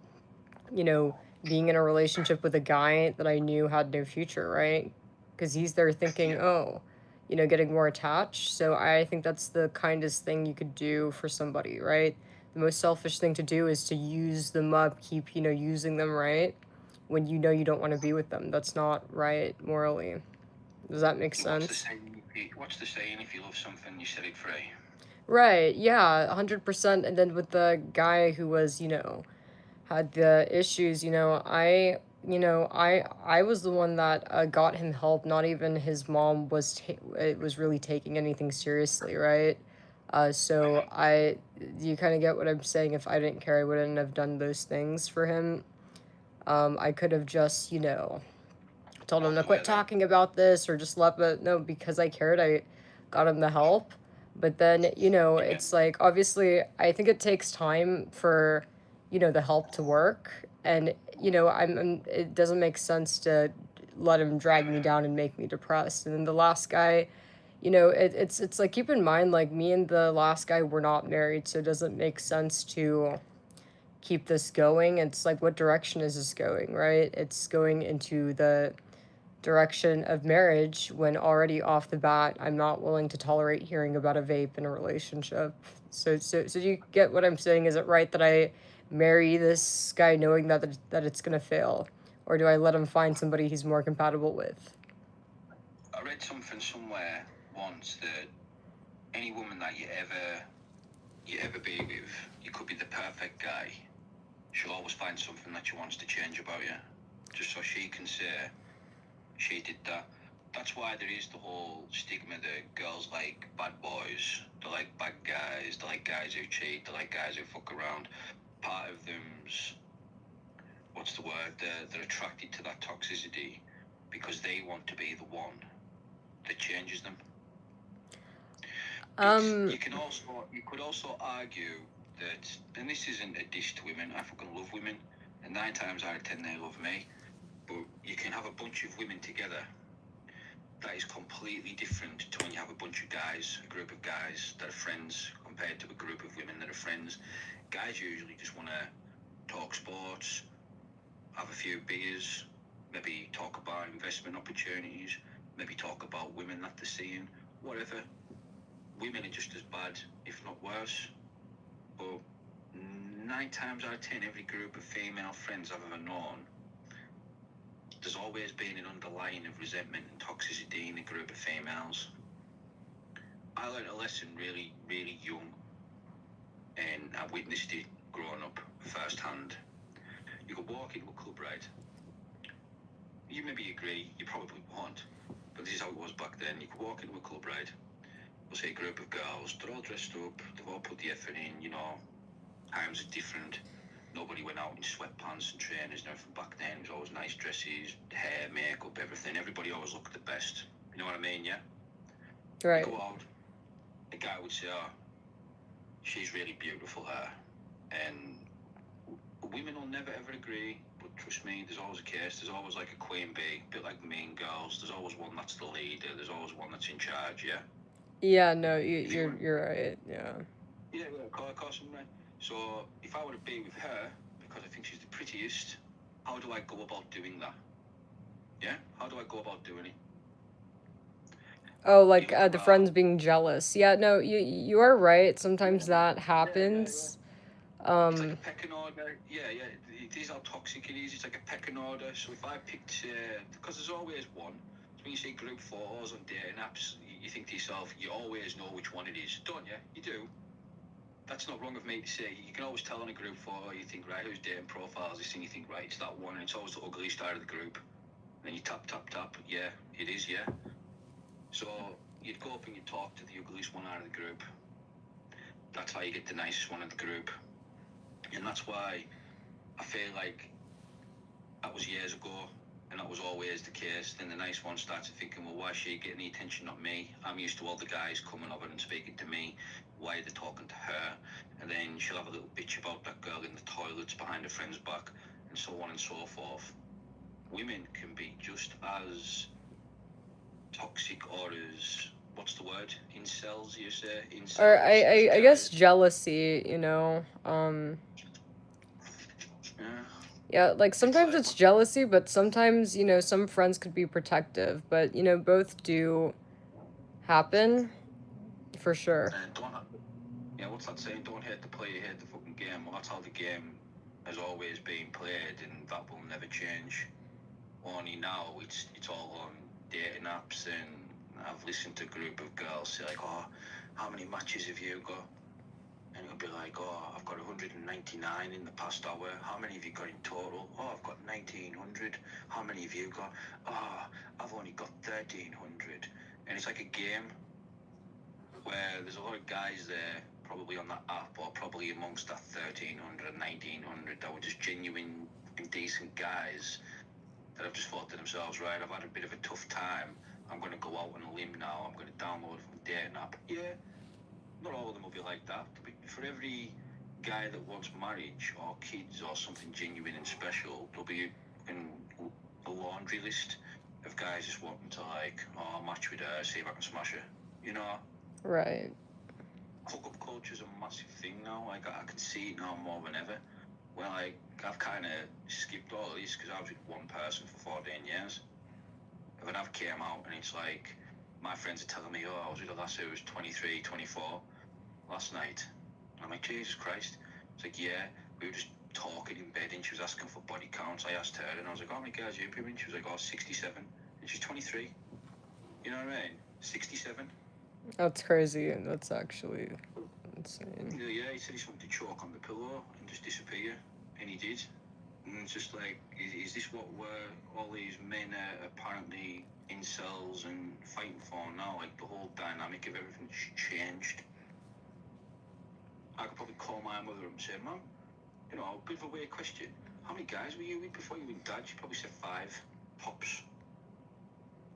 you know, being in a relationship with a guy that I knew had no future, right? Because he's there thinking, oh, you know, getting more attached. So I think that's the kindest thing you could do for somebody, right? The most selfish thing to do is to use them up, keep, you know, using them, right? When you know you don't want to be with them. That's not right morally. Does that make sense? What's the saying? If you love something, you set it free. Right, yeah, 100%. And then with the guy who was, you know, had the issues, you know, I was the one that got him help. Not even his mom was really taking anything seriously, right? So you kind of get what I'm saying. If I didn't care, I wouldn't have done those things for him. I could have just, you know, told him to quit talking about this or just left, but no, because I cared, I got him the help. But then, you know, it's like, obviously, I think it takes time for, you know, the help to work. And, you know, it doesn't make sense to let him drag me down and make me depressed. And then the last guy, you know, it's like, keep in mind, like, me and the last guy were not married, so it doesn't make sense to keep this going. It's like, what direction is this going, right? It's going into the direction of marriage when already off the bat I'm not willing to tolerate hearing about a vape in a relationship. So do you get what I'm saying? Is it right that I marry this guy knowing that it's gonna fail, or do I let him find somebody he's more compatible with? I read something somewhere once that any woman that you ever be with, you could be the perfect guy. She'll always find something that she wants to change about you, just so she can say she did that. That's why there is the whole stigma that girls like bad boys, they like bad guys, they like guys who cheat, they like guys who fuck around. Part of them's, what's the word, they're attracted to that toxicity because they want to be the one that changes them. You could also argue that, and this isn't a diss to women, I fucking love women, and 9 times out of 10 they love me, but you can have a bunch of women together. That is completely different to when you have a bunch of guys, a group of guys that are friends, compared to a group of women that are friends. Guys usually just want to talk sports, have a few beers, maybe talk about investment opportunities, maybe talk about women that they're seeing, whatever. Women are just as bad, if not worse. But 9 times out of 10, every group of female friends I've ever known, there's always been an underlying of resentment and toxicity in a group of females. I learned a lesson really, really young, and I witnessed it growing up firsthand. You could walk into a club, right? You maybe agree, you probably won't, but this is how it was back then. You could walk into a club, right? We'll say a group of girls, they're all dressed up, they've all put the effort in, you know, times are different. Nobody went out in sweatpants and trainers and everything back then. It was always nice dresses, hair, makeup, everything. Everybody always looked the best. You know what I mean, yeah? Right. You go out, a guy would say, oh, she's really beautiful, her. And women will never ever agree, but trust me, there's always a case. There's always like a queen bee, a bit like Mean Girls. There's always one that's the leader. There's always one that's in charge, yeah? Yeah, no, you're right. Yeah. Yeah, of course I'm right. So if I were to be with her, because I think she's the prettiest, how do I go about doing that? Yeah? How do I go about doing it? Oh, like You the go friends out. being jealous. Yeah, no, you are right. Sometimes that happens. It's like a pecking order. Yeah. It is how toxic it is. It's like a pecking order. So if I picked, because there's always one. So when you see group photos on dating apps, you think to yourself, you always know which one it is, don't you? You do. That's not wrong of me to say. You can always tell on a group photo. You think, right, who's dating profiles? This thing, you think, right, it's that one. And it's always the ugly side of the group. And then you tap. Yeah, it is. Yeah. So you'd go up and you'd talk to the ugliest one out of the group. That's how you get the nicest one in the group. And that's why I feel like that was years ago, and that was always the case. Then the nice one starts thinking, well, why is she getting the attention, not me? I'm used to all the guys coming over and speaking to me. Why are they talking to her? And then she'll have a little bitch about that girl in the toilets behind her friend's back, and so on and so forth. Women can be just as toxic or as, what's the word? Incels, you say? Incels. Or as I guess guys. jealousy, Yeah. Yeah, like sometimes like, it's jealousy, but sometimes, some friends could be protective, but both do happen for sure. Yeah, what's that saying? Don't hate the player, hate the fucking game. Well, that's how the game has always been played, and that will never change. Only now it's all on dating apps, and I've listened to a group of girls say like, oh, how many matches have you got? And it'll be like, oh, I've got 199 in the past hour. How many have you got in total? Oh, I've got 1,900. How many have you got? Oh, I've only got 1,300. And it's like a game where there's a lot of guys there, probably on that app, or probably amongst that 1,300, 1,900, that were just genuine and decent guys that have just thought to themselves, right, I've had a bit of a tough time. I'm going to go out on a limb now. I'm going to download a dating app. Yeah, not all of them will be like that. But for every guy that wants marriage or kids or something genuine and special, there'll be a laundry list of guys just wanting to like, oh, I'll match with her, see if I can smash her. You know? Right. Hookup culture is a massive thing now. Like I can see it now more than ever. Well, like I've kind of skipped all of this because I was with one person for 14 years. And then I've came out and it's like my friends are telling me, oh, I was with a lass who was 23, 24 last night. And I'm like, Jesus Christ. It's like, yeah, we were just talking in bed and she was asking for body counts. I asked her and I was like, how many girls are you with? And she was like, oh, 67. And she's 23. You know what I mean? 67. That's crazy. That's actually insane. Yeah, he said he wanted to choke on the pillow and just disappear, and he did. And it's just like, is this what all these men are apparently incels and fighting for now? Like the whole dynamic of everything's changed. I could probably call my mother and say, Mum, a bit of a weird question. How many guys were you with before you went dad? She probably said 5, tops.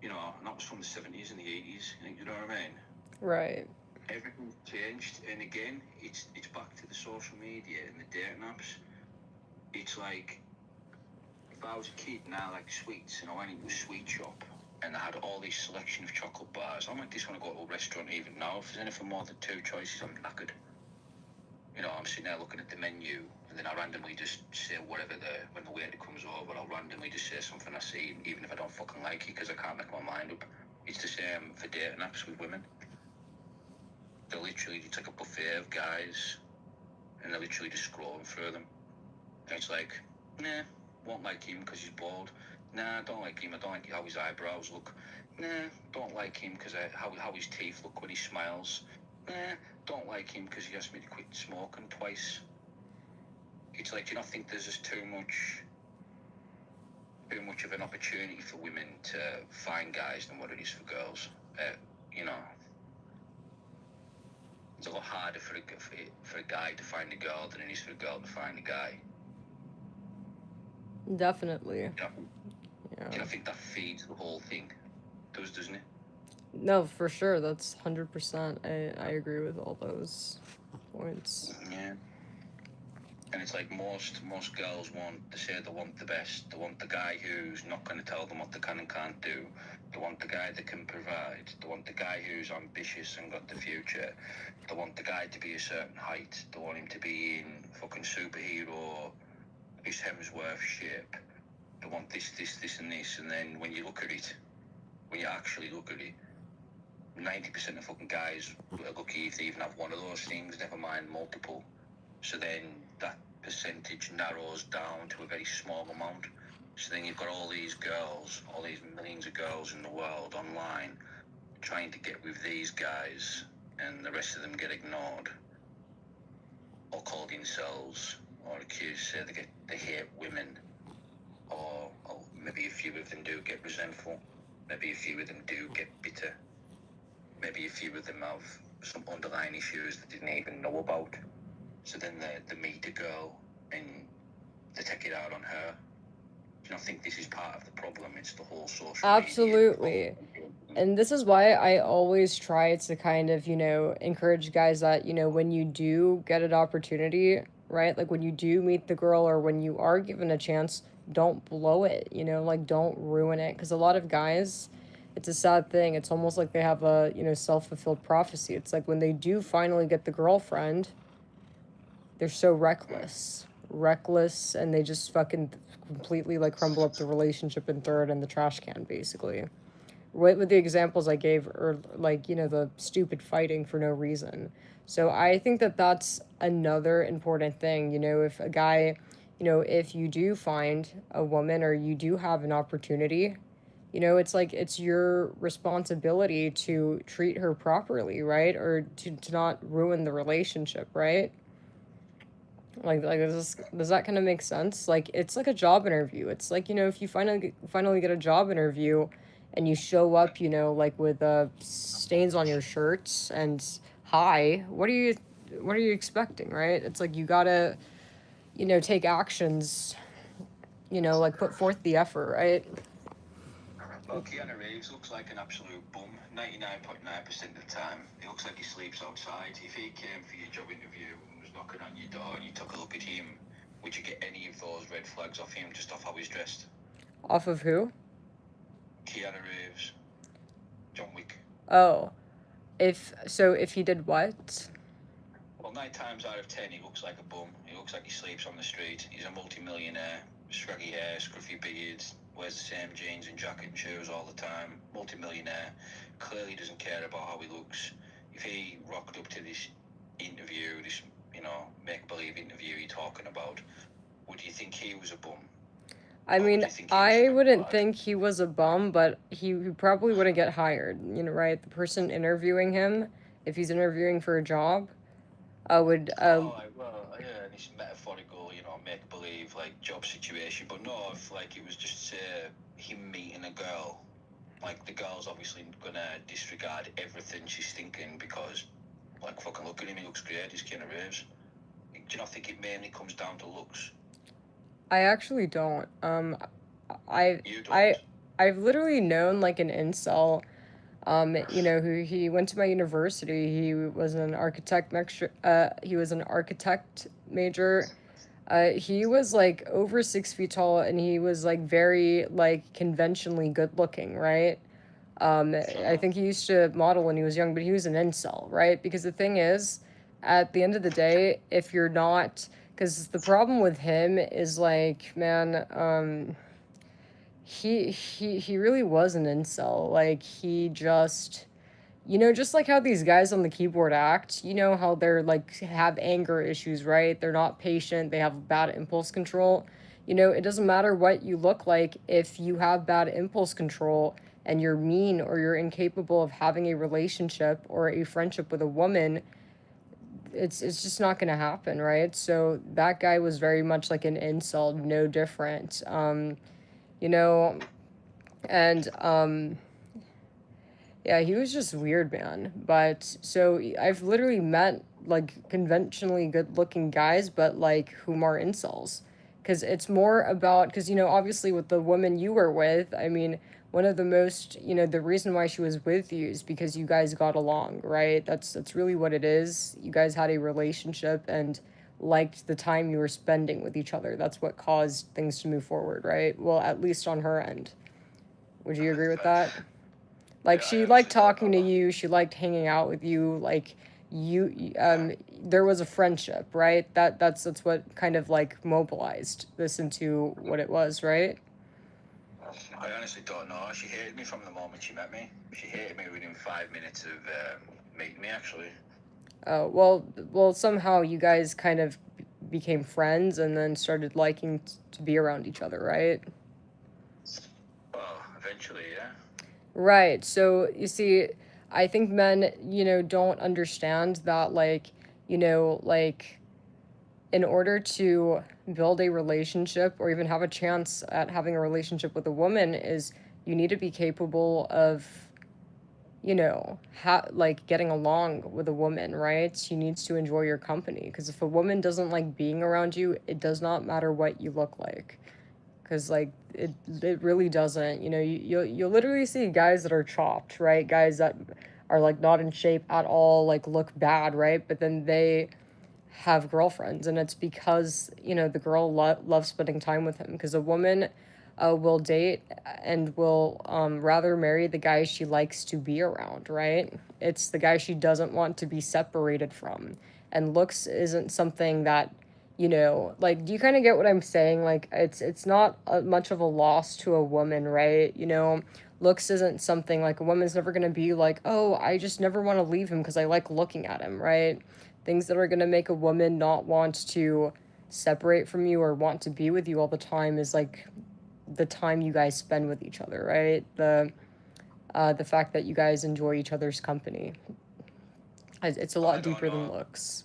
And that was from the 70s and the 80s. You know what I mean? Right. Everything's changed, and again, it's back to the social media and the dating apps. It's like, if I was a kid and I liked sweets and I went into a sweet shop and they had all this selection of chocolate bars, I might just want to go to a restaurant even now. If there's anything more than 2 choices, I'm knackered. I'm sitting there looking at the menu, and then I randomly just say whatever when the waiter comes over, I'll randomly just say something I see, even if I don't fucking like it, because I can't make my mind up. It's the same for dating apps with women. They're literally, it's like a buffet of guys, and they're literally just scrolling through them. And it's like, nah, won't like him because he's bald. Nah, don't like him. I don't like how his eyebrows look. Nah, don't like him because how his teeth look when he smiles. Nah, don't like him because he asked me to quit smoking twice. It's like, do you not think there's just too much of an opportunity for women to find guys than what it is for girls? It's a lot harder for a guy to find a girl than it is for a girl to find a guy. Definitely. Do you Yeah. not think that feeds the whole thing? Doesn't it? No, for sure. That's 100%. I agree with all those points. Yeah. And it's like most girls they want the best. They want the guy who's not going to tell them what they can and can't do. They want the guy that can provide. They want the guy who's ambitious and got the future. They want the guy to be a certain height. They want him to be in fucking superhero, Chris Hemsworth shape. They want this, and this. And then when you look at it, when you actually look at it, 90% of fucking guys are lucky if they even have one of those things, never mind multiple. So then that percentage narrows down to a very small amount. So then you've got all these girls, all these millions of girls in the world online trying to get with these guys, and the rest of them get ignored or called incels or accused, say they hate women, or maybe a few of them do get resentful, maybe a few of them do get bitter, maybe a few of them have some underlying issues that they didn't even know about. So then they meet a girl and they take it out on her. Do you not think this is part of the problem? It's the whole social Absolutely. And this is why I always try to kind of, encourage guys that, when you do get an opportunity, right? Like when you do meet the girl or when you are given a chance, don't blow it, like don't ruin it. Because a lot of guys, it's a sad thing. It's almost like they have a, self-fulfilled prophecy. It's like when they do finally get the girlfriend, they're so reckless, and they just fucking completely like crumble up the relationship and throw it in the trash can, basically. With the examples I gave, or like, the stupid fighting for no reason. So I think that that's another important thing. If a guy, if you do find a woman or you do have an opportunity, it's like it's your responsibility to treat her properly, right? Or to not ruin the relationship, right? Like does that kind of make sense? Like it's like a job interview. It's like, if you finally get a job interview and you show up, like with stains on your shirts and hi, what are you expecting, right? It's like you gotta, take actions, like put forth the effort, right? Well, Keanu Reeves looks like an absolute bum 99.9% of the time. He looks like he sleeps outside. If he came for your job interview and was knocking on your door and you took a look at him, would you get any of those red flags off him just off how he's dressed? Off of who? Keanu Reeves. John Wick. Oh. If he did what? Well, 9 times out of 10, he looks like a bum. He looks like he sleeps on the street. He's a multi-millionaire, scraggy hair, scruffy beard, wears the same jeans and jacket and shoes all the time. Multi-millionaire, clearly doesn't care about how he looks. If he rocked up to this interview, this make-believe interview he's talking about, would you think he was a bum? I mean, I wouldn't think he was a bum, but he probably wouldn't get hired, right? The person interviewing him, if he's interviewing for a job, would yeah, and it's metaphorical, make believe like job situation, but no, if like it was just him meeting a girl, like the girl's obviously gonna disregard everything she's thinking because, like, fucking look at him, he looks great, he's Keanu Reeves. Do you not think it mainly comes down to looks? I actually don't. You don't? I've literally known like an incel, who he went to my university. He was an architect major. He was like over 6 feet tall, and he was like very like conventionally good looking, right? I think he used to model when he was young, but he was an incel, right? Because the thing is, at the end of the day, if you're not, because the problem with him is like, man, he really was an incel. Like he just, just like how these guys on the keyboard act, how they're like have anger issues, right? They're not patient, they have bad impulse control. It doesn't matter what you look like if you have bad impulse control and you're mean or you're incapable of having a relationship or a friendship with a woman, it's just not going to happen, right? So that guy was very much like an incel, no different. You know, and yeah, he was just weird, man. But so I've literally met like conventionally good looking guys, but like whom are incels. because it's more about, because, you know, obviously with the woman you were with, I mean, one of the most, you know, the reason why she was with you is because you guys got along, right? That's really what it is. You guys had a relationship and liked the time you were spending with each other. That's what caused things to move forward, right? Well, at least on her end. Would you agree with that? Like, Yeah, I she liked honestly don't talking to know. you, she liked hanging out with you, like, there was a friendship, right? That's what kind of like mobilized this into what it was, right? I honestly don't know. She hated me from the moment she met me. She hated me within 5 minutes of meeting me, actually. Oh, well, somehow you guys kind of became friends and then started liking to be around each other, right? Well, eventually, yeah. Right. So you see, I think men, you know, don't understand that, like, you know, like, in order to build a relationship or even have a chance at having a relationship with a woman is you need to be capable of, you know, like getting along with a woman, right? She needs to enjoy your company, because if a woman doesn't like being around you, it does not matter what you look like, because like it really doesn't. You know, you'll literally see guys that are chopped, right? Guys that are like not in shape at all, like look bad, right? But then they have girlfriends, and it's because, you know, the girl loves spending time with him, because a woman will date and will rather marry the guy she likes to be around, right? It's the guy she doesn't want to be separated from. And looks isn't something that, you know, like, do you kind of get what I'm saying? Like, it's not much of a loss to a woman, right? You know, looks isn't something, like, a woman's never going to be like, oh, I just never want to leave him because I like looking at him, right? Things that are going to make a woman not want to separate from you or want to be with you all the time is like the time you guys spend with each other, right? The fact that you guys enjoy each other's company. It's a Well, lot I don't deeper than know. looks.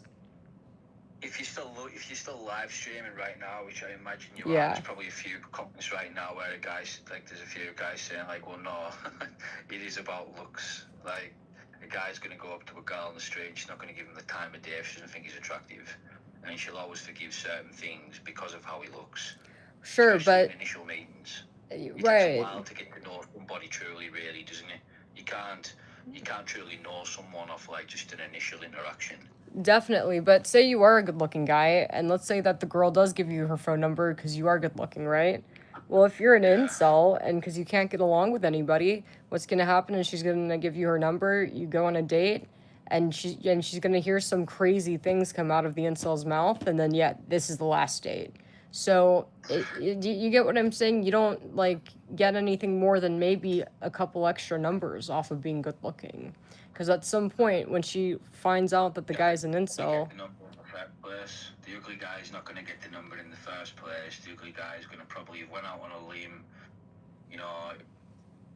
If you're still live streaming right now, which I imagine you are, Yeah. there's probably a few comments right now where there's a few guys saying like, well, no, it is about looks. Like, a guy's gonna go up to a girl on the street and she's not gonna give him the time of day if she doesn't think he's attractive, and she'll always forgive certain things because of how he looks. Sure, Especially but in initial meetings. It takes a right. while to get to know somebody truly, really, doesn't it? You can't truly know someone off like just an initial interaction. Definitely, but say you are a good-looking guy, and let's say that the girl does give you her phone number because you are good-looking, right? Well, if you're an Yeah. incel and because you can't get along with anybody, what's gonna happen is she's gonna give you her number, you go on a date, and she's gonna hear some crazy things come out of the incel's mouth, and then yeah, this is the last date. So you get what I'm saying? You don't like get anything more than maybe a couple extra numbers off of being good-looking. Because at some point, when she finds out that the guy's an incel, Get the number in the first place. The ugly guy's not going to get the number in the first place. The ugly guy's going to probably have went out on a limb. You know,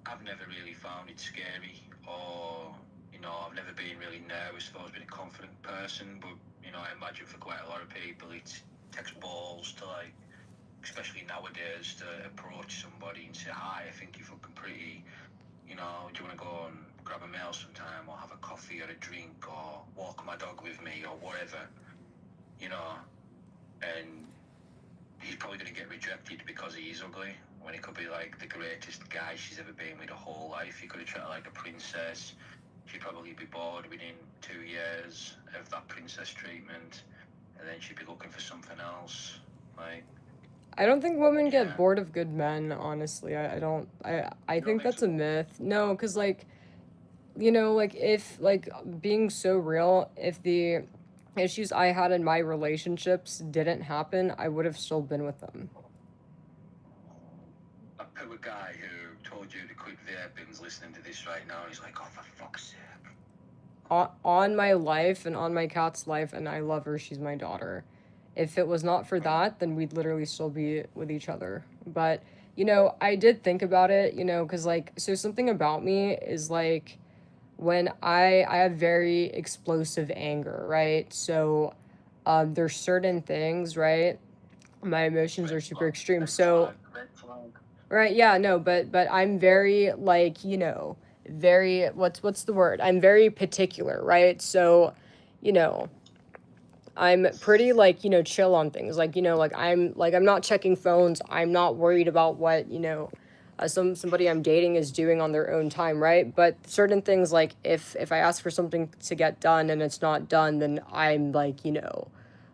I've never really found it scary, or you know, I've never been really nervous. I've always been a confident person, but you know, I imagine for quite a lot of people, it takes balls to like, especially nowadays, to approach somebody and say, "Hi, I think you're fucking pretty. You know, do you want to go and grab a meal sometime, or have a coffee or a drink, or walk my dog with me, or whatever?" You know, and he's probably going to get rejected because he is ugly, when he could be like the greatest guy she's ever been with her whole life. He could have treated her like a princess. She'd probably be bored within 2 years of that princess treatment, and then she'd be looking for something else. Like, I don't think women yeah. get bored of good men, honestly. I don't. I You don't think think that's so? a myth. No, because, like, you know, like, if, like, being so real, if the issues I had in my relationships didn't happen, I would have still been with them. A poor guy who told you to quit vaping's listening to this right now, and he's like, "Oh, for fuck's sake." On my life and on my cat's life, and I love her, she's my daughter. If it was not for that, then we'd literally still be with each other. But, you know, I did think about it, you know, because, like, so something about me is, like, when I have very explosive anger, right? So there's certain things, right? My emotions are super extreme. So right, yeah, no, but I'm very, like, you know, very, what's the word? I'm very particular, right? So, you know, I'm pretty, like, you know, chill on things. Like, you know, like, I'm not checking phones. I'm not worried about what, you know, somebody I'm dating is doing on their own time, right? But certain things, like, if I ask for something to get done and it's not done, then I'm, like, you know,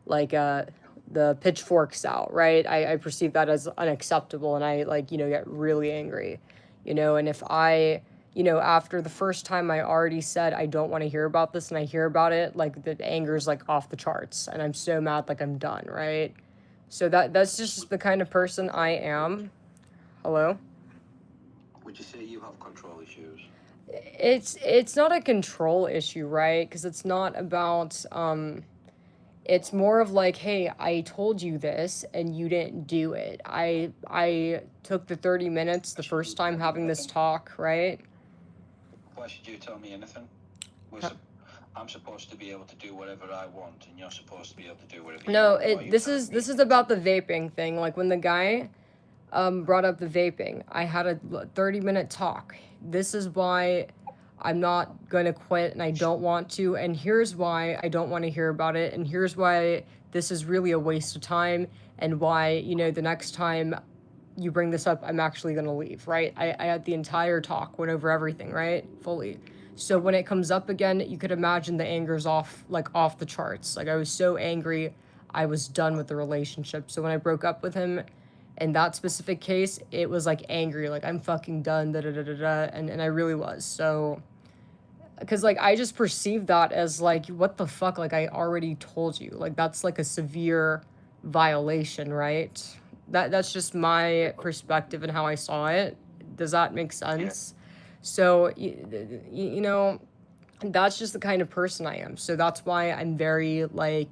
like, the pitchforks out, right? I perceive that as unacceptable, and I, like, you know, get really angry, you know. And if I, you know, after the first time I already said I don't want to hear about this and I hear about it, like, the anger's, like, off the charts, and I'm so mad, like, I'm done, right? So that's just the kind of person I am. Hello? Would you say you have control issues? It's not a control issue, right? Because it's not about it's more of like, hey, I told you this and you didn't do it. I took the 30 minutes the first time having this talk, right? Why should you tell me anything? I'm supposed to be able to do whatever I want, and you're supposed to be able to do whatever you No, want. this is about the vaping thing. Like, when the guy brought up the vaping, I had a 30-minute talk. This is why I'm not going to quit, and I don't want to, and here's why I don't want to hear about it, and here's why this is really a waste of time, and why, you know, the next time you bring this up, I'm actually going to leave, right? I had the entire talk, went over everything, right? Fully. So when it comes up again, you could imagine the anger's off the charts. Like, I was so angry, I was done with the relationship. So when I broke up with him, in that specific case, it was, like, angry, like, I'm fucking done, da da da da da, and I really was. So, because, like, I just perceived that as, like, what the fuck, like, I already told you, like, that's, like, a severe violation, right? That's just my perspective and how I saw it. Does that make sense? So, you know, that's just the kind of person I am. So that's why I'm very, like,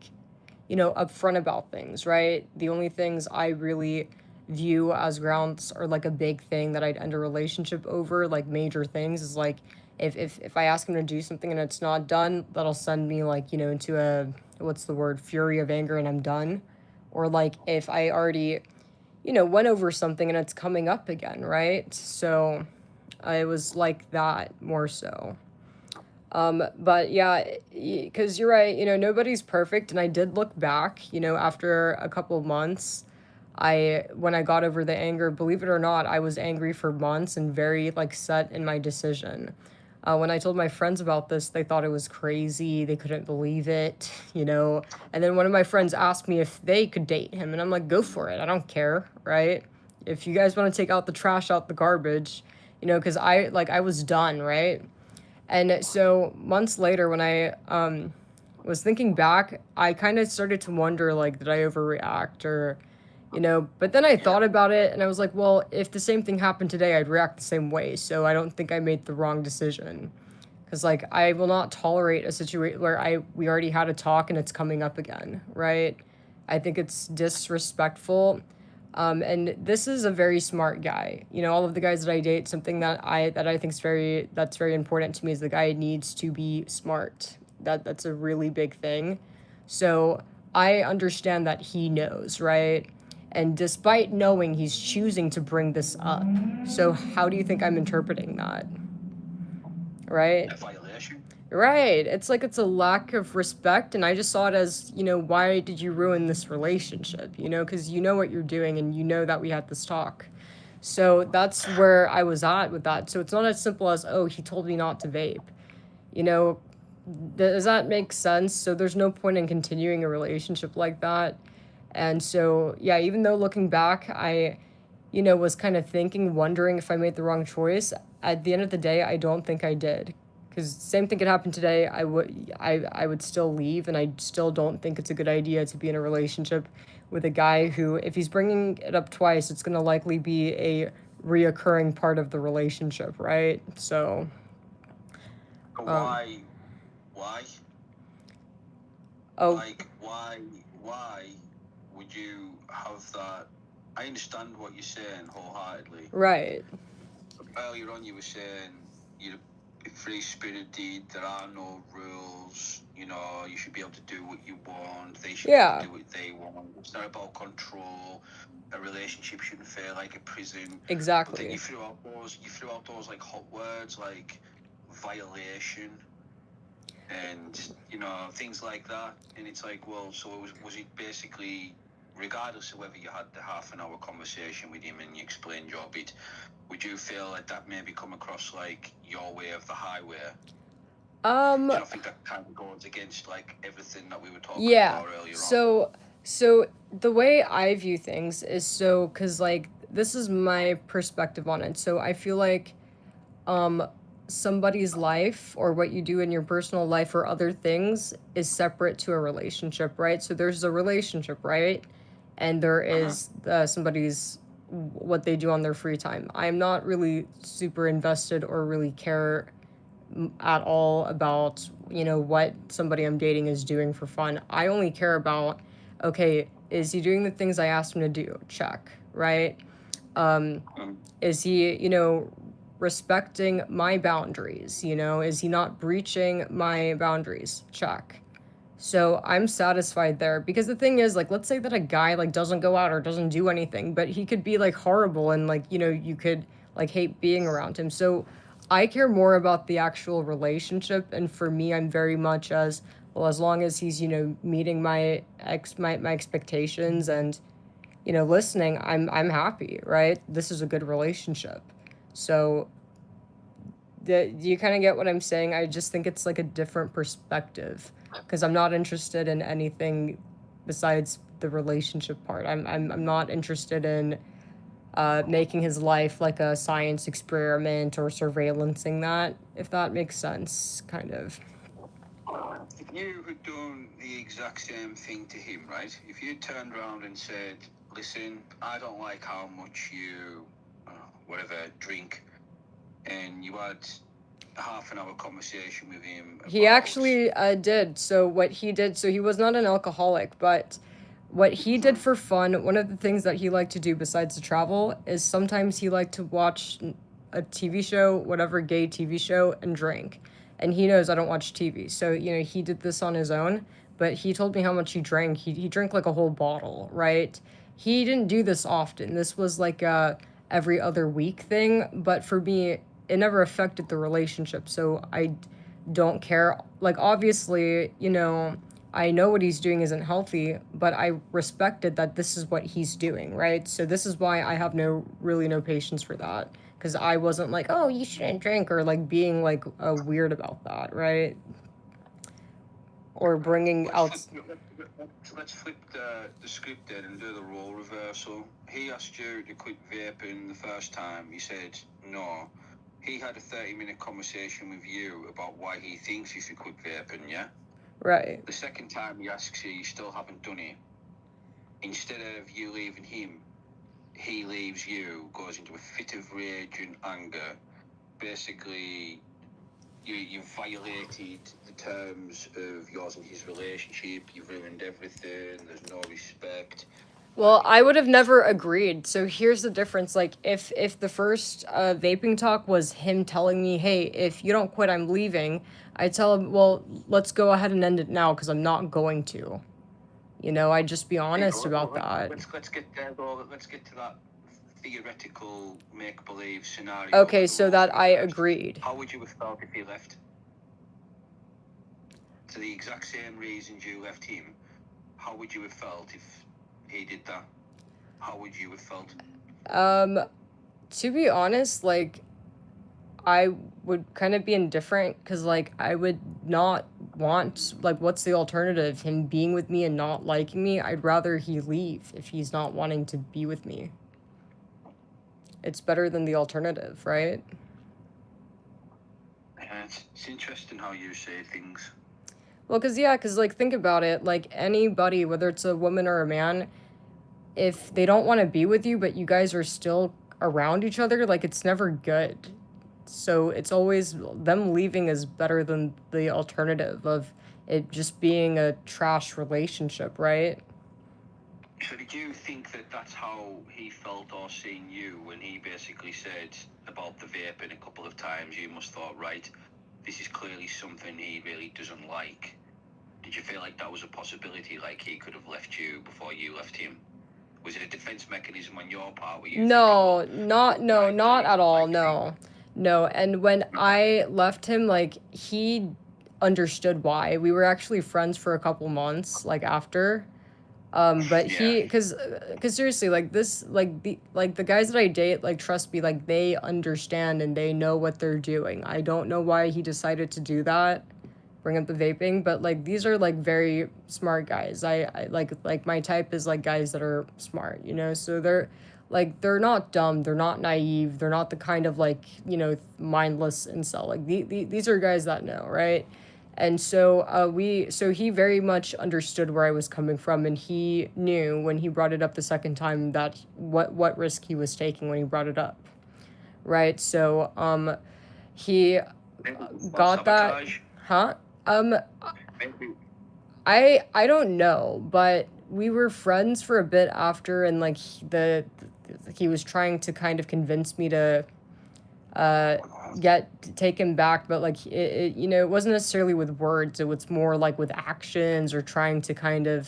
you know, upfront about things, right? The only things I really view as grounds, or, like, a big thing that I'd end a relationship over, like, major things, is, like, if I ask him to do something and it's not done, that'll send me, like, you know, into a, what's the word, fury of anger, and I'm done. Or, like, if I already, you know, went over something and it's coming up again, right? So it was like that more so. But yeah, because you're right, you know, nobody's perfect. And I did look back, you know, after a couple of months, when I got over the anger, believe it or not, I was angry for months and very, like, set in my decision. When I told my friends about this, they thought it was crazy. They couldn't believe it, you know. And then one of my friends asked me if they could date him. And I'm like, go for it. I don't care, right? If you guys want to take out the trash out the garbage, you know, because I was done, right? And so months later, when I was thinking back, I kind of started to wonder, like, did I overreact, or, you know, but then I thought about it and I was like, well, if the same thing happened today, I'd react the same way. So I don't think I made the wrong decision. Because, like, I will not tolerate a situation where we already had a talk and it's coming up again, right? I think it's disrespectful. And this is a very smart guy. You know, all of the guys that I date, something that I think that's very important to me is the guy needs to be smart. That's a really big thing. So I understand that he knows, right? And despite knowing, he's choosing to bring this up. So how do you think I'm interpreting that? Right? A violation? Right. It's like it's a lack of respect, and I just saw it as, you know, why did you ruin this relationship? You know, because you know what you're doing, and you know that we had this talk. So that's where I was at with that. So it's not as simple as, oh, he told me not to vape. You know, does that make sense? So there's no point in continuing a relationship like that. And so, yeah, even though looking back, I, you know, was kind of wondering if I made the wrong choice, at the end of the day, I don't think I did. Because same thing could happen today, I would still leave, and I still don't think it's a good idea to be in a relationship with a guy who, if he's bringing it up twice, it's going to likely be a reoccurring part of the relationship, right? So... Why? Oh. Like, why would you have that? I understand what you're saying wholeheartedly. Right. Earlier on, you were saying you're free-spirited, there are no rules, you know, you should be able to do what you want, they should be able to do what they want. It's not about control. A relationship shouldn't feel like a prison. Exactly. But then you threw out those like hot words like violation and things like that. And it's like, well, so was it basically, regardless of whether you had the half an hour conversation with him and you explained your bit, would you feel like that maybe come across like your way of the highway? Do you not think that kind of goes against like everything that we were talking about earlier on? So the way I view things is because like this is my perspective on it. So I feel like somebody's life or what you do in your personal life or other things is separate to a relationship, right? So there's a relationship, right? And there is somebody's what they do on their free time. I'm not really super invested or really care at all about what somebody I'm dating is doing for fun. I only care about, okay, is he doing the things I asked him to do? Check, right? Is he respecting my boundaries? Is he not breaching my boundaries? Check. So I'm satisfied there, because the thing is, like, let's say that a guy like doesn't go out or doesn't do anything, but he could be like horrible and like you could like hate being around him. So I care more about the actual relationship, and for me, I'm very much as well, as long as he's meeting my expectations and listening, I'm happy, right? This is a good relationship. So do you kind of get what I'm saying? I just think it's like a different perspective, because I'm not interested in anything besides the relationship part. I'm not interested in making his life like a science experiment or surveillancing that, if that makes sense, kind of. If you had done the exact same thing to him, right? If you turned around and said, listen, I don't like how much you, drink, and you had a half an hour conversation with him about... He actually did. So what he did, so he was not an alcoholic, but what he did for fun, one of the things that he liked to do besides to travel, is sometimes he liked to watch a TV show, whatever gay TV show, and drink. And he knows I don't watch TV. So, he did this on his own, but he told me how much he drank. He drank like a whole bottle, right? He didn't do this often. This was like a every other week thing, but for me, it never affected the relationship. So I don't care. Like, obviously, I know what he's doing isn't healthy, but I respected that this is what he's doing, right? So this is why I have no patience for that, because I wasn't like, oh, you shouldn't drink, or like being like weird about that, right? Or bringing out. Let's flip the script then and do the role reversal. He asked you to quit vaping the first time. You said no. He had a 30-minute conversation with you about why he thinks you should quit vaping, yeah? Right. The second time he asks you, you still haven't done it. Instead of you leaving him, he leaves you, goes into a fit of rage and anger. Basically, you've violated the terms of yours and his relationship. You've ruined everything. There's no respect. Well, I would have never agreed. So here's the difference. Like, if the first vaping talk was him telling me, hey, if you don't quit, I'm leaving, I tell him, well, let's go ahead and end it now, because I'm not going to. I'd just be honest about that. Let's get there, though. Let's get to that theoretical make-believe scenario. Okay, so that I agreed. How would you have felt if he left? For the exact same reasons you left him, how would you have felt if he did that? How would you have felt? To be honest, like, I would kind of be indifferent, because like I would not want, like, what's the alternative? Him being with me and not liking me? I'd rather he leave if he's not wanting to be with me. It's better than the alternative, right? Yeah, it's interesting how you say things. Well, because like, think about it. Like, anybody, whether it's a woman or a man, if they don't want to be with you, but you guys are still around each other, like, it's never good. So it's always, them leaving is better than the alternative of it just being a trash relationship, right? So did you think that that's how he felt or seen you when he basically said about the vaping a couple of times? You must have thought, right, this is clearly something he really doesn't like. Did you feel like that was a possibility, like he could have left you before you left him? Was it a defense mechanism on your part? Were you not at all, no. And when I left him, like, he understood why. We were actually friends for a couple months, like after. But Yeah. cause seriously, like this, like the guys that I date, like trust me, like they understand and they know what they're doing. I don't know why he decided to do that, bring up the vaping, but like these are like very smart guys. I like my type is like guys that are smart, you know. So they're not dumb, they're not naive, they're not the kind of like, you know, mindless incel. Like these are guys that know, right? And so so he very much understood where I was coming from, and he knew when he brought it up the second time that what risk he was taking when he brought it up, right? So he got that, Sabotage. huh? Um, Maybe. I don't know, but we were friends for a bit after, and like he was trying to kind of convince me to uh take him back, but like you know, it wasn't necessarily with words, it was more like with actions or trying to kind of,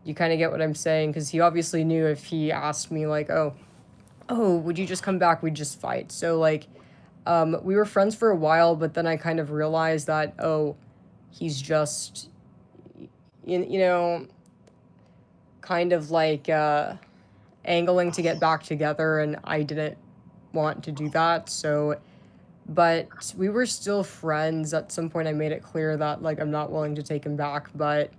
you kind of get what I'm saying, because he obviously knew if he asked me like, oh, would you just come back, we'd just fight. So like we were friends for a while, but then I kind of realized that, oh, he's just you know, kind of like angling to get back together, and I didn't want to do that. So but we were still friends. At some point I made it clear that like I'm not willing to take him back, but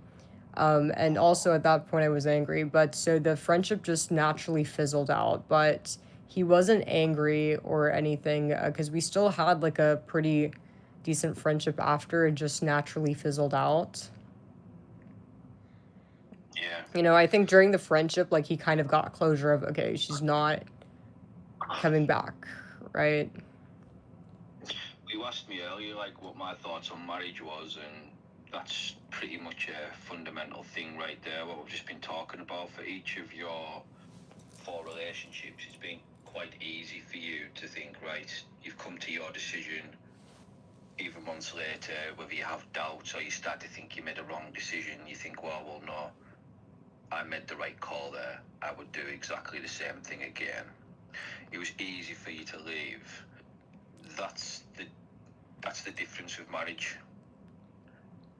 and also at that point I was angry, but so the friendship just naturally fizzled out. But he wasn't angry or anything, because we still had like a pretty decent friendship after. It just naturally fizzled out. Yeah. You know, I think during the friendship, like he kind of got closure of, okay, she's not coming back, right? You asked me earlier, like, what my thoughts on marriage was, and that's pretty much a fundamental thing right there. What we've just been talking about for each of your 4 relationships, it's been quite easy for you to think, right, you've come to your decision. Even months later, whether you have doubts or you start to think you made a wrong decision, you think, well, no, I made the right call there. I would do exactly the same thing again. It was easy for you to leave. That's the difference with marriage.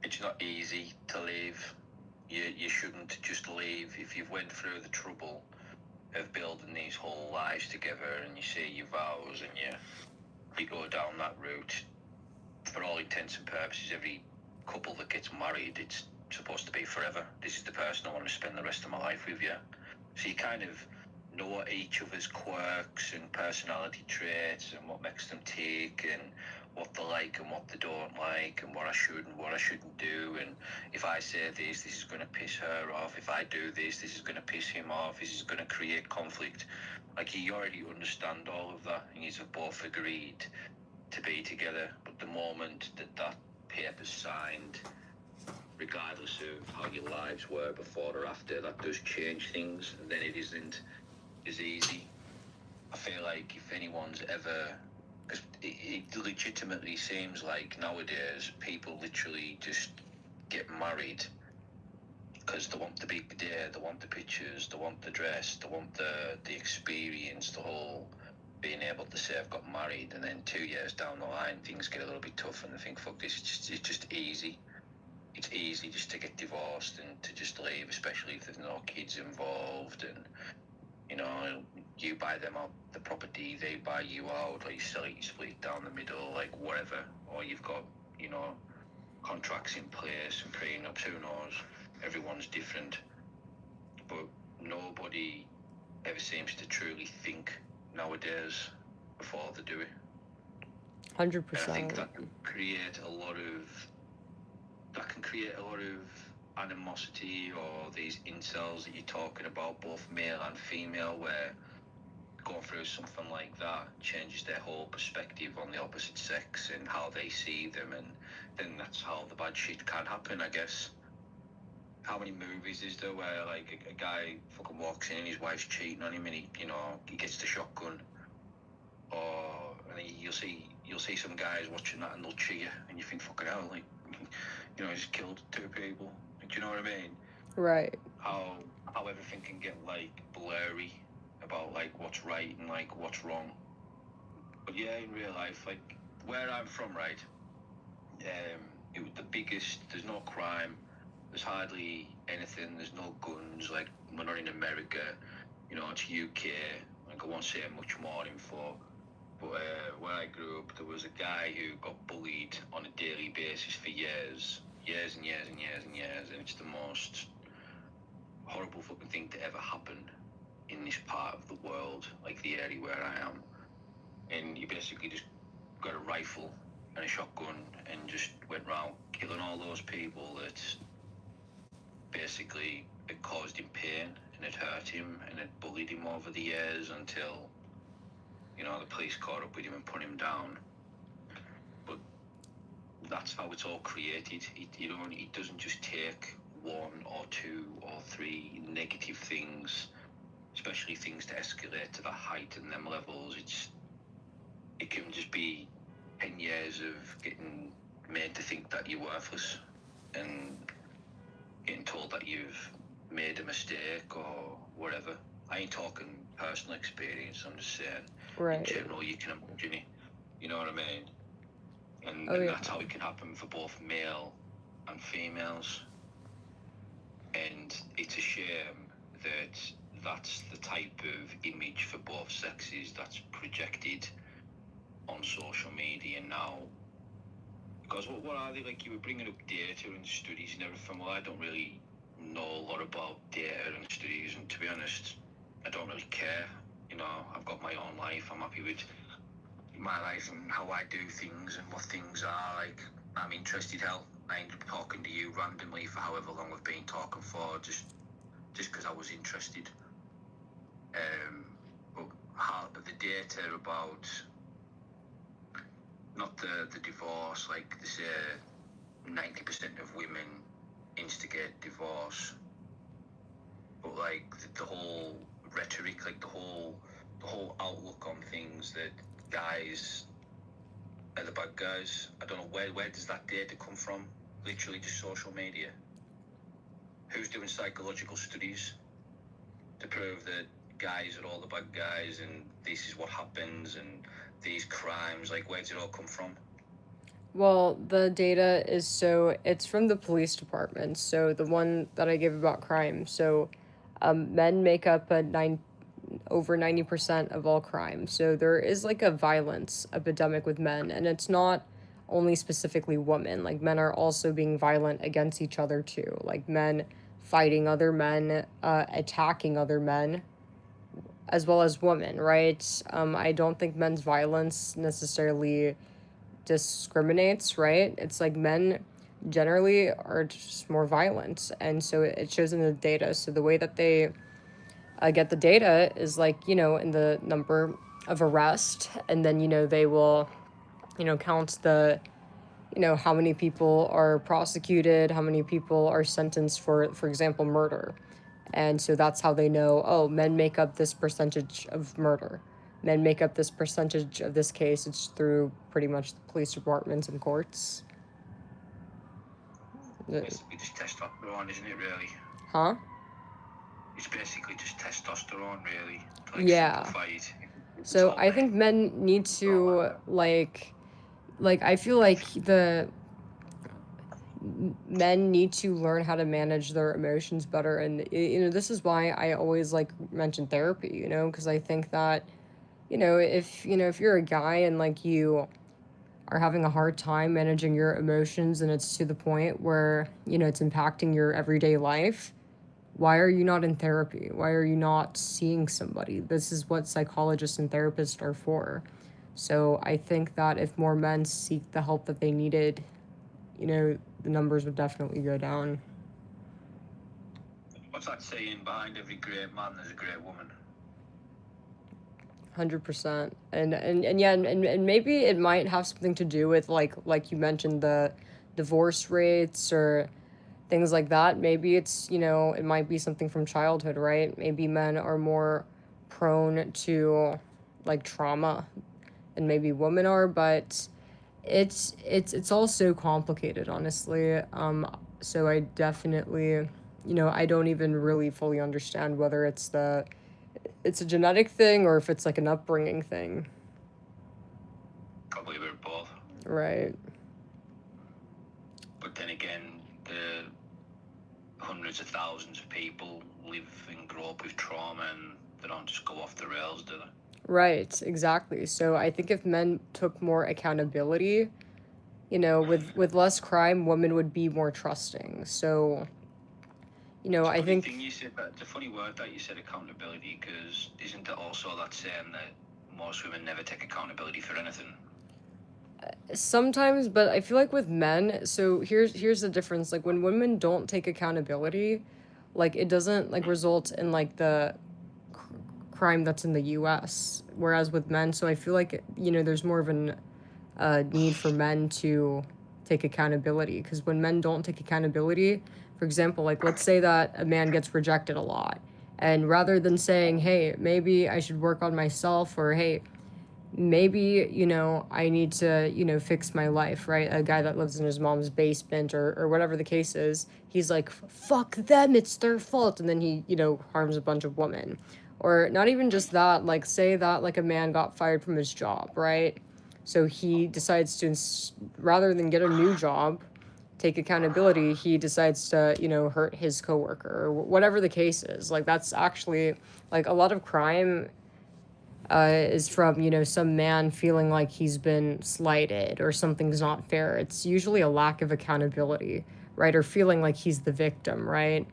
It's not easy to leave. You shouldn't just leave if you've went through the trouble of building these whole lives together, and you say your vows and you go down that route. For all intents and purposes, every couple that gets married, it's supposed to be forever. This is the person I want to spend the rest of my life with you. So you kind of know each other's quirks and personality traits and what makes them tick and what they like and what they don't like and what I should and what I shouldn't do. And if I say this is going to piss her off. If I do this is going to piss him off. This is going to create conflict. Like, you already understand all of that, and you've both agreed to be together. But the moment that paper's signed, regardless of how your lives were before or after, that does change things, and then it isn't as easy. I feel like if anyone's ever, because it legitimately seems like nowadays people literally just get married because they want the big day, they want the pictures, they want the dress, they want the experience, the whole being able to say I've got married, and then 2 years down the line things get a little bit tough and they think, fuck this, it's just easy. It's easy just to get divorced and to just leave, especially if there's no kids involved, and you know, you buy them out the property, they buy you out, or you sell it, you split it down the middle, like whatever, or you've got, you know, contracts in place and prenups, who knows, everyone's different, but nobody ever seems to truly think nowadays before they do it. 100%. And I think that can create a lot of animosity, or these incels that you're talking about, both male and female, where going through something like that changes their whole perspective on the opposite sex and how they see them, and then that's how the bad shit can happen, I guess. How many movies is there where like a guy fucking walks in and his wife's cheating on him, and he gets the shotgun, or you'll see some guys watching that and they'll cheer, and you think, fucking hell, like, you know, he's killed 2 people. Do you know what I mean? Right. How everything can get like blurry about like what's right and like what's wrong. But yeah, in real life, like where I'm from, right, the biggest. There's no crime. There's hardly anything. There's no guns. Like, we're not in America. It's UK. Like, I won't say much more info. But where I grew up, there was a guy who got bullied on a daily basis for years and years and years and years, and it's the most horrible fucking thing to ever happen in this part of the world, like the area where I am. And you basically just got a rifle and a shotgun and just went round killing all those people that basically it caused him pain and it hurt him and it bullied him over the years until the police caught up with him and put him down. But that's how it's all created. It doesn't just take one or two or three negative things, especially things to escalate to the height and them levels. It can just be 10 years of getting made to think that you're worthless and getting told that you've made a mistake or whatever. I ain't talking personal experience, I'm just saying in general you can imagine it. You know what I mean? And that's how it can happen for both male and females. And it's a shame that that's the type of image for both sexes that's projected on social media now. Because what are they, like you were bringing up data and studies and everything. Well, I don't really know a lot about data and studies, and to be honest, I don't really care. I've got my own life. I'm happy with my life and how I do things and what things are. Like, I'm interested. Hell, I ended up talking to you randomly for however long we've been talking for, just because I was interested. But the data about not the divorce, like they say 90% of women instigate divorce, but like the whole rhetoric, like the whole outlook on things that guys are the bad guys. I don't know where does that data come from? Literally just social media. Who's doing psychological studies to prove that guys are all the bad guys and this is what happens and these crimes? Like, where does it all come from? Well, the data it's from the police department. So the one that I gave about crime. So men make up over 90% of all crime. So there is like a violence epidemic with men, and it's not only specifically women. Like, men are also being violent against each other too. Like, men fighting other men, attacking other men, as well as women, right? I don't think men's violence necessarily discriminates, right? It's like men generally are just more violent, and so it shows in the data. So the way that they get the data is like, in the number of arrests, and then, they will, count the, how many people are prosecuted, how many people are sentenced for example, murder. And so that's how they know, oh, men make up this percentage of murder. Men make up this percentage of this case. It's through pretty much the police departments and courts. Basically just testosterone, isn't it, really? Huh? It's basically just testosterone, really. Like, yeah. Simplified. So I think men need to, like I feel like men need to learn how to manage their emotions better. And, this is why I always, mention therapy, because I think that, if you're a guy and, you are having a hard time managing your emotions and it's to the point where, it's impacting your everyday life, why are you not in therapy? Why are you not seeing somebody? This is what psychologists and therapists are for. So I think that if more men seek the help that they needed, the numbers would definitely go down. What's that saying? Behind every great man, there's a great woman. 100%. And yeah, and maybe it might have something to do with like you mentioned, the divorce rates or things like that. Maybe it's, it might be something from childhood, right? Maybe men are more prone to trauma than maybe women are, but it's all so complicated, honestly. So I definitely, I don't even really fully understand whether it's a genetic thing or if it's an upbringing thing. Probably a bit of both. Right. then again, the hundreds of thousands of people live and grow up with trauma, and they don't just go off the rails, do they? Right, exactly. So I think if men took more accountability, with less crime, women would be more trusting. So, It's a I funny thing think you said that. It's a funny word that you said, accountability, because isn't it also that saying that most women never take accountability for anything? sometimes, but I feel like with men, so here's the difference. Like when women don't take accountability, like it doesn't like result in like the crime that's in the US. Whereas with men, so I feel like there's more of an need for men to take accountability, because when men don't take accountability, for example, like let's say that a man gets rejected a lot, and rather than saying, hey, maybe I should work on myself, or hey, maybe I need to fix my life, right? A guy that lives in his mom's basement, or whatever the case is, he's like, fuck them, it's their fault, and then he harms a bunch of women. Or not even just that, like say that like a man got fired from his job, right? So he decides to rather than get a new job, take accountability, he decides to hurt his coworker, or whatever the case is. Like that's actually like a lot of crime is from some man feeling like he's been slighted or something's not fair. It's usually a lack of accountability, right? Or feeling like he's the victim, right?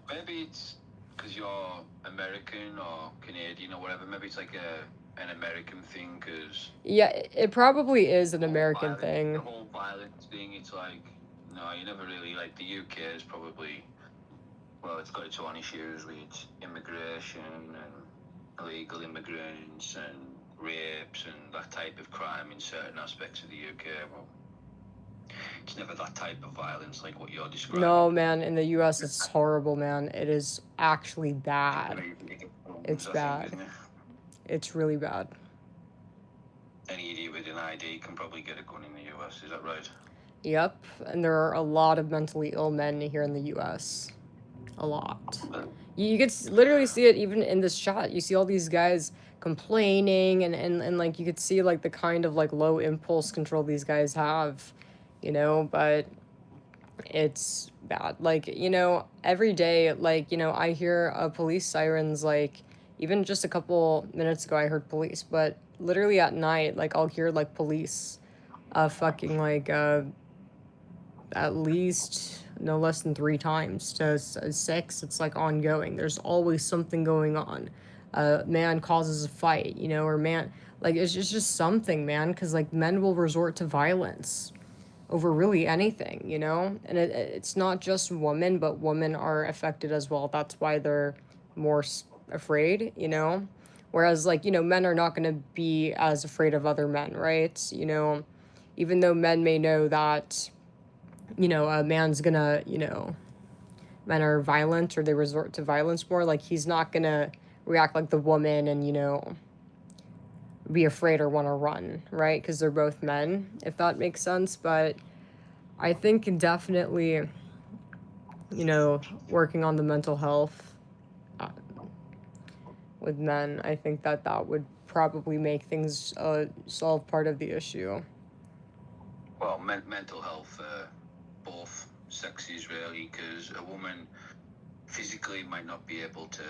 Maybe it's because you're American or Canadian or whatever. Maybe it's like an American thing, because Yeah, it probably is an the whole American violence, thing. the whole violence thing. It's like, no, you never really, like, the UK is probably, well, it's got its own issues with immigration and illegal immigrants and rapes and that type of crime in certain aspects of the UK. Well, it's never that type of violence like what you're describing. No, man, in the US it's horrible, man. It is actually bad. It's bad. It's really bad. Any idiot with an ID can probably get a gun in the US, is that right? Yep, and there are a lot of mentally ill men here in the US. A lot. You could literally see it even in this chat. You see all these guys complaining, and like you could see like the kind of like low impulse control these guys have, but it's bad. Like, every day, like, I hear police sirens, like, even just a couple minutes ago, I heard police, but literally at night, like, I'll hear like police fucking like at least no less than 3 times to 6. It's like ongoing. There's always something going on. Man causes a fight, or man, like it's just something, man, because like men will resort to violence over really anything, and it's not just women, but women are affected as well. That's why they're more afraid, whereas like men are not going to be as afraid of other men, right? Even though men may know that a man's gonna, men are violent or they resort to violence more, like he's not gonna react like the woman and, be afraid or want to run, right? Because they're both men, if that makes sense. But I think definitely, working on the mental health with men, I think that would probably make things solve part of the issue. Well, mental health, both sexes really, because a woman physically might not be able to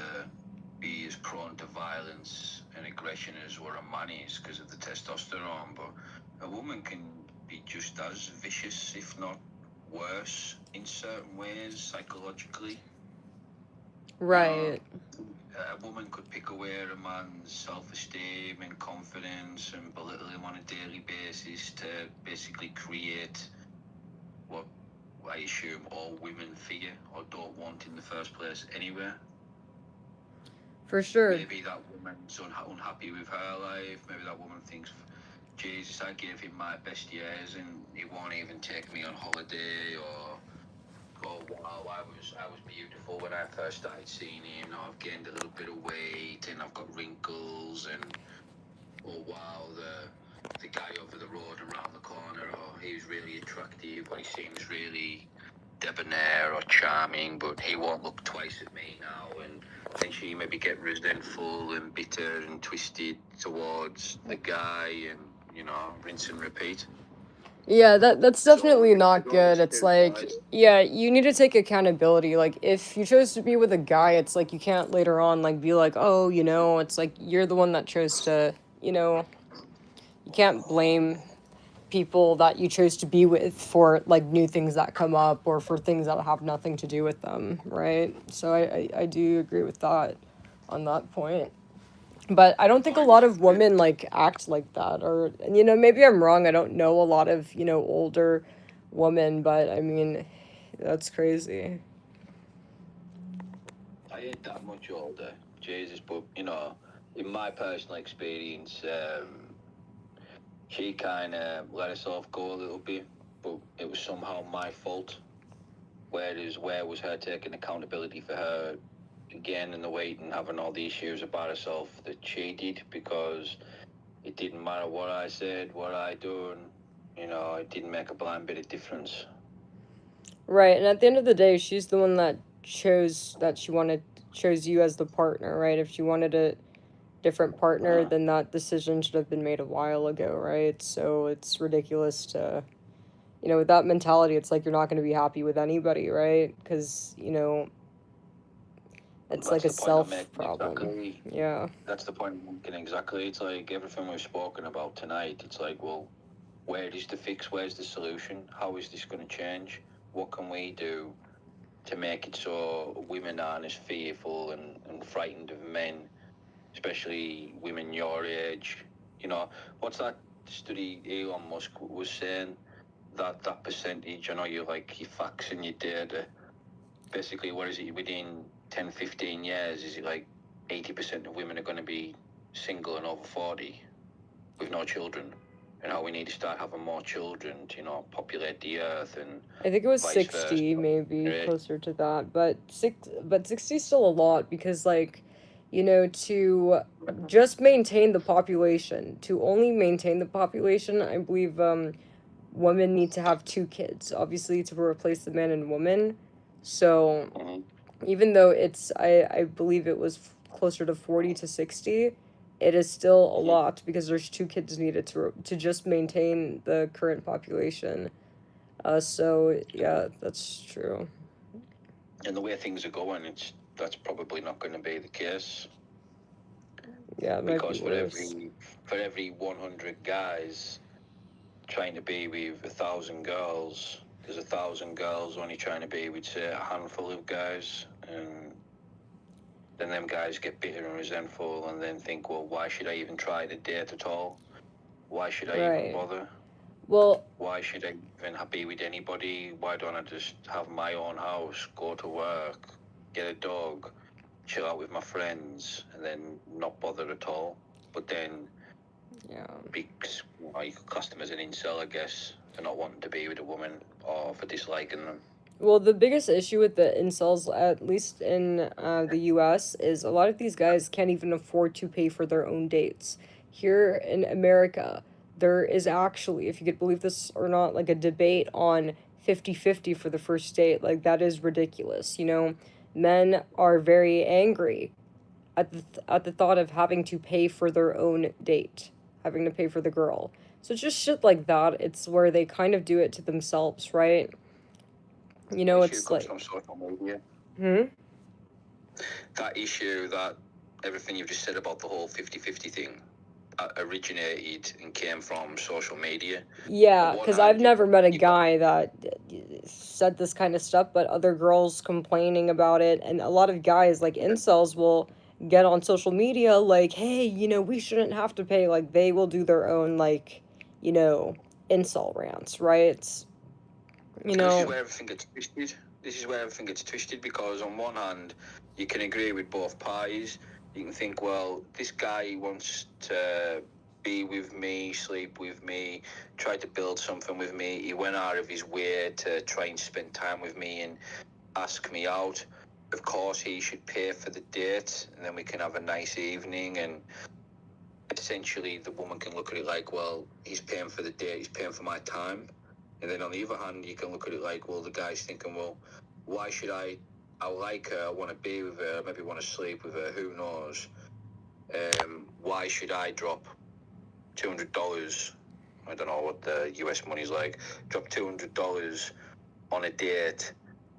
be as prone to violence and aggression as what a man is because of the testosterone, but a woman can be just as vicious, if not worse, in certain ways psychologically. Right. A woman could pick away at a man's self-esteem and confidence and belittle him on a daily basis to basically create what I assume all women fear or don't want in the first place anyway. For sure. Maybe that woman's unhappy with her life. Maybe that woman thinks, Jesus, I gave him my best years and he won't even take me on holiday, or wow, I was beautiful when I first started seeing him. Now I've gained a little bit of weight and I've got wrinkles, and oh wow, the guy over the road around the corner, oh, he was really attractive, or he seems really debonair or charming, but he won't look twice at me now. And then she maybe get resentful and bitter and twisted towards the guy, and rinse and repeat. Yeah, that's So definitely not go on the good. It's secure like, side. yeah, you need to take accountability. Like, if you chose to be with a guy, it's like you can't later on like be like, oh, it's like you're the one that chose to, you can't blame people that you chose to be with for like new things that come up or for things that have nothing to do with them, right? So I do agree with that on that point. But I don't think a lot of women like act like that, or maybe I'm wrong. I don't know a lot of older women, but I mean, that's crazy. I ain't that much older, Jesus, but in my personal experience, she kind of let herself go a little bit, but it was somehow my fault. Whereas, where was her taking accountability for her again in the weight and having all the issues about herself that she did, because it didn't matter what I said, what I done, it didn't make a blind bit of difference. Right, and at the end of the day, she's the one that chose you as the partner, right? If she wanted a different partner, then that decision should have been made a while ago, right? So it's ridiculous to, with that mentality, it's like you're not going to be happy with anybody, right? Because, it's That's like a the point I'm self making, problem. exactly. Yeah. That's the point I'm making, exactly. It's like everything we've spoken about tonight, it's like, well, where is the fix? Where's the solution? How is this going to change? What can we do to make it so women aren't as fearful and frightened of men, especially women your age? What's that study Elon Musk was saying? That percentage, I know you're like your facts and your data. Basically, what is it, within 10, 15 years, is it like 80% of women are going to be single and over 40 with no children? And how we need to start having more children to, populate the earth, and I think it was vice versa. 60, maybe Right? closer to that, but 60 is still a lot because like, to just maintain the population, to only maintain the population, I believe women need to have 2 kids, obviously to replace the man and woman. So even though I believe it was closer to 40 to 60, it is still a lot because there's 2 kids needed to just maintain the current population. So yeah, that's true. And the way things are going, that's probably not going to be the case, Yeah, it might be because for worse. every 100 guys trying to be with 1,000 girls, there's 1,000 girls only trying to be with, say, a handful of guys, and then them guys get bitter and resentful and then think, well, why should I even try to date at all? Why should I even Right. bother? Well, Why should I even be with anybody? Why don't I just have my own house, go to work, get a dog, chill out with my friends, and then not bother at all? But then, yeah. because you could class them as an incel, I guess, for not wanting to be with a woman or for disliking them. Well, the biggest issue with the incels, at least in the US, is a lot of these guys can't even afford to pay for their own dates. Here in America, there is actually, if you could believe this or not, like a debate on 50-50 for the first date. Like, that is ridiculous. Men are very angry at the thought of having to pay for their own date, having to pay for the girl. So it's just shit like that. It's where they kind of do it to themselves, right? The issue It's comes like, from social media. hmm? That issue, that everything you've just said about the whole 50-50 thing, originated and came from social media. Yeah, On one because I've hand, never met a you got guy that said this kind of stuff, but other girls complaining about it. And a lot of guys, like incels, will get on social media like, hey, we shouldn't have to pay. Like, they will do their own, like, incel rants, right? This is where everything gets twisted. This is where everything gets twisted, because on one hand, you can agree with both parties. You can think, well, this guy wants to be with me, sleep with me, try to build something with me. He went out of his way to try and spend time with me and ask me out. Of course, he should pay for the date, and then we can have a nice evening. And essentially, the woman can look at it like, well, he's paying for the date, he's paying for my time. And then on the other hand, you can look at it like, well, the guy's thinking, well, why should I like her, I want to be with her, maybe want to sleep with her, who knows? Why should I drop $200 I don't know what the US money's like. Drop $200 on a date,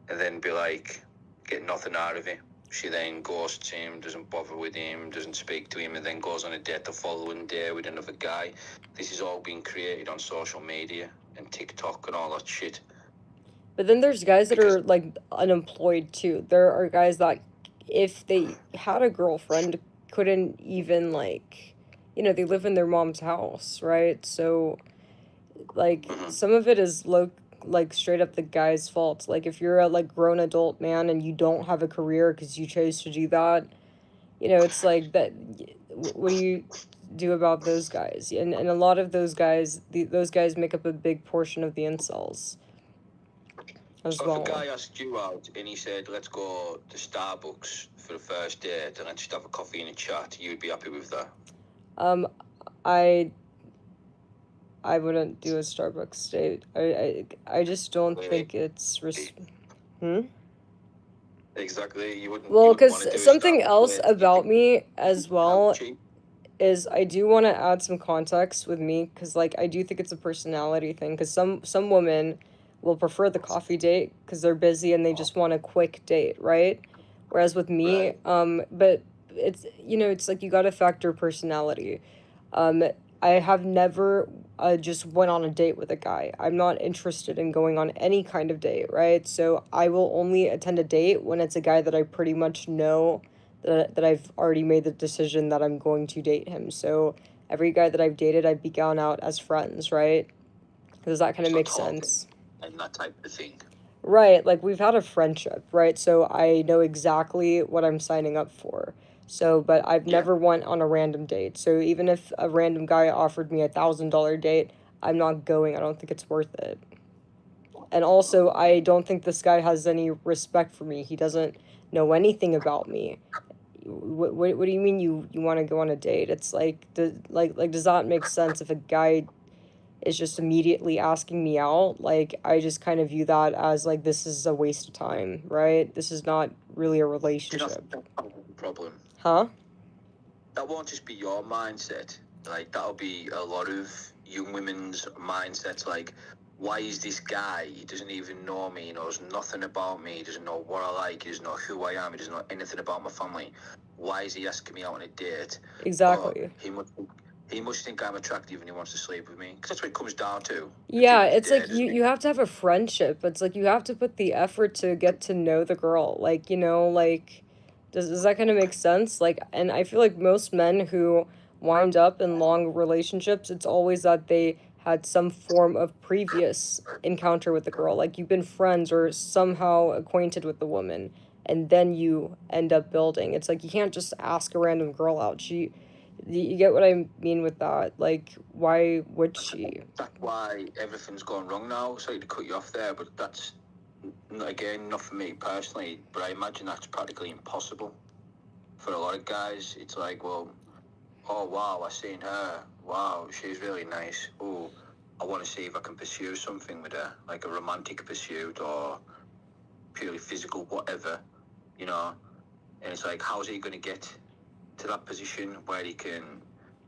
and then be like, get nothing out of it. She then ghosts him, doesn't bother with him, doesn't speak to him, and then goes on a date the following day with another guy. This is all being created on social media and TikTok and all that shit. But then there's guys that Because- are like unemployed too. There are guys that, if they had a girlfriend, couldn't even like, they live in their mom's house, right? So, like, some of it is like straight up the guy's fault. Like, if you're a like grown adult man and you don't have a career because you chose to do that, it's like that. What do you do about those guys? And a lot of those guys, those guys make up a big portion of the incels as So well. if a guy asked you out and he said, let's go to Starbucks for the first date and let's just have a coffee and a chat, you'd be happy with that? I wouldn't do a Starbucks date. I just don't think it's Exactly, you wouldn't. Well, you wouldn't wanna because do a something Starbucks else date. You about think me as well I'm cheap? is I do want to add some context with me, because like I do think it's a personality thing, because some women will prefer the coffee date because they're busy and they just want a quick date, right? Whereas with me, Right. but it's it's like you got to factor personality. um I have never just went on a date with a guy. I'm not interested in going on any kind of date, right? So I will only attend a date when it's a guy that I pretty much know, that I've already made the decision that I'm going to date him. So every guy that I've dated, I've begun out as friends, right? Does that kind of So make talking sense? and that type of thing. Right, like we've had a friendship, right? So I know exactly what I'm signing up for. So, but I've Yeah. never went on a random date. So even if a random guy offered me $1,000 date, I'm not going. I don't think it's worth it. And also, I don't think this guy has any respect for me. He doesn't know anything about me. What do you mean you want to go on a date? It's like, does that make sense if a guy is just immediately asking me out? Like, I just kind of view that as like, this is a waste of time, right? This is not really a Do you not relationship. think that's the problem? Huh? That won't just be your mindset. Like, that'll be a lot of young women's mindsets. Like, why is this guy? He doesn't even know me. He knows nothing about me. He doesn't know what I like. He doesn't know who I am. He doesn't know anything about my family. Why is he asking me out on a date? Exactly. He must think I'm attractive and he wants to sleep with me. Because that's what it comes down to. Yeah, At the end of it's the day, like doesn't it? you have to have a friendship. It's like you have to put the effort to get to know the girl. Like, like, does that kind of make sense? Like, and I feel like most men who wind up in long relationships, it's always that they had some form of previous encounter with the girl. Like, you've been friends or somehow acquainted with the woman, and then you end up building. It's like you can't just ask a random girl out. You get what I mean with that? Like, why would she? That's why everything's gone wrong now. Sorry to cut you off there, but that's, again, not for me personally, but I imagine that's practically impossible for a lot of guys. It's like, well, oh wow, I seen her. Wow, she's really nice. Oh, I want to see if I can pursue something with her, like a romantic pursuit or purely physical, whatever, you know. And it's like, how's he going to get to that position where he can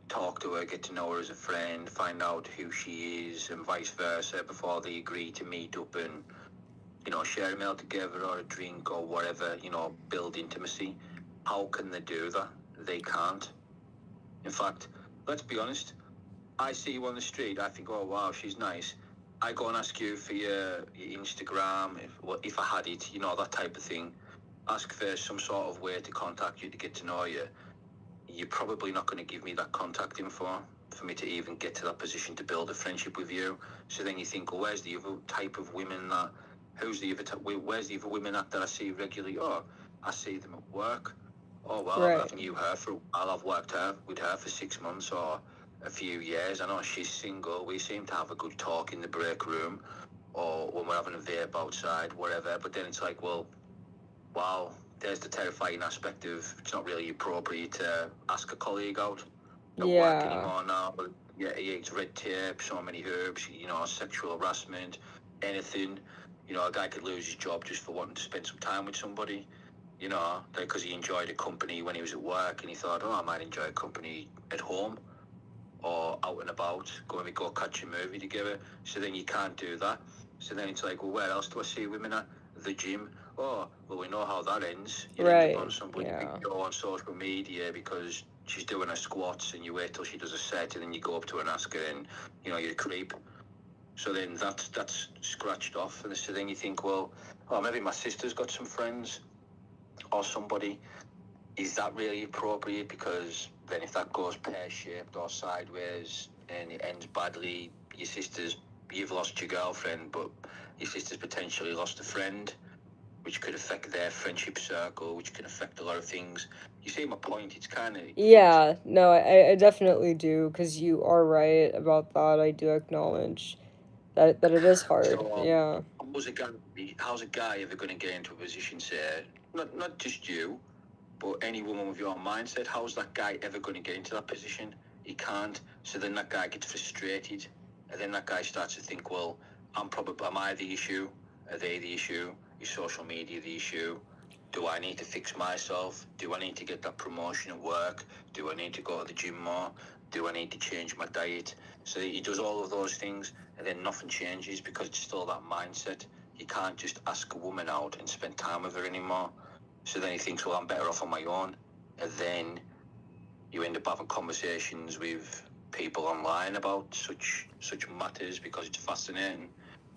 talk to her, get to know her as a friend, find out who she is, and vice versa before they agree to meet up and, share a meal together or a drink or whatever, build intimacy? How can they do that? They can't. In fact, let's be honest, I see you on the street, I think, oh wow, she's nice. I go and ask you for your Instagram, if I had it, that type of thing. Ask for some sort of way to contact you to get to know you. You're probably not going to give me that contact info for me to even get to that position to build a friendship with you. So then you think, well, where's the other type of women where's the other women that I see regularly? Oh, I see them at work. Oh, well, I Right. haven't knew her for a while. I've worked with her for 6 months or a few years. I know she's single. We seem to have a good talk in the break room or when we're having a vape outside, whatever. But then it's like, well, wow, there's the terrifying aspect of it's not really appropriate to ask a colleague out at work Yeah. anymore now. But yeah, it's red tape, so many herbs, sexual harassment, anything. A guy could lose his job just for wanting to spend some time with somebody, because he enjoyed a company when he was at work and he thought, oh, I might enjoy a company at home. or out and about, go catch a movie together. So then you can't do that. So then it's like, well, where else do I see women at? The gym. Oh, well, we know how that ends. You end Right. up on somebody video on social media because she's doing her squats, and you wait till she does a set, and then you go up to her and ask her, and you're a creep. So then that's scratched off, and so then you think, well, oh, maybe my sister's got some friends or somebody. Is that really appropriate? Because then if that goes pear-shaped or sideways and it ends badly, you've lost your girlfriend, but your sister's potentially lost a friend, which could affect their friendship circle, which can affect a lot of things. You see my point? It's kind of... Yeah, no, I definitely do, because you are right about that. I do acknowledge that it is hard. So, yeah. How's a guy ever going to get into a position, say, not just you, but any woman with your mindset, how's that guy ever going to get into that position? He can't. So then that guy gets frustrated, and then that guy starts to think, well, am I the issue? Are they the issue? Is social media the issue? Do I need to fix myself? Do I need to get that promotion at work? Do I need to go to the gym more? Do I need to change my diet? So he does all of those things, and then nothing changes because it's still that mindset. You can't just ask a woman out and spend time with her anymore. So then he thinks, well, I'm better off on my own. And then you end up having conversations with people online about such matters because it's fascinating.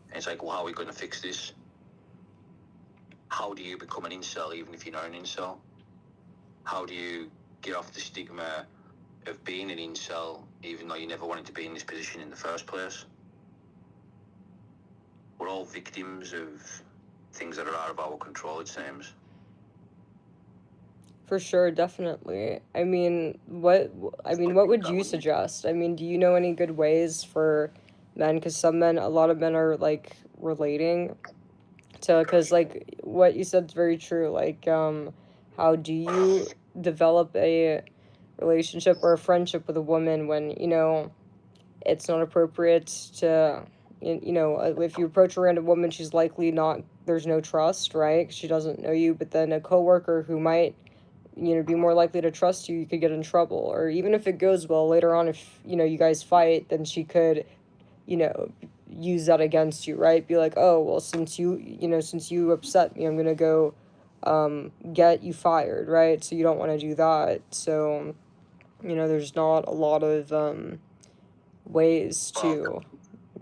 And it's like, well, how are we going to fix this? How do you become an incel even if you're not an incel? How do you get off the stigma of being an incel even though you never wanted to be in this position in the first place? We're all victims of things that are out of our control, it seems. For sure, definitely. I mean, what would you suggest? I mean, do you know any good ways for men? Because a lot of men are like relating to, because like what you said is very true. Like, how do you develop a relationship or a friendship with a woman when it's not appropriate to, if you approach a random woman, she's likely not. There's no trust, right? 'Cause she doesn't know you. But then a coworker who might be more likely to trust you, you could get in trouble. Or even if it goes well later on, if you guys fight, then she could use that against you, right? Be like, oh, well, since you upset me, I'm gonna go get you fired, right? So you don't want to do that. So there's not a lot of ways to.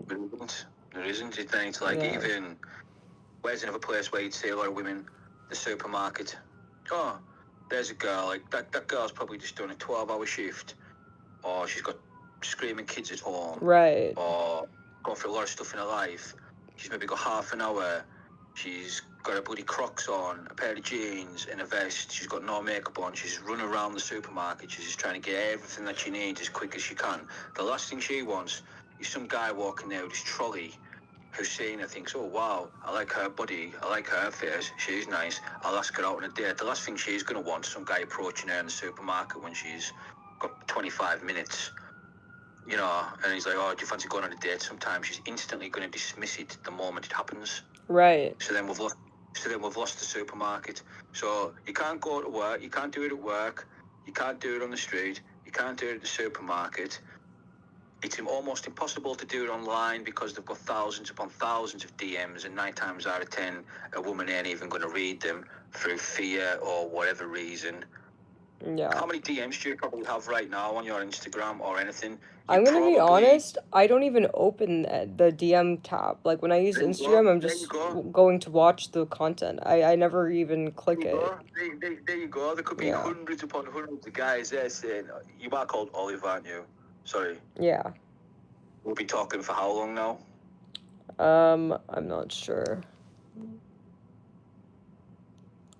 There isn't. It's like, even where's another place where you'd see a lot of women? The supermarket. Oh, there's a girl, like that girl's probably just done a 12-hour shift, or she's got screaming kids at home, Right. or gone through a lot of stuff in her life. She's maybe got half an hour. She's got her bloody Crocs on, a pair of jeans, and a vest. She's got no makeup on. She's running around the supermarket. She's just trying to get everything that she needs as quick as she can. The last thing she wants is some guy walking there with his trolley who's seen her, thinks, oh, wow, I like her body, I like her face, she's nice, I'll ask her out on a date. The last thing she's going to want is some guy approaching her in the supermarket when she's got 25 minutes, and he's like, oh, do you fancy going on a date? Sometimes she's instantly going to dismiss it the moment it happens. Right. So then we've lost the supermarket. So you can't go to work, you can't do it at work, you can't do it on the street, you can't do it at the supermarket. It's almost impossible to do it online because they've got thousands upon thousands of DMs, and 9 times out of 10, a woman ain't even going to read them through fear or whatever reason. Yeah. How many DMs do you probably have right now on your Instagram or anything? I'm going to be honest, I don't even open the DM tab. Like, when I use Instagram, I'm just going to watch the content. I never even click it. There you go. There could be hundreds upon hundreds of guys there saying, you are called Olive, aren't you? Sorry. Yeah. We'll be talking for how long now? I'm not sure.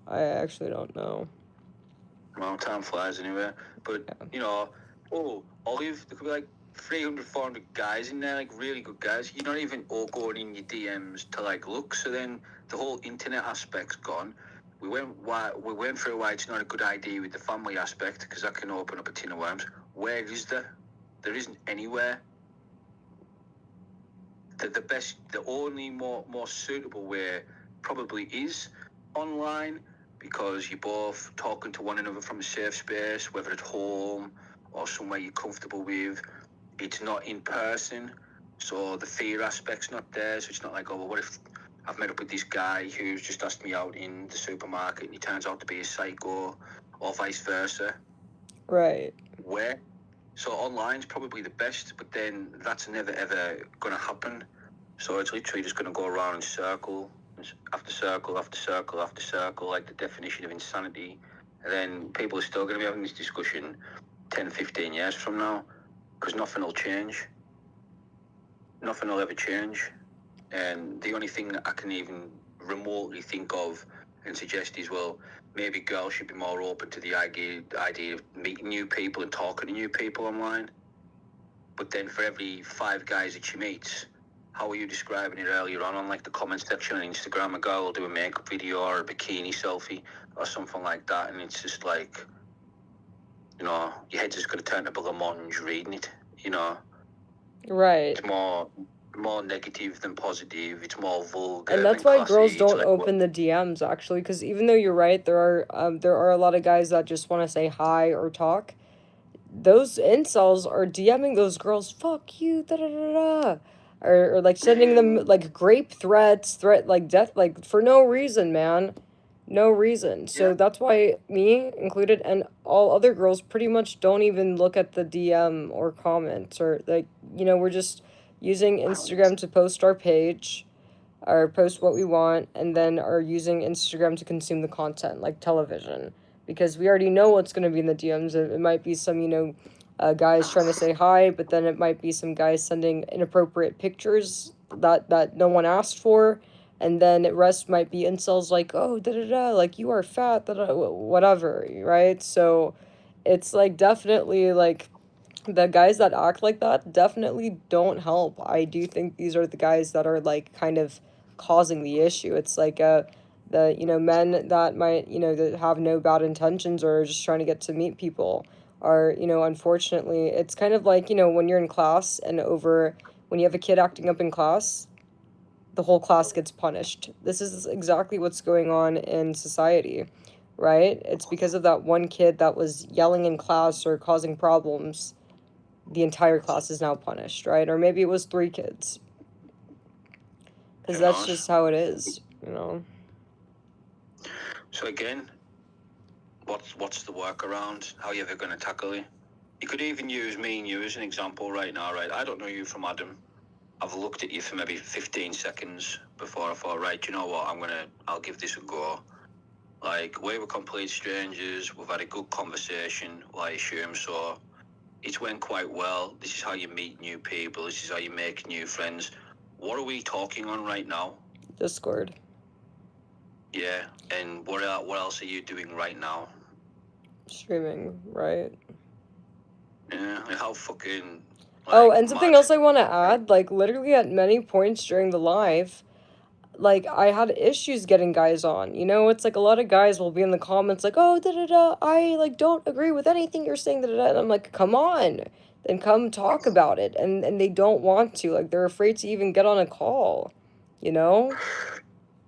I actually don't know. Well, time flies anyway. But, Olive, there could be like 300, 400 guys in there, like really good guys. You're not even all going in your DMs to like look. So then the whole internet aspect's gone. We went through why it's not a good idea with the family aspect, because that can open up a tin of worms. Where is there? There isn't anywhere. The only more suitable way probably is online, because you're both talking to one another from a safe space, whether at home or somewhere you're comfortable with. it's not in person, so the fear aspect's not there. So it's not like, oh, well, what if I've met up with this guy who's just asked me out in the supermarket and he turns out to be a psycho, or vice versa. Right. Where? So online's probably the best, but then that's never ever going to happen. So it's literally just going to go around in circle after circle after circle after circle, like the definition of insanity. And then people are still going to be having this discussion 10, 15 years from now, because nothing will change. Nothing will ever change. And the only thing that I can even remotely think of and suggest is, well, maybe girls should be more open to the idea of meeting new people and talking to new people online. But then for every 5 guys that she meets, how were you describing it earlier on like the comment section on Instagram, a girl will do a makeup video or a bikini selfie or something like that, and it's just like, you know, your head's just going to turn to blancmange reading it, you know. Right. It's more negative than positive. It's more vulgar And that's than why classy. girls It's don't like, open the DMs, actually, because even though you're right, there are a lot of guys that just want to say hi or talk. Those incels are DMing those girls, fuck you, da da da da, or like sending them like grape threats, like death, like for no reason, man, no reason. So Yeah. that's why me included and all other girls pretty much don't even look at the DM or comments, or like, you know, we're just using Instagram to post our page or post what we want, and then are using Instagram to consume the content like television, because we already know what's going to be in the DMs. It might be some, you know, guys trying to say hi, but then it might be some guys sending inappropriate pictures that no one asked for, and then the rest might be incels like, oh, da da da, like you are fat, da da, whatever, right? So it's like definitely like the guys that act like that definitely don't help. I do think these are the guys that are like kind of causing the issue. It's like the, you know, men that might, you know, that have no bad intentions or are just trying to get to meet people are, you know, unfortunately, it's kind of like, you know, when you're in class and when you have a kid acting up in class, the whole class gets punished. This is exactly what's going on in society, right? It's because of that one kid that was yelling in class or causing problems, the entire class is now punished, right? Or maybe it was 3 kids. Because Who that's knows? just how it is, you know? So again, what's the workaround? How are you ever going to tackle it? You could even use me and you as an example right now, right? I don't know you from Adam. I've looked at you for maybe 15 seconds before I thought, right, you know what, I'll give this a go. Like, we were complete strangers, we've had a good conversation, well, I assume, so it went quite well. This is how you meet new people, this is how you make new friends. What are we talking on right now? Discord. Yeah, and what else are you doing right now? Streaming, right? Yeah, like how fucking... Like, oh, and something mad. else I want to add, like, literally at many points during the live, like, I had issues getting guys on. You know, it's like a lot of guys will be in the comments like, oh, da-da-da, I, like, don't agree with anything you're saying, da-da-da. And I'm like, come on, then come talk about it. And they don't want to. Like, they're afraid to even get on a call, you know?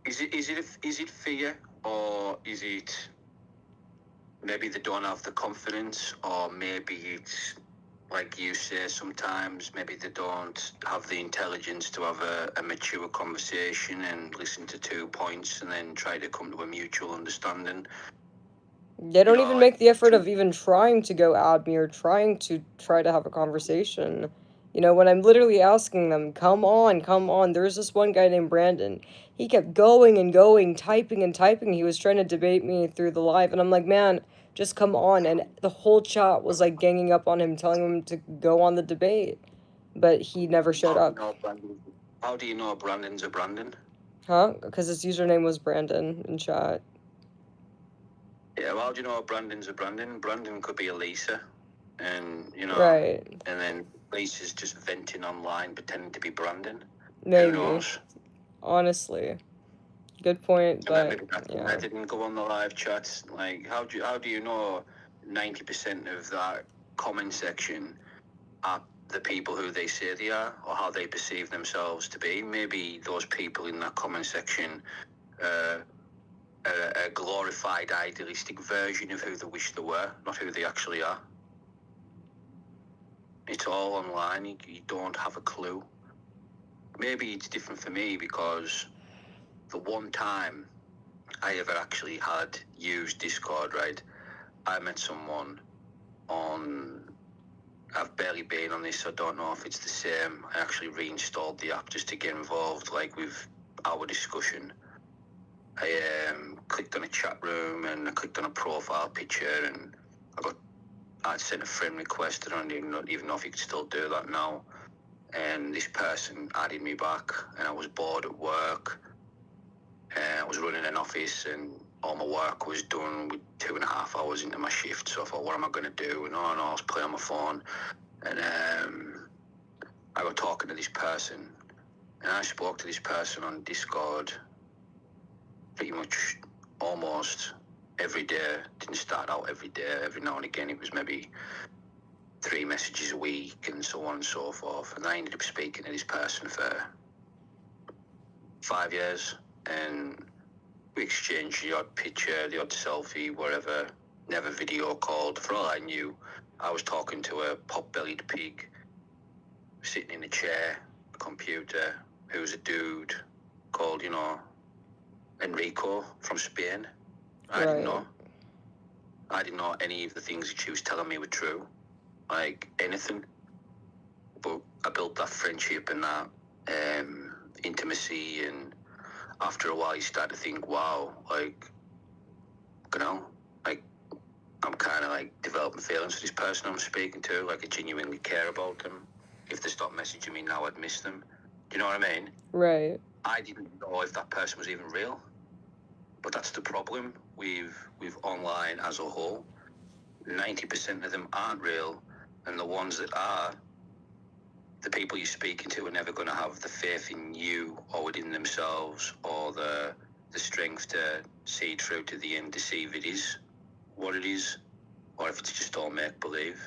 Is it fear, or is it maybe they don't have the confidence, or maybe it's like you say sometimes, maybe they don't have the intelligence to have a mature conversation and listen to 2 points and then try to come to a mutual understanding. They don't You know, even like, make the effort of even trying to go at me or trying to try to have a conversation. You know, when I'm literally asking them, come on, come on. There's this one guy named Brandon. He kept going and going, typing and typing. He was trying to debate me through the live. And I'm like, man, just come on. And the whole chat was like ganging up on him, telling him to go on the debate. But he never showed up. How do you know Brandon's a Brandon? Huh? Because his username was Brandon in chat. Yeah, well, how do you know Brandon's a Brandon? Brandon could be a Lisa, and, you know, Right. and then Lisa's just venting online, pretending to be Brandon. Maybe. Who knows? Honestly. Good point, but Maybe yeah. I didn't go on the live chats. Like, how do you know 90% of that comment section are the people who they say they are, or how they perceive themselves to be? Maybe those people in that comment section are a glorified, idealistic version of who they wish they were, not who they actually are. It's all online. You don't have a clue. Maybe it's different for me because the one time I ever actually had used Discord, right? I met someone on. I've barely been on this, so I don't know if it's the same. I actually reinstalled the app just to get involved, like with our discussion. I clicked on a chat room and I clicked on a profile picture and I sent a friend request. I don't even know if you could still do that now. And this person added me back, and I was bored at work. I was running an office, and all my work was done with 2.5 hours into my shift. So I thought, what am I going to do? And no, I was playing on my phone. And I got talking to this person, and I spoke to this person on Discord pretty much almost every day. Didn't start out every day. Every now and again, it was maybe 3 messages a week and so on and so forth. And I ended up speaking to this person for 5 years, and we exchanged the odd picture, the odd selfie, whatever. Never video called. For all I knew, I was talking to a pot-bellied pig sitting in a chair, a computer, who was a dude called, Enrico from Spain. I didn't know. I didn't know any of the things that she was telling me were true. Like, anything. But I built that friendship and that intimacy, and after a while you start to think, wow, like, I'm kind of like developing feelings for this person I'm speaking to. Like, I genuinely care about them. If they stop messaging me now, I'd miss them. Do you know what I mean? Right. I didn't know if that person was even real. But that's the problem with online as a whole. 90% of them aren't real, and the ones that are, the people you're speaking to are never going to have the faith in you or within themselves, or the strength to see through to the end to see if it is what it is, or if it's just all make-believe.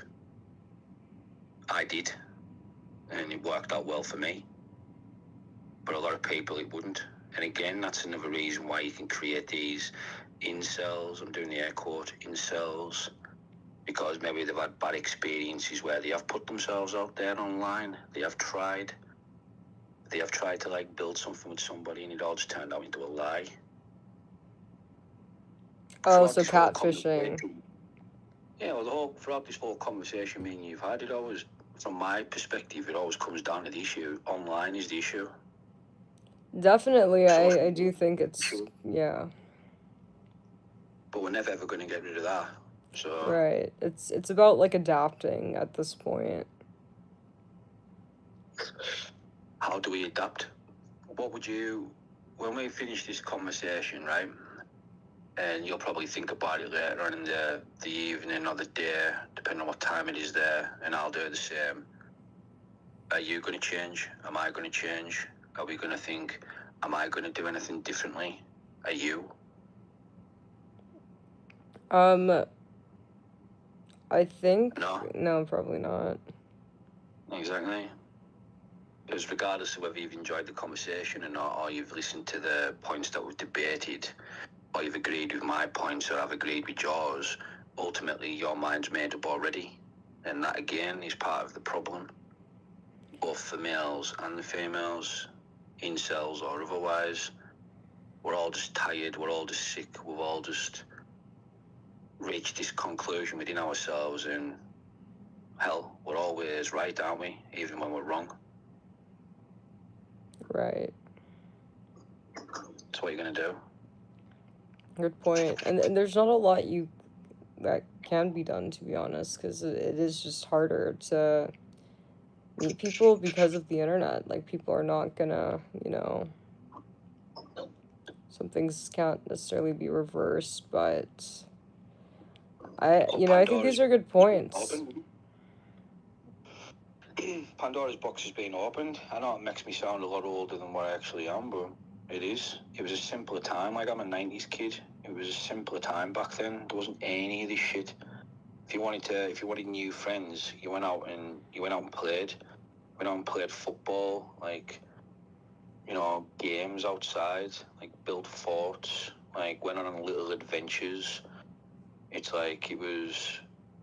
I did, and it worked out well for me. But a lot of people, it wouldn't. And again, that's another reason why you can create these incels. I'm doing the air quote, incels, because maybe they've had bad experiences where they have put themselves out there online. They have tried to like build something with somebody, and it all just turned out into a lie. Oh, so catfishing. Yeah, well, throughout this whole conversation me and you've had, it always, from my perspective, it always comes down to the issue. Online is the issue. Definitely, I do think it's, yeah. But we're never ever going to get rid of that. So Right. It's about, like, adapting at this point. how do we adapt? What would you, when we finish this conversation, right, and you'll probably think about it later on in the evening or the day, depending on what time it is there, and I'll do the same. Are you going to change? Am I going to change? Are we going to think, am I going to do anything differently? Are you? I think... No. No, probably not. Exactly. Because regardless of whether you've enjoyed the conversation or not, or you've listened to the points that we've debated, or you've agreed with my points or I've agreed with yours, ultimately your mind's made up already. And that, again, is part of the problem. Both the males and the females, incels or otherwise, we're all just tired, we're all just sick, we've all just reached this conclusion within ourselves, and hell, we're always right, aren't we? Even when we're wrong. Right. That's what you're going to do. Good point. And there's not a lot that can be done, to be honest, because it is just harder to meet people because of the internet. Like, people are not gonna, some things can't necessarily be reversed, but I think these are good points. Pandora's box has been opened. I know it makes me sound a lot older than what I actually am, but it is. It was a simpler time. Like, I'm a 90s kid. It was a simpler time back then. There wasn't any of this shit. If you wanted new friends, you went out and played. Went out and played football, like, games outside, like built forts, like went on little adventures. It's like it was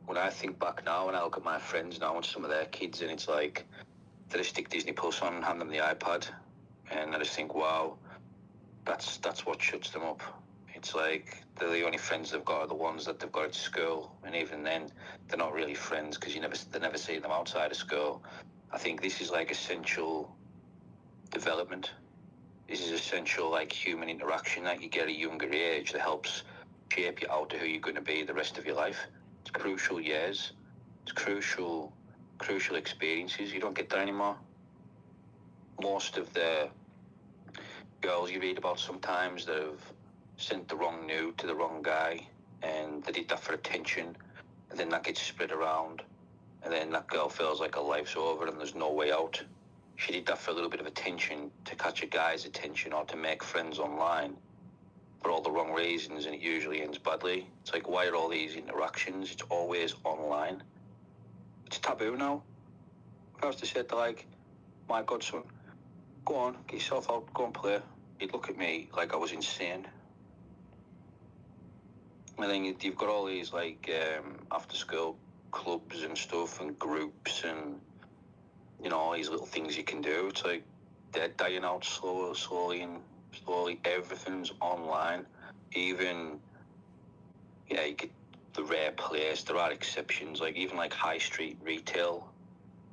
when I think back now and I look at my friends now and some of their kids, and it's like they just stick Disney Plus on and hand them the iPad, and I just think, wow, that's what shuts them up. It's like they're the only friends they've got are the ones that they've got at school, and even then, they're not really friends because they never see them outside of school. I think this is like essential development. This is essential like human interaction that you get at a younger age that helps shape you out to who you're going to be the rest of your life. It's crucial years. It's crucial experiences. You don't get that anymore. Most of the girls you read about sometimes that have sent the wrong nude to the wrong guy, and they did that for attention, and then that gets spread around, and then that girl feels like her life's over and there's no way out. She did that for a little bit of attention, to catch a guy's attention or to make friends online, for all the wrong reasons, and it usually ends badly. It's like, why are all these interactions? It's always online. It's taboo now. If I was to say to like my godson, go on, get yourself out, go and play, he'd look at me like I was insane. And then you've got all these like after school clubs and stuff and groups and all these little things you can do. It's like they're dying out slowly. Everything's online. Even you get the rare place. There are exceptions. Like even like high street retail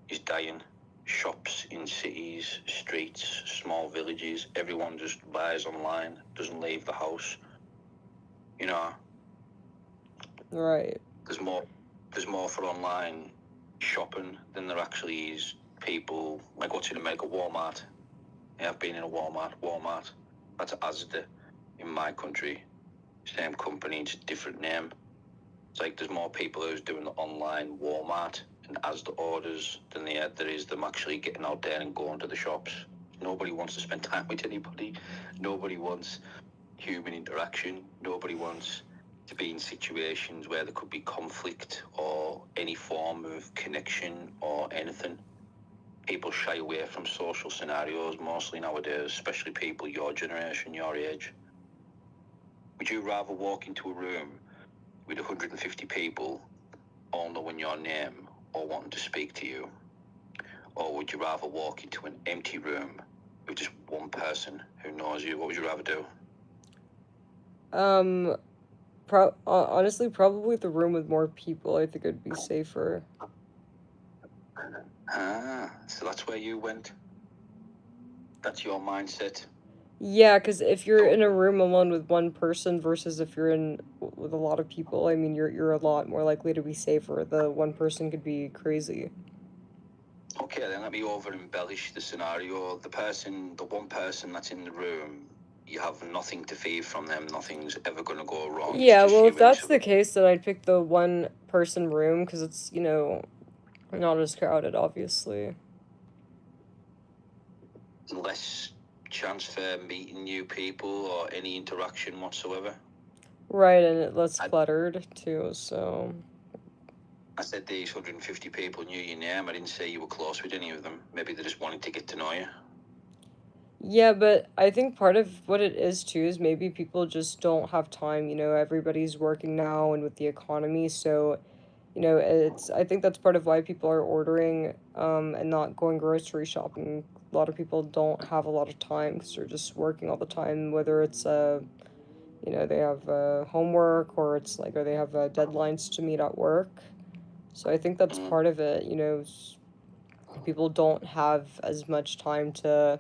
is dying. Shops in cities, streets, small villages. Everyone just buys online. Doesn't leave the house. Right. There's more for online shopping than there actually is people. Like what's in America, Walmart. Yeah, I've been in a Walmart. That's Asda in my country. Same company, it's a different name. It's like there's more people who's doing the online Walmart and Asda orders than there is them actually getting out there and going to the shops. Nobody wants to spend time with anybody. Nobody wants human interaction. Nobody wants to be in situations where there could be conflict or any form of connection or anything. People shy away from social scenarios mostly nowadays, especially people your generation, your age. Would you rather walk into a room with 150 people all knowing your name or wanting to speak to you? Or would you rather walk into an empty room with just one person who knows you? What would you rather do? Honestly, probably the room with more people. I think it'd be safer. So that's where you went? That's your mindset? Yeah, because if you're in a room alone with one person versus if you're in with a lot of people, I mean, you're a lot more likely to be safer. The one person could be crazy. Okay, then let me over embellish the scenario. The one person that's in the room, you have nothing to fear from them. Nothing's ever going to go wrong. Yeah, well, if that's the case, then I'd pick the one person room because it's, not as crowded, obviously. Less chance for meeting new people or any interaction whatsoever. Right, and it's less cluttered, too, so... I said these 150 people knew your name. I didn't say you were close with any of them. Maybe they just wanted to get to know you. Yeah, but I think part of what it is, too, is maybe people just don't have time. Everybody's working now and with the economy, so... I think that's part of why people are ordering and not going grocery shopping. A lot of people don't have a lot of time because they're just working all the time, whether it's, they have homework or or they have deadlines to meet at work. So I think that's part of it, people don't have as much time to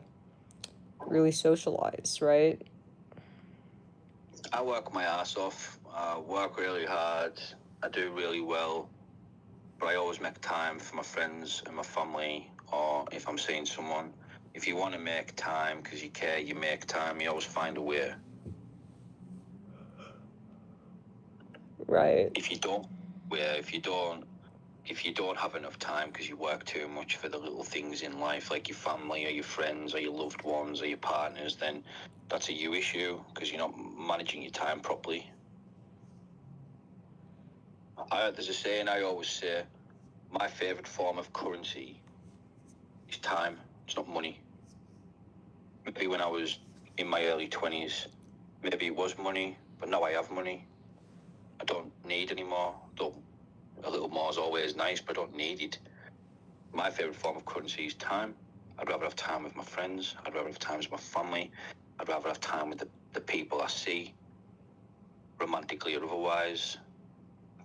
really socialize, right? I work my ass off. I work really hard. I do really well, but I always make time for my friends and my family, or if I'm seeing someone. If you want to make time because you care, you make time. You always find a way. Right. If you don't have enough time because you work too much for the little things in life, like your family or your friends or your loved ones or your partners, then that's a you issue because you're not managing your time properly. There's a saying I always say, my favourite form of currency is time. It's not money. Maybe when I was in my early 20s, maybe it was money, but now I have money. I don't need any more. a little more is always nice, but I don't need it. My favourite form of currency is time. I'd rather have time with my friends. I'd rather have time with my family. I'd rather have time with the people I see, romantically or otherwise.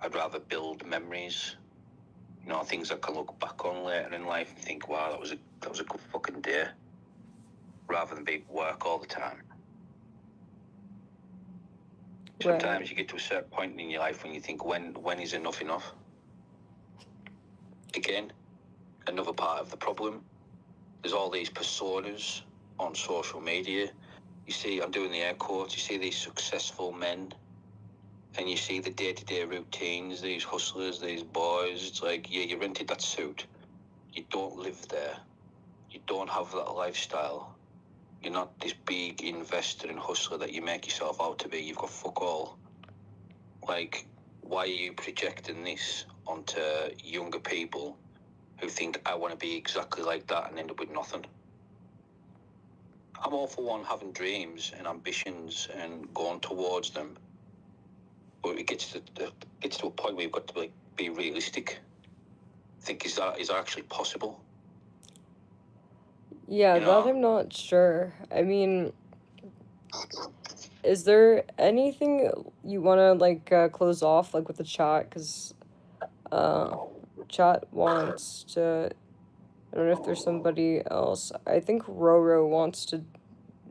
I'd rather build memories, you know, things I can look back on later in life and think, wow, that was a good fucking day, rather than be at work all the time. Sometimes you get to a certain point in your life when you think, when is enough enough? Again, another part of the problem. There's all these personas on social media. You see, I'm doing the air quotes, you see these successful men, and you see the day-to-day routines, these hustlers, these boys. It's like, yeah, you rented that suit. You don't live there. You don't have that lifestyle. You're not this big investor and hustler that you make yourself out to be. You've got fuck all. Like, why are you projecting this onto younger people who think, I want to be exactly like that, and end up with nothing? I'm all for one having dreams and ambitions and going towards them, but it gets to a point where you've got to be realistic. Think, is that actually possible? Yeah, You know? that I'm not sure. I mean, is there anything you want to like close off like with the chat? Because chat wants to. I don't know if there's somebody else. I think Roro wants to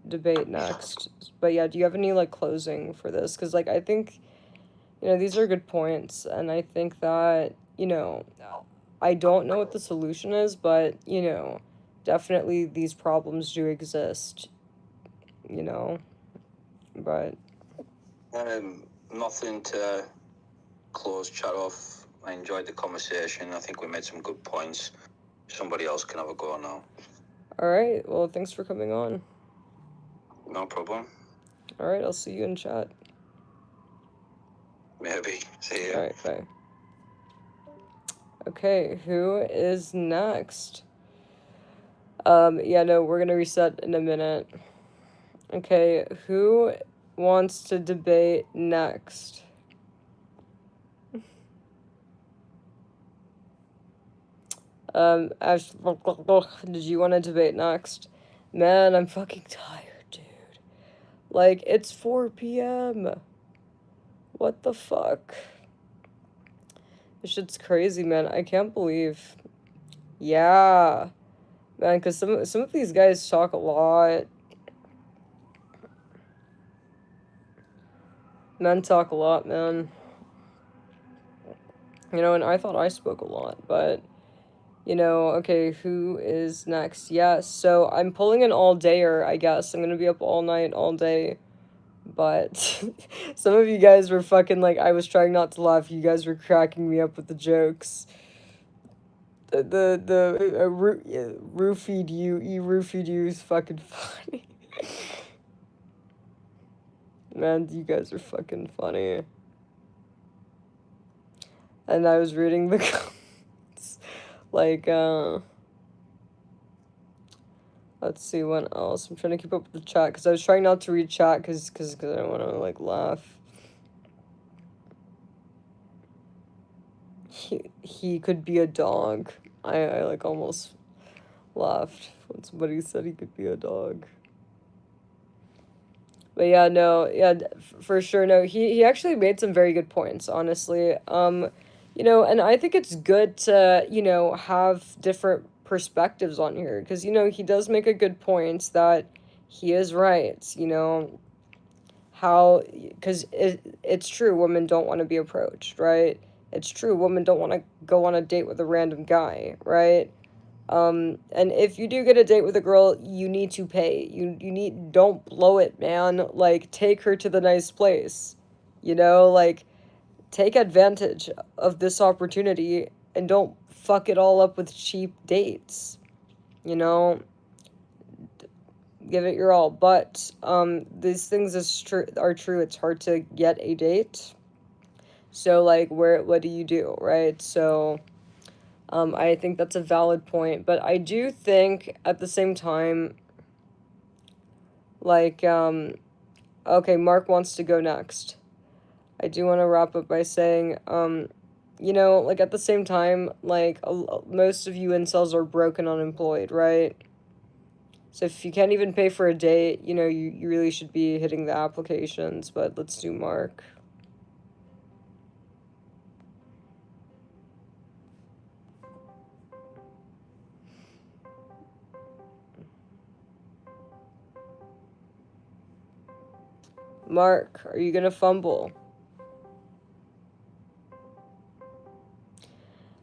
debate next. But yeah, do you have any like closing for this? Because like I think, you know, these are good points, and I think that, you know, I don't know what the solution is, but, you know, definitely these problems do exist, you know, but... Nothing to close chat off. I enjoyed the conversation. I think we made some good points. Somebody else can have a go now. Alright, well, thanks for coming on. No problem. Alright, I'll see you in chat. Maybe. See you. Alright, bye. Okay, who is next? Yeah, no, we're gonna reset in a minute. Okay, who wants to debate next? Ash, did you want to debate next? Man, I'm fucking tired, dude. Like, it's 4 p.m. What the fuck? This shit's crazy, man. I can't believe. Yeah. Man, because some of these guys talk a lot. Men talk a lot, man. You know, and I thought I spoke a lot, but... You know, okay, who is next? Yeah, so I'm pulling an all-dayer, I guess. I'm gonna be up all night, all day. But some of you guys were fucking like, I was trying not to laugh. You guys were cracking me up with the jokes. Roofied you is fucking funny. Man, you guys are fucking funny. And I was reading the comments. Like, let's see what else. I'm trying to keep up with the chat because I was trying not to read chat because I don't want to like laugh. He could be a dog. I like almost laughed when somebody said he could be a dog. But yeah, no, yeah, for sure. No, he actually made some very good points, honestly. You know, and I think it's good to, you know, have different perspectives on here because, you know, he does make a good point that he is right, you know, how, because it's true, women don't want to be approached, right? It's true, women don't want to go on a date with a random guy, right? And if you do get a date with a girl, you need to pay. Don't blow it, man. Like, take her to the nice place. You know, like, take advantage of this opportunity and don't fuck it all up with cheap dates. You know, give it your all. But, these things are true. It's hard to get a date. So, like, what do you do, right? So... I think that's a valid point, but I do think at the same time, like, okay, Mark wants to go next. I do want to wrap up by saying, you know, like, at the same time, like, most of you incels are broke and unemployed, right? So if you can't even pay for a date, you know, you really should be hitting the applications, but let's do Mark. Mark, are you gonna fumble?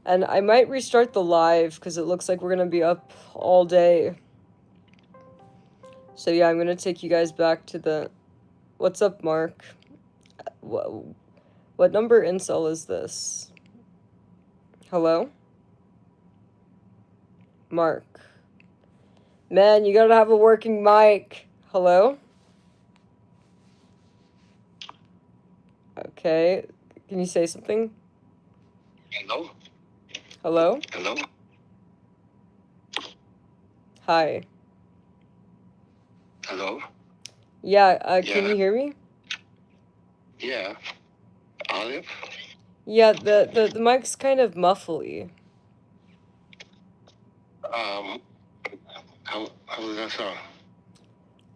And I might restart the live because it looks like we're gonna be up all day. So yeah, I'm gonna take you guys back to the... What's up, Mark? What number incel is this? Hello? Mark. Man, you gotta have a working mic. Hello? Okay. Can you say something? Hello? Hello? Hello? Hi. Hello? Yeah, can Yeah. you hear me? Yeah. Olive? Yeah, the mic's kind of muffly. How does that sound?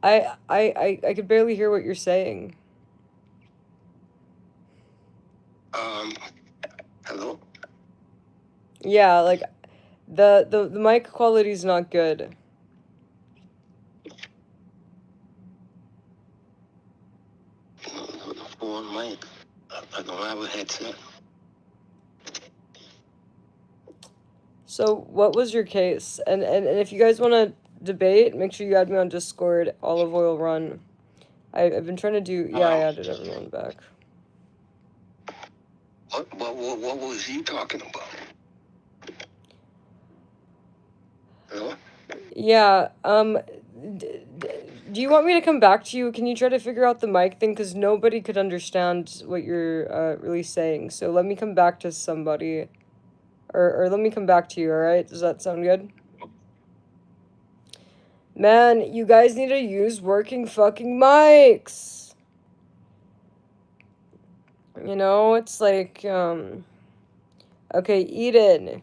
I could barely hear what you're saying. Hello? Yeah, like, the mic quality's not good. The phone mic. I don't have a headset. So, what was your case? And if you guys want to debate, make sure you add me on Discord, Olive Oil Run. I've been trying to do... Yeah, I added everyone back. What was he talking about? Hello? Yeah, do you want me to come back to you? Can you try to figure out the mic thing? Because nobody could understand what you're really saying. So let me come back to somebody. Or let me come back to you, alright? Does that sound good? Man, you guys need to use working fucking mics! You know, it's like, Okay, Eden.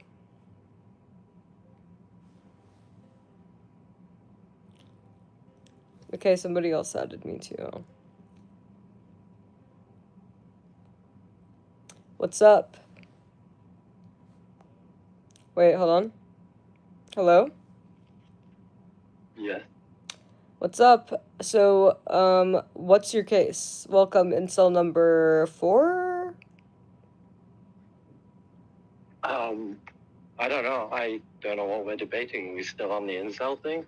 Okay, somebody else added me too. What's up? Wait, hold on. Hello? Yeah. What's up? So, what's your case? Welcome, incel number 4? I don't know. I don't know what we're debating. We still on the incel thing?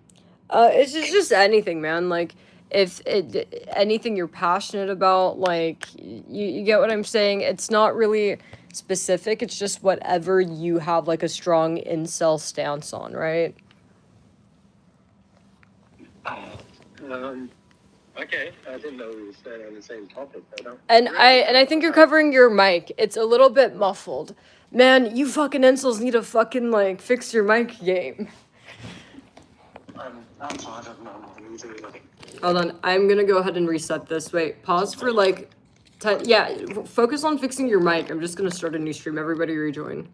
It's just anything, man. Like, if anything you're passionate about, like, you get what I'm saying? It's not really specific. It's just whatever you have, like, a strong incel stance on, right? Okay. I didn't know we were staying on the same topic. And I think you're covering your mic. It's a little bit muffled. Man, you fucking incels need to fucking, like, fix your mic game. I'm fine. Hold on, I'm gonna go ahead and reset this. Wait, pause for, like, 10... Yeah, focus on fixing your mic. I'm just gonna start a new stream. Everybody rejoin.